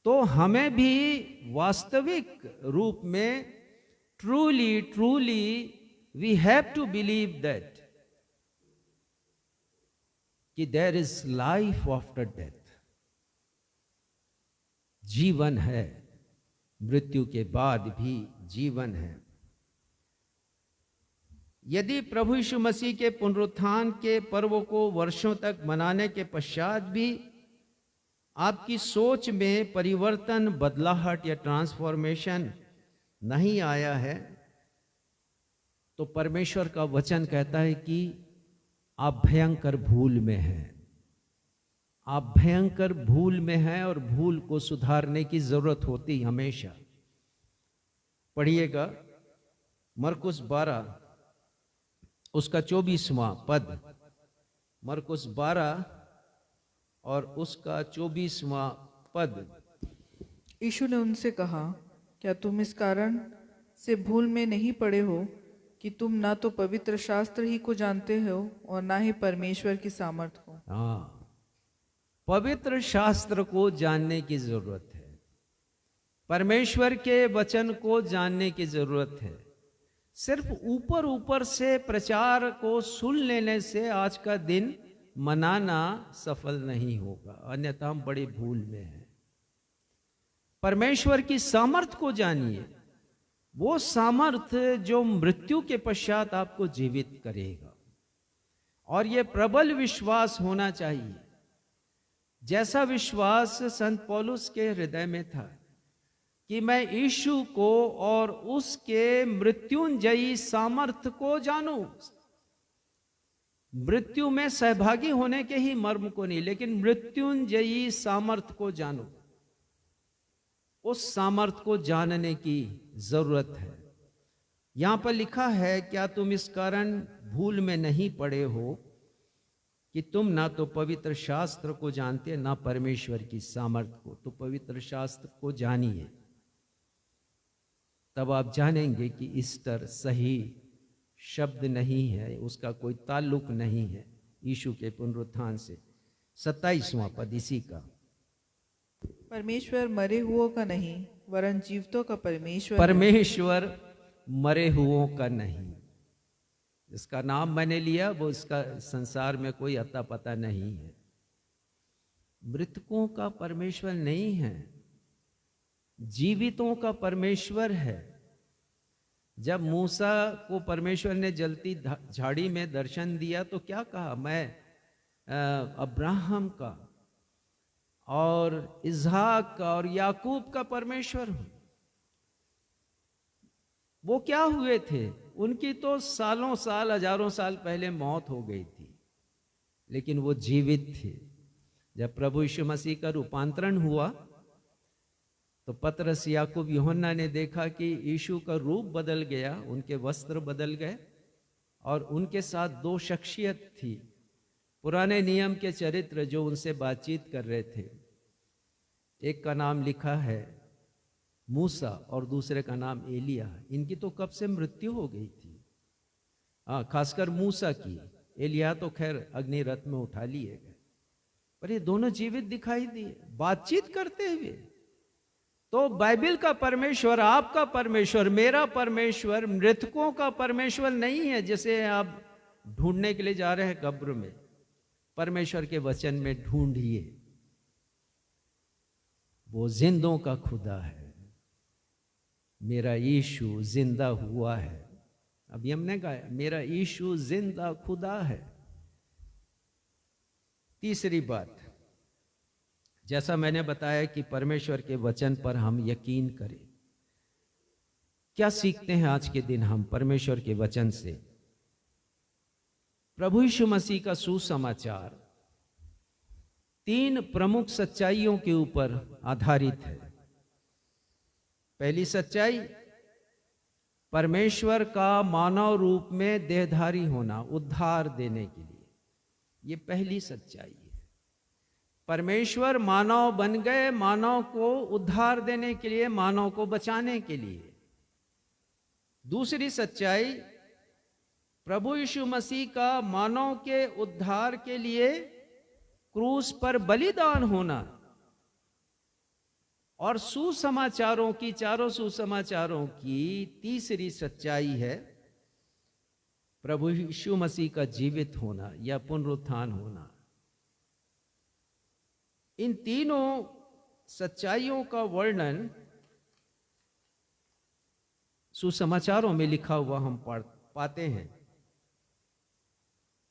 तो हमें भी वास्तविक रूप में truly we have to believe that कि there is life after death, जीवन है, मृत्यु के बाद भी जीवन है। यदि प्रभु यीशु मसीह के पुनरुत्थान के पर्व को वर्षों तक मनाने के पश्चात भी आपकी सोच में परिवर्तन, बदलाहट या ट्रांसफॉर्मेशन नहीं आया है, तो परमेश्वर का वचन कहता है कि आप भयंकर भूल में हैं। आप भयंकर भूल में हैं और भूल को सुधारने की जरूरत होती हमेशा। पढ़िएगा मरकुस 12 उसका 24वां पद, मरकुस 12 और उसका 24वां पद। यीशु ने उनसे कहा, क्या तुम इस कारण से भूल में नहीं पड़े हो कि तुम ना तो पवित्र शास्त्र ही को जानते हो और ना ही परमेश्वर की सामर्थ को। हाँ, पवित्र शास्त्र को जानने की जरूरत है, परमेश्वर के वचन को जानने की जरूरत है। सिर्फ ऊपर ऊपर से प्रचार को सुन लेने से आज का दिन मनाना सफल नहीं होगा, अन्यथा हम बड़ी भूल में हैं। परमेश्वर की सामर्थ को जानिए, वो सामर्थ जो मृत्यु के पश्चात आपको जीवित करेगा। और ये प्रबल विश्वास होना चाहिए, जैसा विश्वास संत पौलुस के हृदय में था कि मैं यीशु को और उसके मृत्युंजयी सामर्थ को जानूं। मृत्यु में सहभागी होने के ही मर्म को नहीं, लेकिन मृत्युंजयी सामर्थ को जानो। उस सामर्थ को जानने की जरूरत है। यहां पर लिखा है, क्या तुम इस कारण भूल में नहीं पड़े हो कि तुम ना तो पवित्र शास्त्र को जानते ना परमेश्वर की सामर्थ को। तो पवित्र शास्त्र को जानिए, तब आप जानेंगे कि ईस्टर सही शब्द नहीं है, उसका कोई ताल्लुक नहीं है यीशु के पुनरुत्थान से। 27वां पद इसी का। परमेश्वर मरे हुओं का नहीं वरन जीवितों का परमेश्वर है। परमेश्वर मरे हुओं का नहीं, जिसका नाम मैंने लिया वो इसका संसार में कोई अता पता नहीं है। मृतकों का परमेश्वर नहीं है, जीवितों का परमेश्वर है। जब मूसा को परमेश्वर ने जलती झाड़ी में दर्शन दिया तो क्या कहा, मैं अब्राहम का और इसहाक का और याकूब का परमेश्वर हूं। वो क्या हुए थे? उनकी तो सालों साल, हजारों साल पहले मौत हो गई थी, लेकिन वो जीवित थे। जब प्रभु यीशु मसीह का रूपांतरण हुआ तो पतरस, याकूब, यूहन्ना ने देखा कि यीशु का रूप बदल गया, उनके वस्त्र बदल गए और उनके साथ दो शख्सियत थी, पुराने नियम के चरित्र जो उनसे बातचीत कर रहे थे। एक का नाम लिखा है मूसा और दूसरे का नाम एलिया। इनकी तो कब से मृत्यु हो गई थी, खासकर मूसा की। एलिया तो खैर अग्नि रथ में उठा लिए गए, पर ये दोनों जीवित दिखाई दिए बातचीत करते हुए। तो बाइबल का परमेश्वर, आपका परमेश्वर, मेरा परमेश्वर मृतकों का परमेश्वर नहीं है जिसे आप ढूंढने के लिए जा रहे हैं कब्र में। परमेश्वर के वचन में ढूंढिए, वो जिंदों का खुदा है। मेरा यीशु जिंदा हुआ है। अभी हमने गाया, मेरा यीशु जिंदा खुदा है। तीसरी बात, जैसा मैंने बताया कि परमेश्वर के वचन पर हम यकीन करें। क्या सीखते हैं आज के दिन हम परमेश्वर के वचन से? प्रभु यीशु मसीह का सुसमाचार 3 प्रमुख सच्चाइयों के ऊपर आधारित है। पहली सच्चाई, परमेश्वर का मानव रूप में देहधारी होना उद्धार देने के लिए। ये पहली सच्चाई है। परमेश्वर मानव बन गए, मानव को उद्धार देने के लिए, मानव को बचाने के लिए। दूसरी सच्चाई, प्रभु यीशु मसीह का मानव के उद्धार के लिए क्रूस पर बलिदान होना। और सुसमाचारों की, चारों सुसमाचारों की तीसरी सच्चाई है प्रभु यीशु मसीह का जीवित होना या पुनरुत्थान होना। इन तीनों सच्चाइयों का वर्णन सुसमाचारों में लिखा हुआ हम पाते हैं।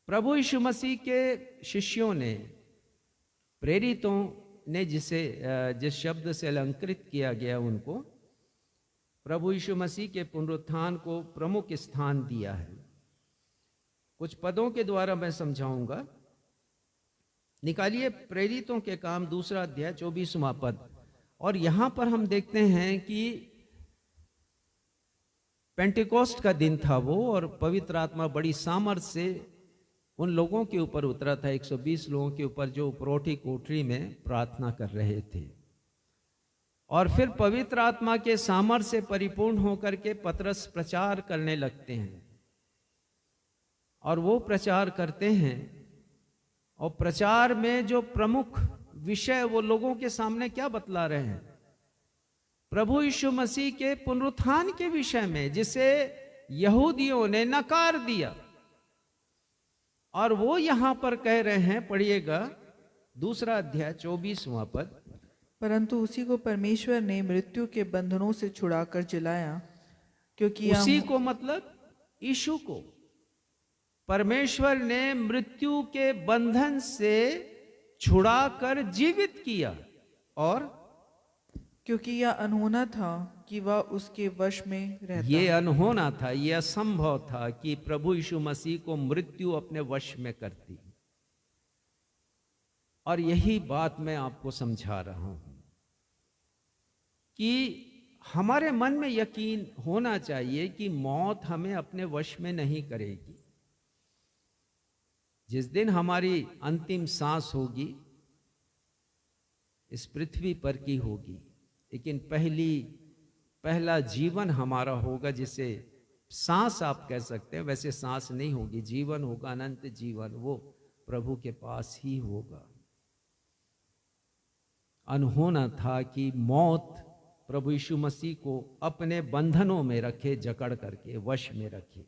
प्रभु यीशु मसीह के शिष्यों ने, प्रेरितों ने जिस शब्द से अलंकृत किया गया उनको, प्रभु यीशु मसीह के पुनरुत्थान को प्रमुख स्थान दिया है। कुछ पदों के द्वारा मैं समझाऊंगा। निकालिए प्रेरितों के काम 2 अध्याय 24वां पद। और यहां पर हम देखते हैं कि पेंटेकोस्ट का दिन था वो, और पवित्र आत्मा बड़ी सामर्थ्य से उन लोगों के ऊपर उतरा था, 120 लोगों के ऊपर, जो उपरोठी कोठरी में प्रार्थना कर रहे थे। और फिर पवित्र आत्मा के सामर्थ्य से परिपूर्ण होकर के पतरस प्रचार करने लगते हैं। और वो प्रचार करते हैं, और प्रचार में जो प्रमुख विषय वो लोगों के सामने क्या बतला रहे हैं? प्रभु यीशु मसीह के पुनरुत्थान के विषय में, जिसे यहूदियों ने नकार दिया। और वो यहां पर कह रहे हैं, पढ़िएगा 2 अध्याय 24वां पद। परंतु उसी को परमेश्वर ने मृत्यु के बंधनों से छुड़ाकर जिलाया, क्योंकि उसी को मतलब यीशु को परमेश्वर ने मृत्यु के बंधन से छुड़ाकर जीवित किया। और क्योंकि यह अनहोना था कि वह उसके वश में रहता। ये अनहोना था, ये असंभव था कि प्रभु यीशु मसीह को मृत्यु अपने वश में करती। और यही बात मैं आपको समझा रहा हूं कि हमारे मन में यकीन होना चाहिए कि मौत हमें अपने वश में नहीं करेगी। जिस दिन हमारी अंतिम सांस होगी, इस पृथ्वी पर की होगी, लेकिन पहला जीवन हमारा होगा, जिसे सांस आप कह सकते हैं, वैसे सांस नहीं होगी, जीवन होगा, अनंत जीवन, वो प्रभु के पास ही होगा। अनहोना था कि मौत प्रभु यीशु मसीह को अपने बंधनों में रखे, जकड़ करके वश में रखे।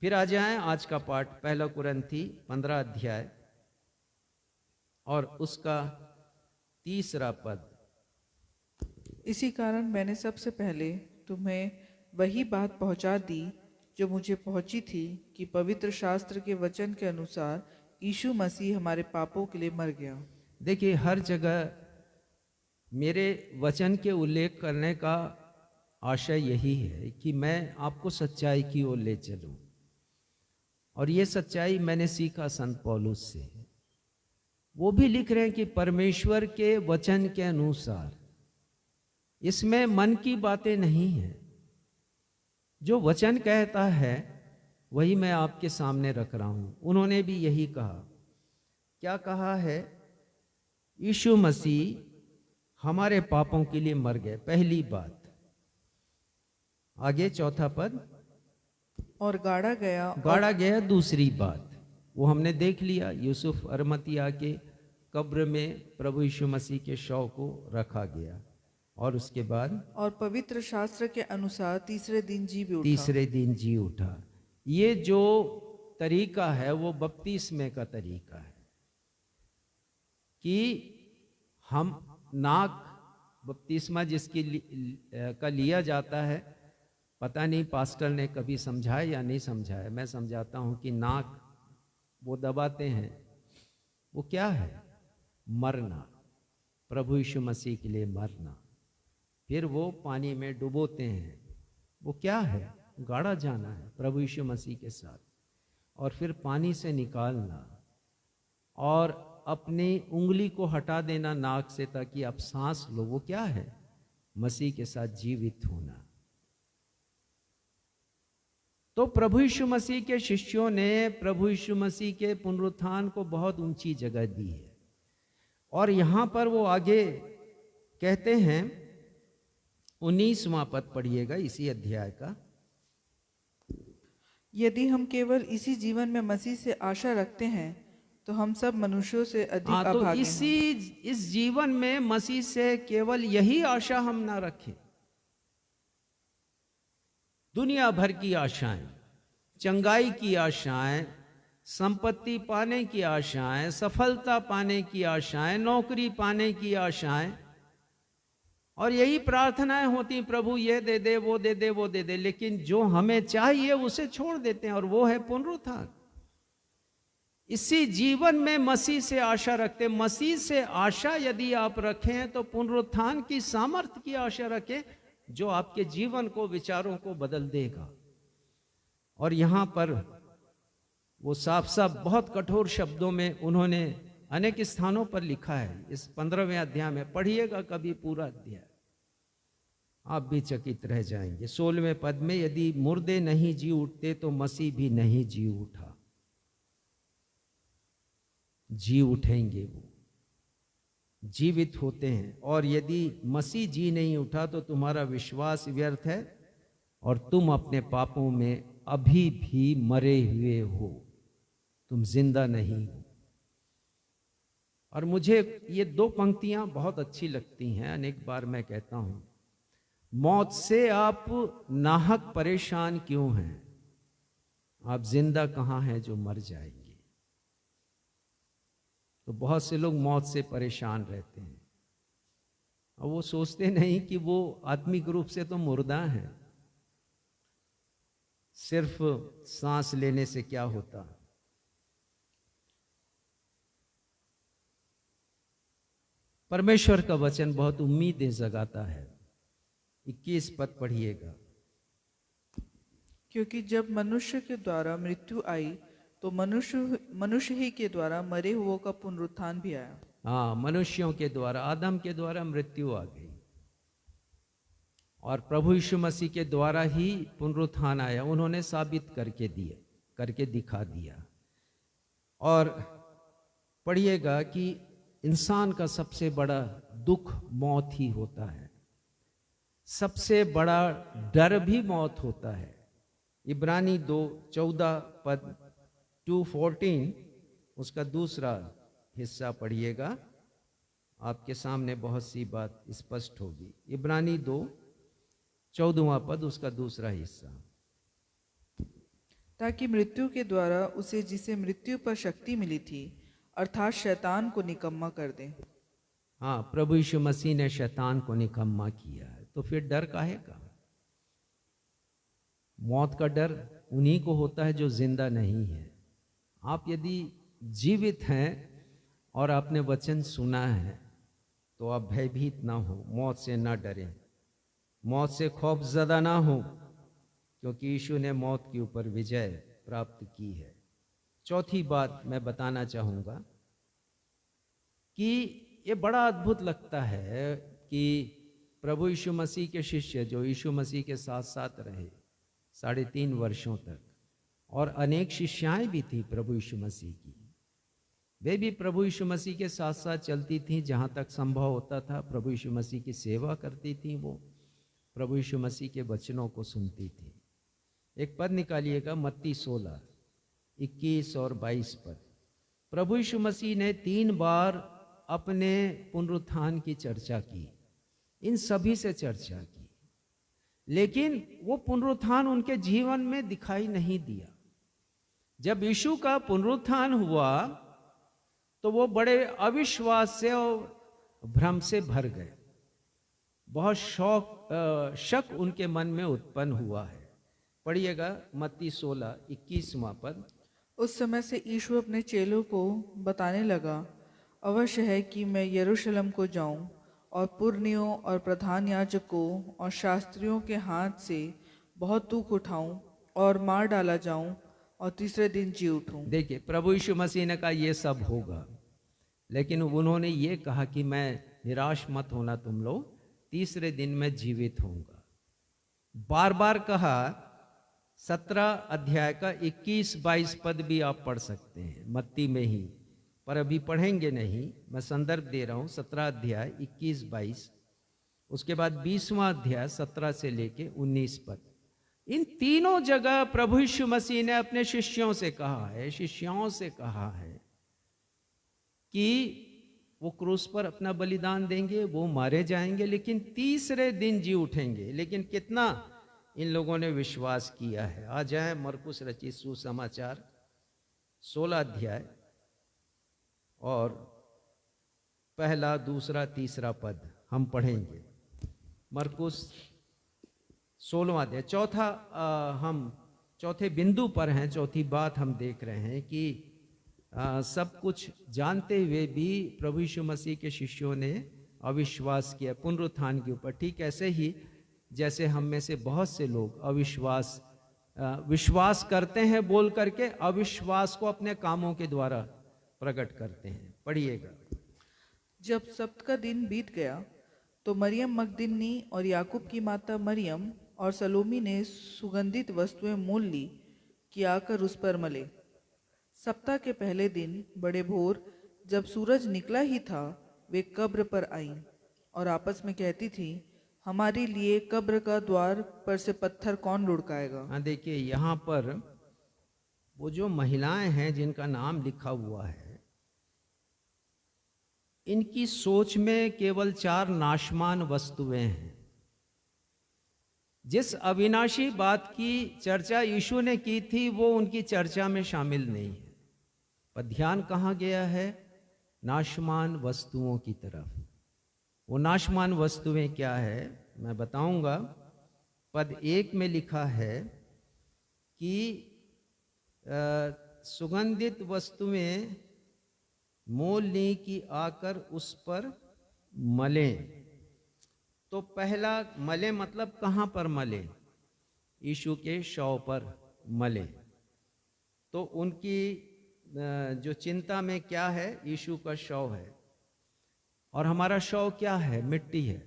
फिर आ जाएं आज का पाठ, 1 कुरिन्थी 15 अध्याय और उसका 3 पद। इसी कारण मैंने सबसे पहले तुम्हें वही बात पहुंचा दी जो मुझे पहुंची थी, कि पवित्र शास्त्र के वचन के अनुसार यीशु मसीह हमारे पापों के लिए मर गया। देखिए, हर जगह मेरे वचन के उल्लेख करने का आशय यही है कि मैं आपको सच्चाई की ओर ले चलूं। और ये सच्चाई मैंने सीखा संत पौलुस से। वो भी लिख रहे हैं कि परमेश्वर के वचन के अनुसार, इसमें मन की बातें नहीं है। जो वचन कहता है वही मैं आपके सामने रख रहा हूं। उन्होंने भी यही कहा। क्या कहा है? यीशु मसीह हमारे पापों के लिए मर गए, पहली बात। आगे 4 पद। और गाड़ा गया, दूसरी बात। वो हमने देख लिया, यूसुफ अरमतिया के कब्र में प्रभु यीशु मसीह के शव को रखा गया। और उसके बाद, और पवित्र शास्त्र के अनुसार तीसरे दिन जी उठा। ये जो तरीका है वो बपतिस्मे का तरीका है कि हम नाक बपतिस्मा जिसकी का लिया जाता है, पता नहीं पास्टर ने कभी समझाया या नहीं समझाया, मैं समझाता हूं कि नाक वो दबाते हैं, वो क्या है? मरना, प्रभु यीशु मसीह के लिए मरना। फिर वो पानी में डुबोते हैं। वो क्या है? गाड़ा जाना है प्रभु यीशु मसीह के साथ, और फिर पानी से निकालना और अपनी उंगली को हटा देना नाक से ताकि आप सांस लो। वो क्या है? मसीह के साथ जीवित होना। तो प्रभु यीशु मसीह के शिष्यों ने प्रभु यीशु मसीह के पुनरुत्थान को बहुत ऊंची जगह दी है। और यहां पर वो आगे कहते हैं, 19वां पद पढ़िएगा इसी अध्याय का। यदि हम केवल इसी जीवन में मसीह से आशा रखते हैं तो हम सब मनुष्यों से अधिक तो अभागे हैं। इस जीवन में मसीह से केवल यही आशा हम ना रखें। दुनिया भर की आशाएं, चंगाई की आशाएं, संपत्ति पाने की आशाएं, सफलता पाने की आशाएं, नौकरी पाने की आशाएं, और यही प्रार्थनाएं होती, प्रभु ये दे दे, वो दे दे, वो दे दे। लेकिन जो हमें चाहिए उसे छोड़ देते हैं, और वो है पुनरुत्थान। इसी जीवन में मसीह से आशा रखते। मसीह से आशा यदि आप रखें तो पुनरुत्थान की सामर्थ्य की आशा रखें, जो आपके जीवन को, विचारों को बदल देगा। और यहां पर वो साफ साफ बहुत कठोर शब्दों में उन्होंने अनेक स्थानों पर लिखा है। इस 15वें अध्याय में पढ़िएगा कभी पूरा अध्याय, आप भी चकित रह जाएंगे। 16वें पद में, यदि मुर्दे नहीं जी उठते तो मसीह भी नहीं जी उठा। जी उठेंगे, वो जीवित होते हैं। और यदि मसीह जी नहीं उठा तो तुम्हारा विश्वास व्यर्थ है और तुम अपने पापों में अभी भी मरे हुए हो, तुम जिंदा नहीं हो। और मुझे ये 2 पंक्तियां बहुत अच्छी लगती हैं। अनेक बार मैं कहता हूं, मौत से आप नाहक परेशान क्यों हैं? आप जिंदा कहां हैं जो मर जाएंगे? तो बहुत से लोग मौत से परेशान रहते हैं और वो सोचते नहीं कि वो आत्मिक रूप से तो मुर्दा हैं। सिर्फ सांस लेने से क्या होता? परमेश्वर का वचन बहुत उम्मीदें जगाता है। 21 पद पढ़िएगा। क्योंकि जब मनुष्य के द्वारा मृत्यु आई तो मनुष्य ही के द्वारा मरे हुओं का पुनरुत्थान भी आया। हाँ, मनुष्यों के द्वारा, आदम के द्वारा मृत्यु आ गई और प्रभु यीशु मसीह के द्वारा ही पुनरुत्थान आया। उन्होंने साबित करके दिखा दिया। और पढ़िएगा कि इंसान का सबसे बड़ा दुख मौत ही होता है, सबसे बड़ा डर भी मौत होता है। इब्रानी 2:14 पद 2:14 उसका दूसरा हिस्सा पढ़िएगा, आपके सामने बहुत सी बात स्पष्ट होगी। इब्रानी 2:14 पद उसका दूसरा हिस्सा। ताकि मृत्यु के द्वारा उसे जिसे मृत्यु पर शक्ति मिली थी अर्थात शैतान को निकम्मा कर दे। हाँ, प्रभु यीशु मसीह ने शैतान को निकम्मा किया है। तो फिर डर काहे का? मौत का डर उन्हीं को होता है जो जिंदा नहीं है। आप यदि जीवित हैं और आपने वचन सुना है तो आप भयभीत ना हो, मौत से ना डरें, मौत से खौफजदा ना हो, क्योंकि यीशु ने मौत के ऊपर विजय प्राप्त की है। चौथी बात मैं बताना चाहूँगा कि ये बड़ा अद्भुत लगता है कि प्रभु यीशु मसीह के शिष्य जो यीशु मसीह के साथ साथ रहे 3.5 वर्षों तक, और अनेक शिष्याएं भी थी प्रभु यीशु मसीह की, वे भी प्रभु यीशु मसीह के साथ साथ चलती थीं। जहाँ तक संभव होता था प्रभु यीशु मसीह की सेवा करती थीं, वो प्रभु यीशु मसीह के वचनों को सुनती थी। एक पद निकालिएगा, मत्ती 16:21 और 22 पद। प्रभु यीशु मसीह ने 3 बार अपने पुनरुत्थान की चर्चा की, इन सभी से चर्चा की, लेकिन वो पुनरुत्थान उनके जीवन में दिखाई नहीं दिया। जब यीशु का पुनरुत्थान हुआ तो वो बड़े अविश्वास से और भ्रम से भर गए। बहुत शक उनके मन में उत्पन्न हुआ है। पढ़िएगा मत्ती 16:21 पद। उस समय से यीशु अपने चेलों को बताने लगा, अवश्य है कि मैं यरूशलेम को जाऊं और पुरनियों और प्रधान याजकों और शास्त्रियों के हाथ से बहुत दुख उठाऊं और मार डाला जाऊं और तीसरे दिन जी उठूं। देखिए, प्रभु यीशु मसीह ने कहा ये सब होगा, लेकिन उन्होंने ये कहा कि मैं निराश मत होना तुम लोग, तीसरे दिन मैं जीवित होऊंगा। बार बार कहा। 17 अध्याय का 21-22 पद भी आप पढ़ सकते हैं मत्ती में ही, पर अभी पढ़ेंगे नहीं, मैं संदर्भ दे रहा हूं। 17 अध्याय 21-22, उसके बाद 20वां अध्याय 17 से लेके 19 पद। इन तीनों जगह प्रभु यीशु मसीह ने अपने शिष्यों से कहा है कि वो क्रूस पर अपना बलिदान देंगे, वो मारे जाएंगे, लेकिन तीसरे दिन जी उठेंगे। लेकिन कितना इन लोगों ने विश्वास किया है। आ जाए मरकुस रचित सुसमाचार 16 अध्याय और 1, 2, 3 पद हम पढ़ेंगे। मरकुस 16वां अध्याय हम चौथे बिंदु पर हैं। चौथी बात हम देख रहे हैं कि सब कुछ जानते हुए भी प्रभु यीशु मसीह के शिष्यों ने अविश्वास किया पुनरुत्थान के ऊपर। ठीक ऐसे ही जैसे हम में से बहुत से लोग विश्वास करते हैं बोल करके, अविश्वास को अपने कामों के द्वारा प्रकट करते हैं। पढ़िएगा। जब सब्त का दिन बीत गया तो मरियम मगदलिनी और याकूब की माता मरियम और सलोमी ने सुगंधित वस्तुएं मोल ली कि आकर उस पर मले। सप्ताह के पहले दिन बड़े भोर जब सूरज निकला ही था, वे कब्र पर आईं और आपस में कहती थी, हमारे लिए कब्र का द्वार पर से पत्थर कौन लुढ़काएगा। हाँ, देखिए यहाँ पर वो जो महिलाएं हैं जिनका नाम लिखा हुआ है, इनकी सोच में केवल 4 नाशमान वस्तुएं हैं। जिस अविनाशी बात की चर्चा यीशु ने की थी वो उनकी चर्चा में शामिल नहीं है, पर ध्यान कहाँ गया है? नाशमान वस्तुओं की तरफ। वो नाशमान वस्तुएं क्या है मैं बताऊंगा। पद 1 में लिखा है कि सुगंधित वस्तुएं मोल ली कि आकर उस पर मलें। तो पहला मले मतलब कहाँ पर मले? यीशु के शव पर मले। तो उनकी जो चिंता में क्या है, यीशु का शव है और हमारा शव क्या है? मिट्टी है।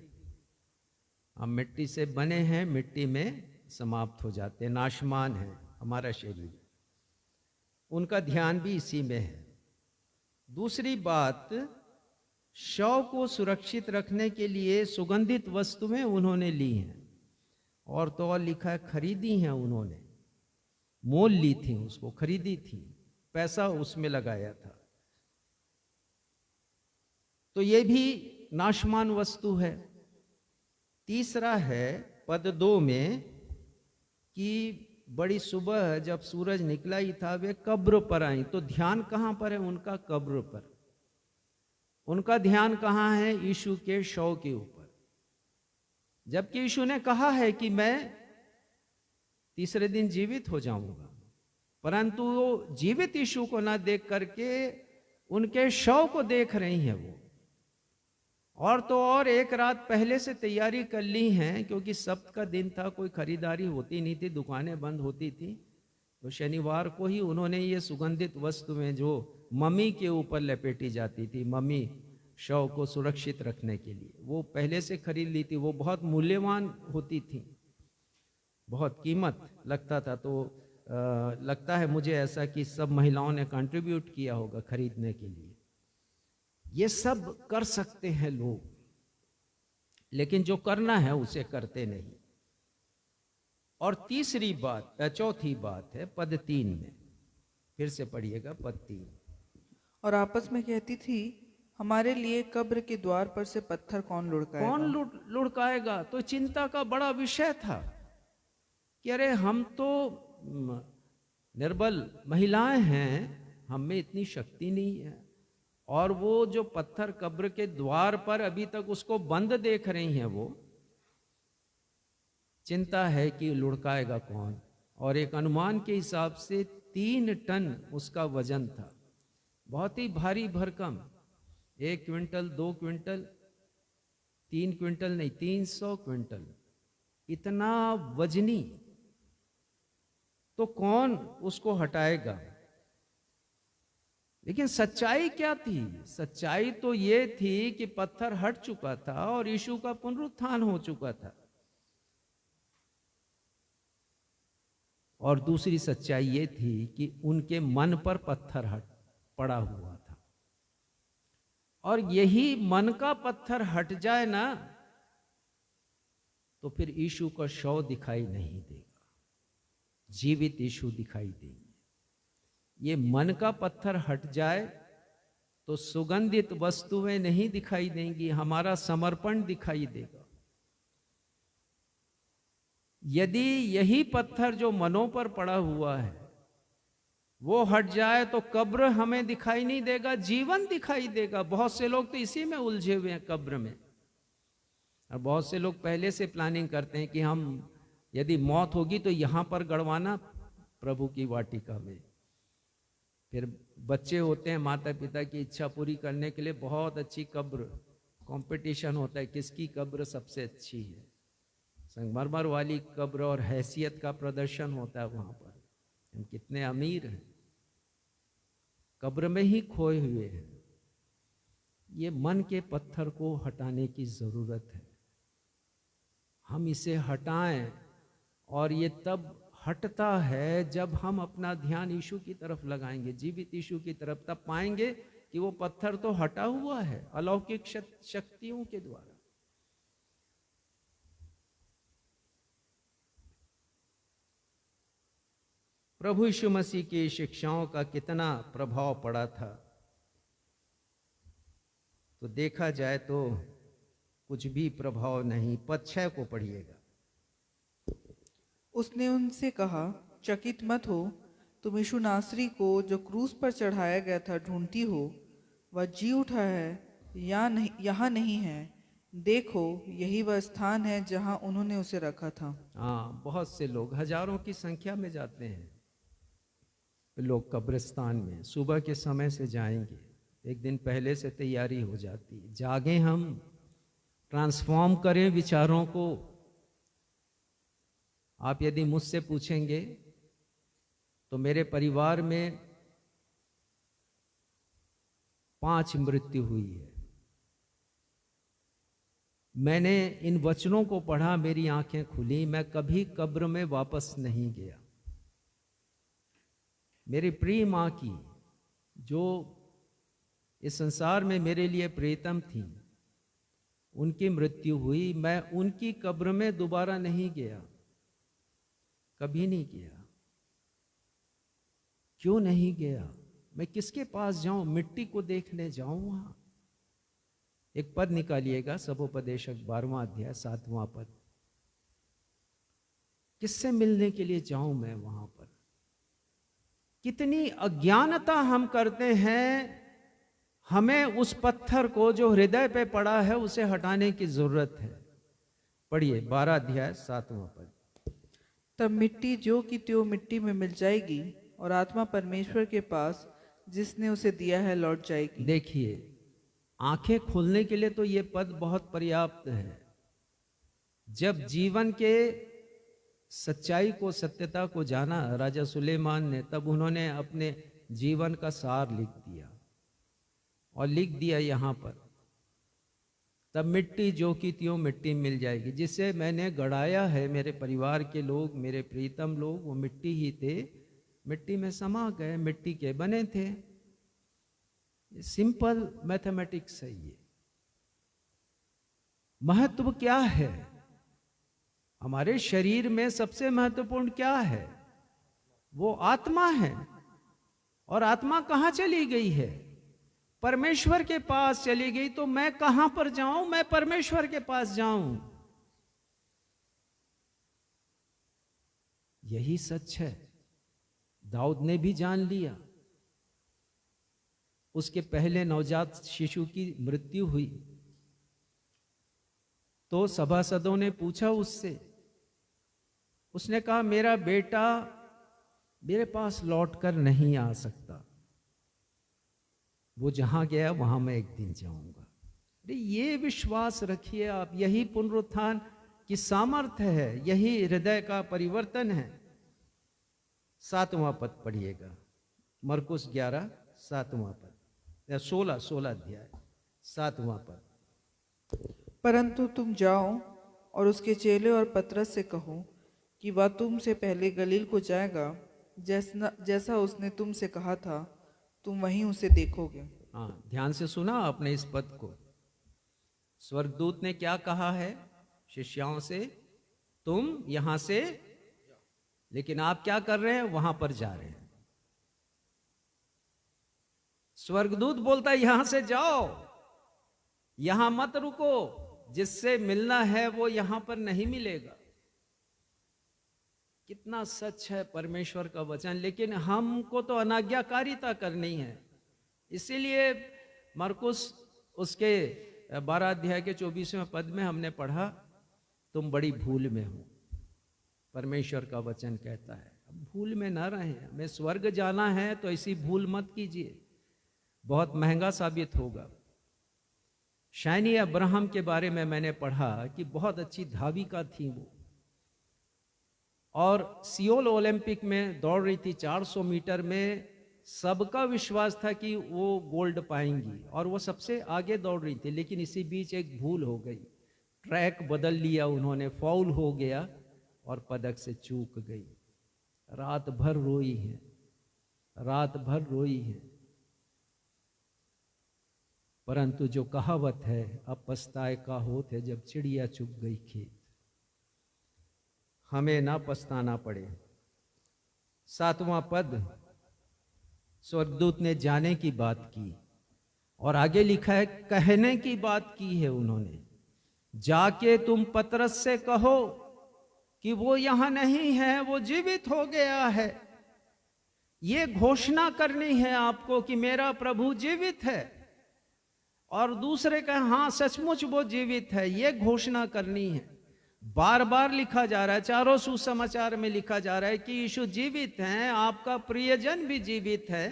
हम मिट्टी से बने हैं, मिट्टी में समाप्त हो जाते हैं, नाशमान है हमारा शरीर। उनका ध्यान भी इसी में है। दूसरी बात, शव को सुरक्षित रखने के लिए सुगंधित वस्तुएं उन्होंने ली हैं, और तो और लिखा है खरीदी हैं उन्होंने, मोल ली थी, उसको खरीदी थी, पैसा उसमें लगाया था। तो ये भी नाशमान वस्तु है। तीसरा है पद 2 में कि बड़ी सुबह जब सूरज निकला ही था वे कब्र पर आई। तो ध्यान कहां पर है उनका? कब्र पर। उनका ध्यान कहां है? यीशु के शव के ऊपर। जबकि यीशु ने कहा है कि मैं तीसरे दिन जीवित हो जाऊंगा, परंतु वो जीवित यीशु को ना देख करके उनके शव को देख रही हैं वो। और तो और एक रात पहले से तैयारी कर ली हैं, क्योंकि सब्त का दिन था, कोई खरीदारी होती नहीं थी, दुकानें बंद होती थी। तो शनिवार को ही उन्होंने ये सुगंधित वस्तुएं जो मम्मी के ऊपर लपेटी जाती थी, मम्मी शव को सुरक्षित रखने के लिए, वो पहले से खरीद ली थी। वो बहुत मूल्यवान होती थी, बहुत कीमत लगता था। तो लगता है मुझे ऐसा कि सब महिलाओं ने कंट्रीब्यूट किया होगा खरीदने के लिए। ये सब कर सकते हैं लोग, लेकिन जो करना है उसे करते नहीं। और चौथी बात है पद 3 में, फिर से पढ़िएगा पद 3। और आपस में कहती थी, हमारे लिए कब्र के द्वार पर से पत्थर कौन लुढ़काएगा। कौन लुढ़काएगा? तो चिंता का बड़ा विषय था कि अरे हम तो निर्बल महिलाएं हैं, हम में इतनी शक्ति नहीं है, और वो जो पत्थर कब्र के द्वार पर अभी तक उसको बंद देख रही हैं, वो चिंता है कि लुढ़काएगा कौन। और एक अनुमान के हिसाब से 3 टन उसका वजन था, बहुत ही भारी भरकम। 1 क्विंटल, 2 क्विंटल, 3 क्विंटल नहीं, 300 क्विंटल, इतना वजनी, तो कौन उसको हटाएगा? लेकिन सच्चाई क्या थी? सच्चाई तो ये थी कि पत्थर हट चुका था और यीशु का पुनरुत्थान हो चुका था। और दूसरी सच्चाई ये थी कि उनके मन पर पत्थर हट पड़ा हुआ था, और यही मन का पत्थर हट जाए ना, तो फिर यीशु का शव दिखाई नहीं देगा, जीवित यीशु दिखाई देंगे। ये मन का पत्थर हट जाए तो सुगंधित वस्तुएं नहीं दिखाई देंगी, हमारा समर्पण दिखाई देगा। यदि यही पत्थर जो मनों पर पड़ा हुआ है वो हट जाए तो कब्र हमें दिखाई नहीं देगा, जीवन दिखाई देगा। बहुत से लोग तो इसी में उलझे हुए हैं, कब्र में। और बहुत से लोग पहले से प्लानिंग करते हैं कि हम यदि मौत होगी तो यहां पर गड़वाना प्रभु की वाटिका में। फिर बच्चे होते हैं, माता पिता की इच्छा पूरी करने के लिए बहुत अच्छी कब्र, कंपटीशन होता है किसकी कब्र सबसे अच्छी है, संगमरमर वाली कब्र, और हैसियत का प्रदर्शन होता है वहां पर, हम कितने अमीर हैं, कब्र में ही खोए हुए हैं। ये मन के पत्थर को हटाने की जरूरत है, हम इसे हटाएं। और ये तब हटता है जब हम अपना ध्यान यीशु की तरफ लगाएंगे, जीवित यीशु की तरफ, तब पाएंगे कि वो पत्थर तो हटा हुआ है अलौकिक शक्तियों के द्वारा। प्रभु यीशु मसीह की शिक्षाओं का कितना प्रभाव पड़ा था, तो देखा जाए तो कुछ भी प्रभाव नहीं। पद 6 को पढ़िएगा। उसने उनसे कहा, चकित मत हो, तुम यीशु नासरी को जो क्रूस पर चढ़ाया गया था ढूंढती हो। वह जी उठा है, यहाँ नहीं है। देखो, यही वह स्थान है जहाँ उन्होंने उसे रखा था। हाँ, बहुत से लोग हजारों की संख्या में जाते हैं लोग कब्रिस्तान में, सुबह के समय से जाएंगे, एक दिन पहले से तैयारी हो जाती है। जागे हम, ट्रांसफॉर्म करें विचारों को। आप यदि मुझसे पूछेंगे तो मेरे परिवार में 5 मृत्यु हुई है। मैंने इन वचनों को पढ़ा, मेरी आंखें खुली, मैं कभी कब्र में वापस नहीं गया। मेरी प्रिय मां की, जो इस संसार में मेरे लिए प्रियतम थी, उनकी मृत्यु हुई। मैं उनकी कब्र में दोबारा नहीं गया, कभी नहीं गया। क्यों नहीं गया? मैं किसके पास जाऊं? मिट्टी को देखने जाऊं वहां? एक पद निकालिएगा, सबोपदेशक 12वां अध्याय 7वां पद। किससे मिलने के लिए जाऊं मैं वहां पर? कितनी अज्ञानता हम करते हैं। हमें उस पत्थर को जो हृदय पे पड़ा है उसे हटाने की जरूरत है। पढ़िए 12 अध्याय 7वां पद। तब मिट्टी जो की त्यों मिट्टी में मिल जाएगी और आत्मा परमेश्वर के पास जिसने उसे दिया है लौट जाएगी। देखिए, आंखें खोलने के लिए तो ये पद बहुत पर्याप्त है। जब जीवन के सच्चाई को, सत्यता को जाना राजा सुलेमान ने, तब उन्होंने अपने जीवन का सार लिख दिया और लिख दिया यहां पर, तब मिट्टी जो की त्यों मिट्टी मिल जाएगी। जिसे मैंने गड़ाया है, मेरे परिवार के लोग, मेरे प्रीतम लोग, वो मिट्टी ही थे, मिट्टी में समा गए, मिट्टी के बने थे। सिंपल मैथमेटिक्स है ये। महत्व क्या है? हमारे शरीर में सबसे महत्वपूर्ण क्या है? वो आत्मा है। और आत्मा कहां चली गई है? परमेश्वर के पास चली गई। तो मैं कहां पर जाऊं? मैं परमेश्वर के पास जाऊं। यही सच है। दाऊद ने भी जान लिया। उसके पहले नवजात शिशु की मृत्यु हुई तो सभासदों ने पूछा उससे, उसने कहा, मेरा बेटा मेरे पास लौटकर नहीं आ सकता। वो जहां गया वहां मैं एक दिन जाऊंगा। अरे ये विश्वास रखिए आप, यही पुनरुत्थान की सामर्थ्य है, यही हृदय का परिवर्तन है। 7वां पद पढ़िएगा, मरकुस 11 7वां पद या 16 अध्याय 7वां पद। परंतु तुम जाओ और उसके चेले और पतरस से कहो कि वह तुमसे पहले गलील को जाएगा, जैसा उसने तुमसे कहा था, तुम वहीं उसे देखोगे। हाँ, ध्यान से सुना आपने इस पद को। स्वर्गदूत ने क्या कहा है शिष्यों से? तुम यहां से, लेकिन आप क्या कर रहे हैं? वहां पर जा रहे हैं। स्वर्गदूत बोलता है यहां से जाओ, यहां मत रुको, जिससे मिलना है वो यहां पर नहीं मिलेगा। कितना सच है परमेश्वर का वचन, लेकिन हमको तो अनाज्ञाकारिता करनी है। इसीलिए मरकुस उसके 12 अध्याय के 24वें पद में हमने पढ़ा, तुम बड़ी भूल में हो। परमेश्वर का वचन कहता है अब भूल में ना रहें। हमें स्वर्ग जाना है तो ऐसी भूल मत कीजिए, बहुत महंगा साबित होगा। शैनी अब्राहम के बारे में मैंने पढ़ा कि बहुत अच्छी धाविका थी वो, और सियोल ओलंपिक में दौड़ रही थी 400 मीटर में। सबका विश्वास था कि वो गोल्ड पाएंगी और वो सबसे आगे दौड़ रही थी, लेकिन इसी बीच एक भूल हो गई, ट्रैक बदल लिया उन्होंने, फाउल हो गया और पदक से चूक गई। रात भर रोई है, रात भर रोई है। परंतु जो कहावत है, अब पछताए का होत है जब चिड़िया चुग गई खेत। हमें ना पछताना पड़े। 7वां पद, स्वर्गदूत ने जाने की बात की और आगे लिखा है कहने की बात की है उन्होंने। जाके तुम पतरस से कहो कि वो यहां नहीं है, वो जीवित हो गया है। ये घोषणा करनी है आपको कि मेरा प्रभु जीवित है, और दूसरे कहे हाँ सचमुच वो जीवित है, ये घोषणा करनी है। बार बार लिखा जा रहा है, चारों सुसमाचार में लिखा जा रहा है कि यीशु जीवित हैं, आपका प्रियजन भी जीवित है।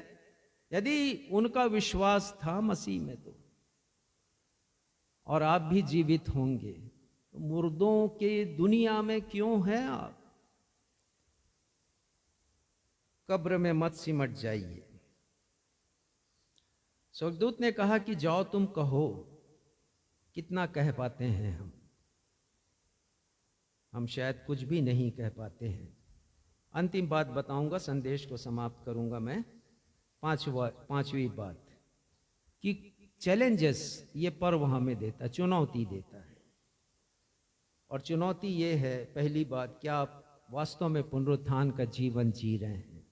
यदि उनका विश्वास था मसीह में तो, और आप भी जीवित होंगे, तो मुर्दों के दुनिया में क्यों हैं आप? कब्र में मत सिमट जाइए। स्वर्गदूत ने कहा कि जाओ तुम कहो। कितना कह पाते हैं हम शायद कुछ भी नहीं कह पाते हैं। अंतिम बात बताऊंगा, संदेश को समाप्त करूंगा मैं। पांचवी बात कि चैलेंजेस ये पर्व हमें देता, चुनौती देता है। और चुनौती ये है, पहली बात, क्या आप वास्तव में पुनरुत्थान का जीवन जी रहे हैं?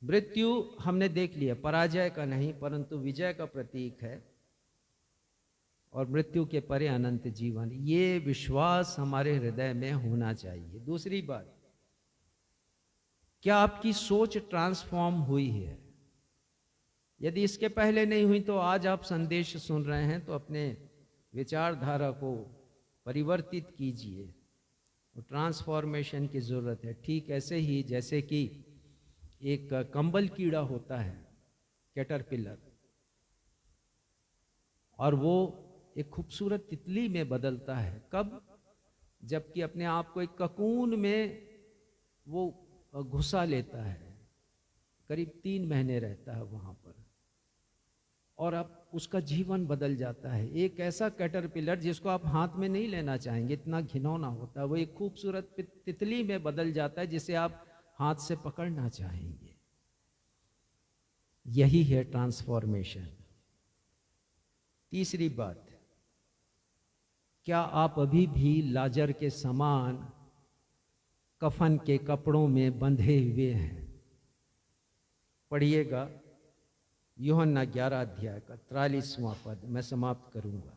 मृत्यु हमने देख लिया, पराजय का नहीं परंतु विजय का प्रतीक है, और मृत्यु के परे अनंत जीवन, ये विश्वास हमारे हृदय में होना चाहिए। दूसरी बात, क्या आपकी सोच ट्रांसफॉर्म हुई है? यदि इसके पहले नहीं हुई तो आज आप संदेश सुन रहे हैं तो अपने विचारधारा को परिवर्तित कीजिए। ट्रांसफॉर्मेशन की जरूरत है। ठीक ऐसे ही जैसे कि एक कंबल कीड़ा होता है, कैटरपिलर, और वो एक खूबसूरत तितली में बदलता है। कब? जबकि अपने आप को एक ककून में वो घुसा लेता है, करीब 3 महीने रहता है वहां पर, और अब उसका जीवन बदल जाता है। एक ऐसा कैटरपिलर जिसको आप हाथ में नहीं लेना चाहेंगे, इतना घिनौना होता है, वो एक खूबसूरत तितली में बदल जाता है जिसे आप हाथ से पकड़ना चाहेंगे। यही है ट्रांसफॉर्मेशन। तीसरी बात, क्या आप अभी भी लाजर के समान कफन के कपड़ों में बंधे हुए हैं? पढ़िएगा यूहन्ना 11 अध्याय का 43वां पद, मैं समाप्त करूंगा।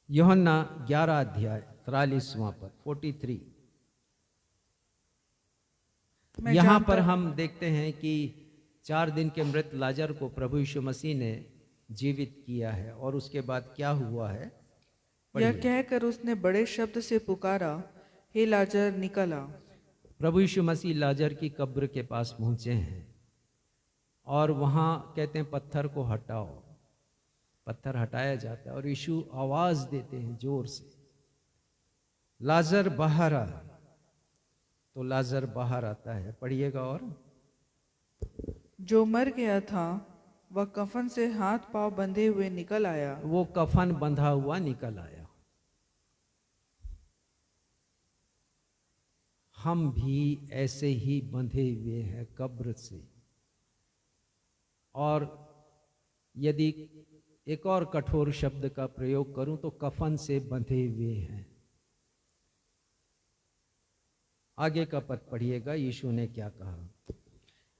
यूहन्ना 11 अध्याय 43वां पद 43। यहां पर हम देखते हैं कि 4 दिन के मृत लाजर को प्रभु यीशु मसीह ने जीवित किया है, और उसके बाद क्या हुआ है? यह कहकर उसने बड़े शब्द से पुकारा, हे लाजर निकल आ। प्रभु यीशु मसीह लाजर की कब्र के पास पहुंचे हैं, और वहाँ कहते हैं पत्थर को हटाओ, पत्थर हटाया जाता है और यीशु आवाज देते हैं जोर से, लाजर बाहर आ। तो लाजर बाहर आता है। पढ़िएगा। और जो मर गया था वह कफन से हाथ पांव बंधे हुए निकल आया। वो कफन बंधा हुआ निकल आया। हम भी ऐसे ही बंधे हुए हैं कब्र से। और यदि एक और कठोर शब्द का प्रयोग करूं तो कफन से बंधे हुए हैं। आगे का पद पढ़िएगा। यीशु ने क्या कहा?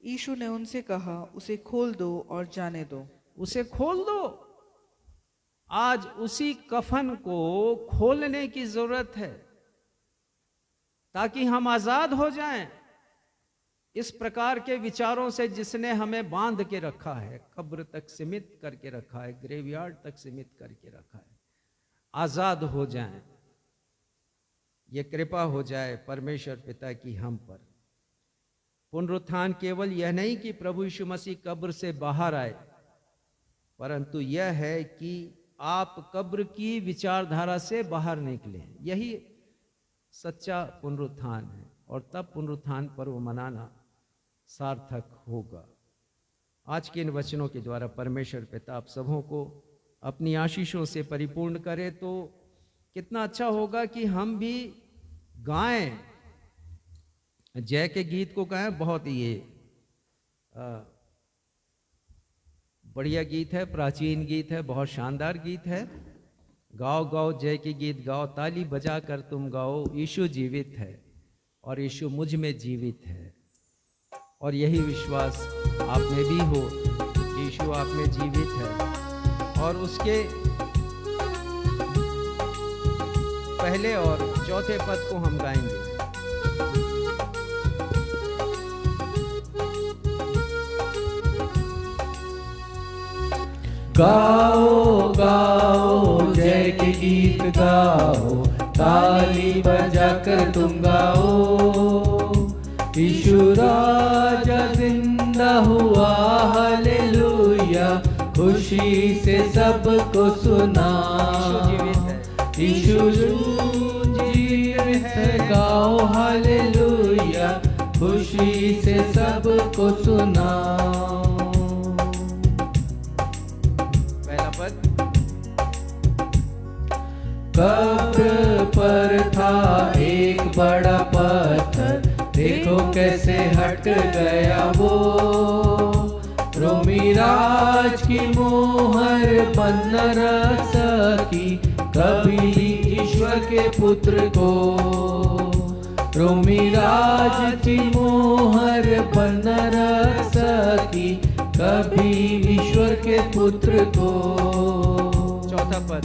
यीशु ने उनसे कहा, उसे खोल दो और जाने दो। उसे खोल दो। आज उसी कफन को खोलने की जरूरत है ताकि हम आजाद हो जाएं इस प्रकार के विचारों से जिसने हमें बांध के रखा है, कब्र तक सीमित करके रखा है, ग्रेवयार्ड तक सीमित करके रखा है। आजाद हो जाएं। ये कृपा हो जाए परमेश्वर पिता की हम पर। पुनरुत्थान केवल यह नहीं कि प्रभु यीशु मसीह कब्र से बाहर आए, परंतु यह है कि आप कब्र की विचारधारा से बाहर निकले। यही सच्चा पुनरुत्थान है और तब पुनरुत्थान पर्व मनाना सार्थक होगा। आज के इन वचनों के द्वारा परमेश्वर पिता आप सबों को अपनी आशीषों से परिपूर्ण करे तो कितना अच्छा होगा कि हम भी गाएं, जय के गीत को गाएं। बहुत ही ये बढ़िया गीत है, प्राचीन गीत है, बहुत शानदार गीत है। गाओ गाओ जय के गीत गाओ, ताली बजा कर तुम गाओ, यीशु जीवित है और यीशु मुझ में जीवित है। और यही विश्वास आप में भी हो, यीशु आप में जीवित है। और उसके पहले और चौथे पद को हम गाएंगे। गाओ गाओ जय के गीत गाओ, ताली बजाकर तुम गाओ, यीशु राजा जिंदा हुआ, हालेलुया, खुशी से सबको सुनाओ। यीशु जीवित है, गाओ हालेलुया, खुशी से सबको सुनाओ। कब्र पर था एक बड़ा पत्थर, देखो कैसे हट गया वो, रोमी राज की मोहर बन न रख सकी कभी ईश्वर के पुत्र को, रोमी राज की मोहर बन न रख सकी कभी ईश्वर के पुत्र को। चौथा पद।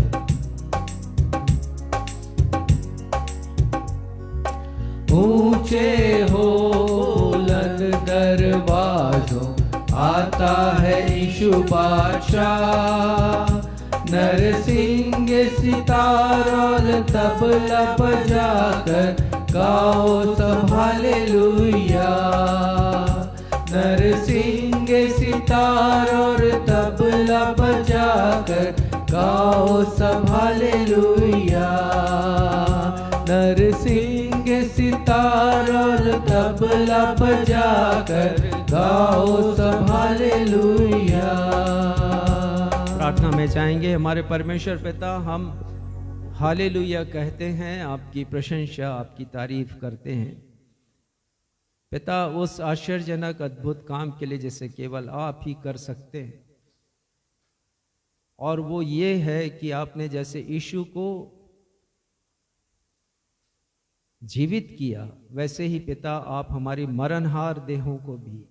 ऊंचे हो बुलंद दरवाजों, आता है यीशु बादशाह, नरसिंह सितार और तबला बजाकर गाओ सब हालेलुया, नरसिंह सितार और तबला बजाकर गाओ सब हालेलुया, नरसिंह सितार और तबला बजाकर गाओ सब हालेलुया। प्रार्थना में जाएंगे। हमारे परमेश्वर पिता, हम हालेलुया कहते हैं, आपकी प्रशंसा, आपकी तारीफ करते हैं पिता, उस आश्चर्यजनक अद्भुत काम के लिए जिसे केवल आप ही कर सकते हैं। और वो ये है कि आपने जैसे यीशु को जीवित किया, वैसे ही पिता आप हमारी मरणहार देहों को भी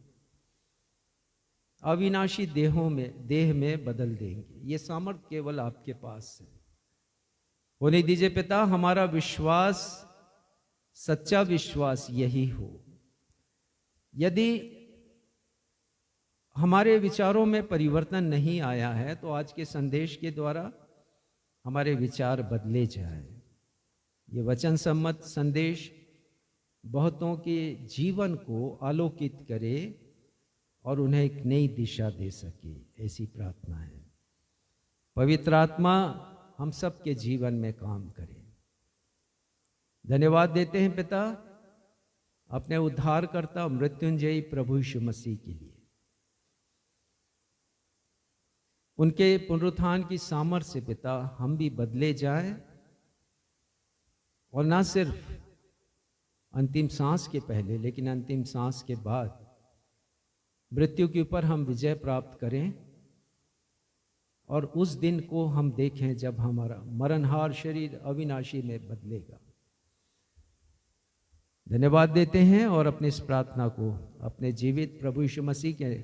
अविनाशी देह में बदल देंगे। ये सामर्थ्य केवल आपके पास है। होने दीजिए पिता, हमारा विश्वास, सच्चा विश्वास यही हो। यदि हमारे विचारों में परिवर्तन नहीं आया है तो आज के संदेश के द्वारा हमारे विचार बदले जाए। ये वचन सम्मत संदेश बहुतों के जीवन को आलोकित करे और उन्हें एक नई दिशा दे सके, ऐसी प्रार्थना है। पवित्र आत्मा हम सब के जीवन में काम करे। धन्यवाद देते हैं पिता अपने उद्धारकर्ता मृत्युंजयी प्रभु यीशु मसीह के लिए, उनके पुनरुत्थान की सामर्थ्य से पिता हम भी बदले जाएं और ना सिर्फ अंतिम सांस के पहले लेकिन अंतिम सांस के बाद मृत्यु के ऊपर हम विजय प्राप्त करें और उस दिन को हम देखें जब हमारा मरणहार शरीर अविनाशी में बदलेगा। धन्यवाद देते हैं और अपनी इस प्रार्थना को अपने जीवित प्रभु यीशु मसीह के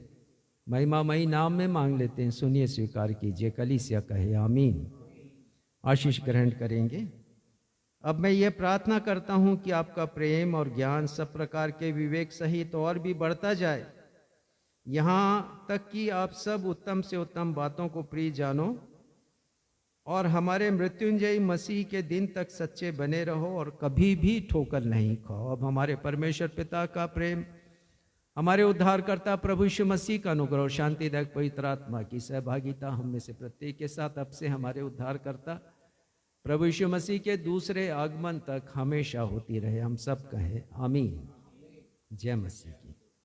महिमामयी नाम में मांग लेते हैं। सुनिए, स्वीकार कीजिए। कलीसिया कहे आमीन। आशीष ग्रहण करेंगे। अब मैं ये प्रार्थना करता हूं कि आपका प्रेम और ज्ञान सब प्रकार के विवेक सहित और भी बढ़ता जाए, यहाँ तक कि आप सब उत्तम से उत्तम बातों को प्रिय जानो और हमारे मृत्युंजयी मसीह के दिन तक सच्चे बने रहो और कभी भी ठोकर नहीं खाओ। अब हमारे परमेश्वर पिता का प्रेम, हमारे उद्धारकर्ता प्रभु यीशु मसीह का अनुग्रह और शांतिदायक पवित्र आत्मा की सहभागिता हम में से प्रत्येक के साथ अब से हमारे उद्धारकर्ता प्रभु यीशु मसीह के दूसरे आगमन तक हमेशा होती रहे। हम सब कहें आमीन। जय मसीह की।